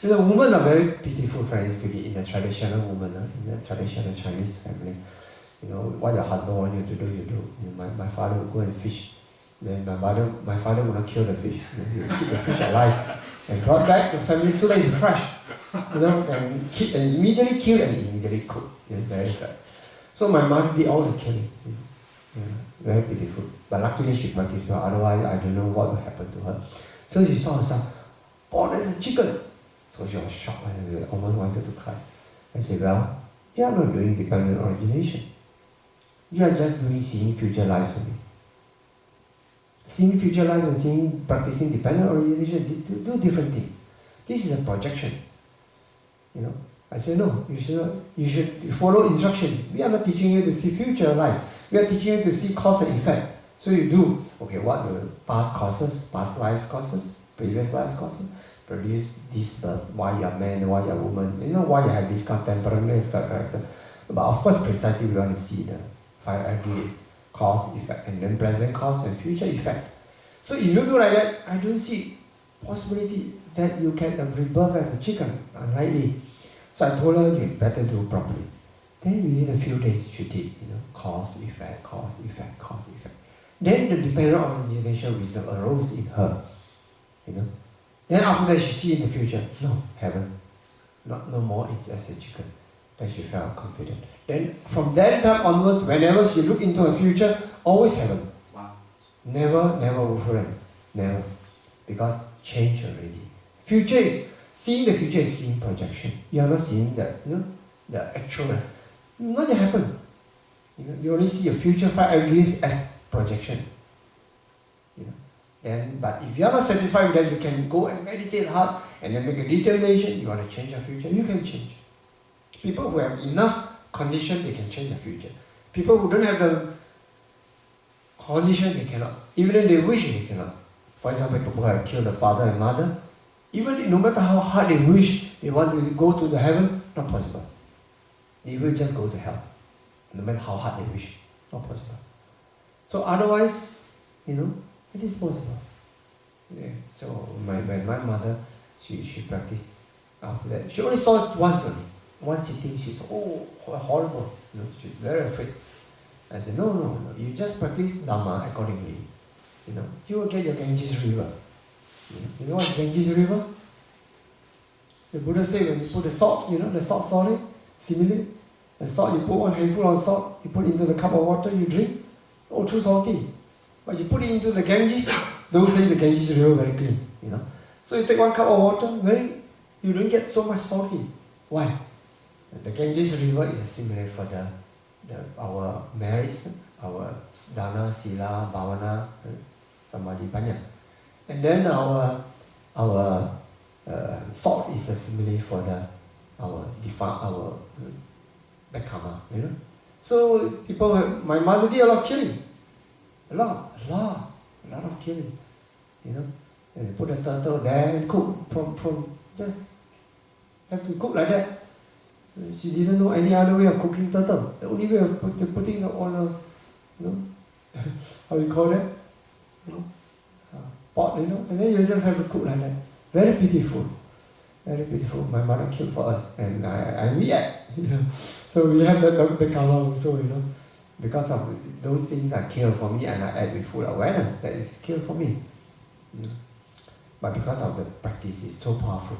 women are very pitiful, friends, to be in the traditional woman, in the traditional Chinese family. What your husband wants you to do, you do. My father would go and fish. Then my father would not kill the fish. He would keep the fish alive and brought back the family so that it's fresh. And immediately killed and immediately cooked. Very fair. So my mother did all the killing. Very pitiful. But luckily she practiced well, otherwise I don't know what would happen to her. So she saw herself, born as a chicken. So she was shocked and almost wanted to cry. I said, well, you are not doing dependent origination. You are just doing seeing future lives only. Seeing future lives and practicing dependent origination, do different things. This is a projection. I say, no, you should follow instruction. We are not teaching you to see future life. We are teaching you to see cause and effect. So you do, okay, what are the past causes, past life causes, previous life causes, produce this birth, why you are man, why you are woman, why you have this kind of temperament, character. But of course, precisely we want to see the 5 aggregates, cause, effect, and then present cause and future effect. So if you do like that, I don't see possibility that you can rebirth as a chicken, unlikely. So I told her, you better do properly. Then within a few days, she did, cause, effect, cause, effect, cause, effect. Then the dependent origination wisdom arose in her, Then after that, she see in the future, no, heaven, no more it's as a chicken. Then she felt confident. Then from that time onwards, whenever she looked into her future, always heaven. Wow. Never Wufuren. Never. Because change already. Seeing the future is seeing projection. You are not seeing the actual. Not yet happen. You only see your future 5 aggregates as projection. But if you are not satisfied with that, you can go and meditate hard and then make a determination. You want to change your future, you can change. People who have enough condition, they can change their future. People who don't have the condition, they cannot. Even if they wish, they cannot. For example, people who have killed the father and mother, even no matter how hard they wish, they want to go to the heaven, not possible. They will just go to hell. No matter how hard they wish, not possible. So otherwise, it is possible. Yeah. So my mother, she practiced after that. She only saw it once only. One sitting, she saw, horrible. She's very afraid. I said, no. You just practice Dhamma accordingly. You will get your Ganges River. You know what Ganges River? The Buddha said when you put the salt, the salt story, similarly, the salt, you put 1 handful of salt, you put it into the cup of water, you drink, too salty. But you put it into the Ganges, those days the Ganges River very clean, So you take 1 cup of water, you don't get so much salty. Why? The Ganges River is a similar for our merits, our dana, sila, bhavana, samadhi, panya. And then our salt is a simile for our bad karma, So people, my mother did a lot of killing. A lot of killing, And they put the turtle there and cook from just have to cook like that. She didn't know any other way of cooking turtle. The only way of putting it on a, how you call that? Pot, and then you just have to cook like that. Very pitiful. Very pitiful. My mother killed for us, and we ate, So we have the karma also, Because of those things are killed for me, and I ate with full awareness that it's killed for me. But because of the practice, it's so powerful.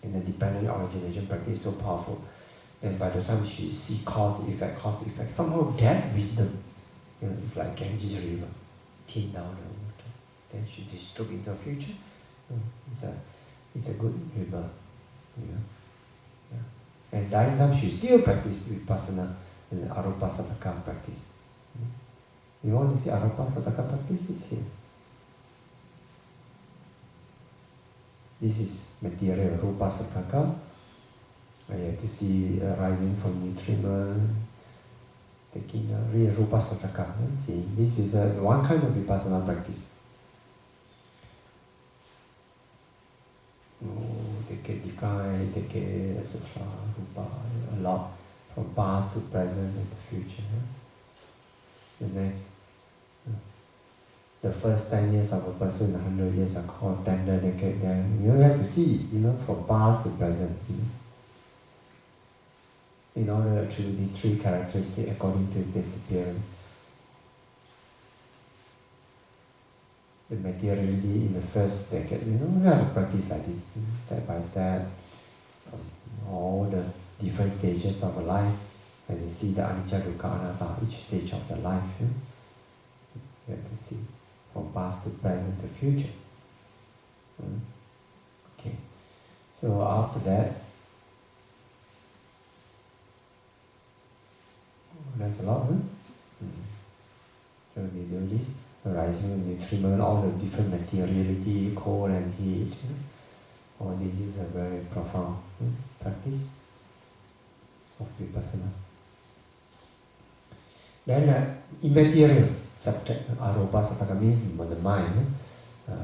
And the dependent origination practice is so powerful. And by the time she see cause, effect, somehow that wisdom, it's like Ganges River, thin down the water. Then she just look into the future. It's a good river, Yeah. And dying time she still practice Vipassana and the Arupa Sataka practice. You want to see Arupa Sataka practice? It's here. This is material Rupa Sataka. I have to see rising from nutriment, taking real Rupa Sataka. See, this is one kind of Vipassana practice. Take a decline, take a etc. Rupa, a lot from past to present and to future. The next. The first 10 years of a person, 100 years are called tender decade. Then you have to see, from past to present. In order to these 3 characteristics according to disappearance. The materiality in the first decade, we have to practice like this, step by step, all the different stages of a life, and you see the anicca, dukkha, anatta, each stage of the life. You have to see from past to present to future. So after that, that's a lot, huh? So we do this, arising nutriment, all the different materiality, cold and heat. All this is a very profound practice of vipassana. Then immaterial subject, arupa sattaka means the mind.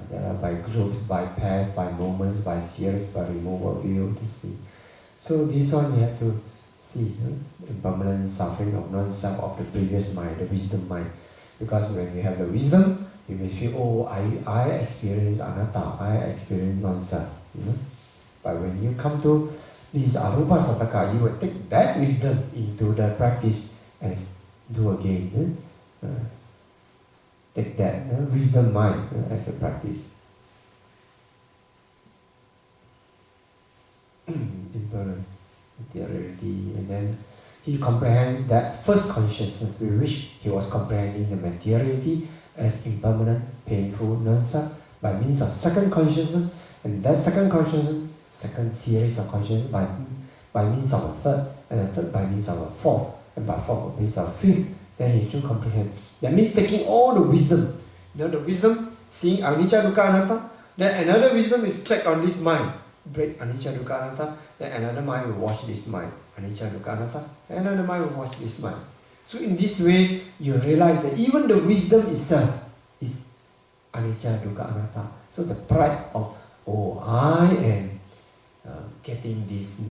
There are by groups, by pairs, by moments, by series, by removal view to see. So this one you have to see impermanent suffering of non-self of the previous mind, the wisdom mind. Because when you have the wisdom, you may feel, oh, I experience anatta, I experience non-self. But when you come to this arupa sattaka, you will take that wisdom into the practice and do again. Take that wisdom mind as a practice. Impermanent materiality, and then he comprehends that first consciousness with which he was comprehending the materiality as impermanent, painful, non-self by means of second consciousness, and that second consciousness, second series of consciousness by means of a third, and a third by means of a fourth, and by fourth by means of a fifth, then he should comprehend. That means taking all the wisdom, the wisdom, seeing anicca, dukkha, anatta, then another wisdom is checked on this mind, break anicca, dukkha, anatta, then another mind will watch this mind, anicca, dukkha, anatta, another mind will watch this mind. So in this way, you realize that even the wisdom itself is anicca, dukkha, anatta. So the pride of, oh, I am getting this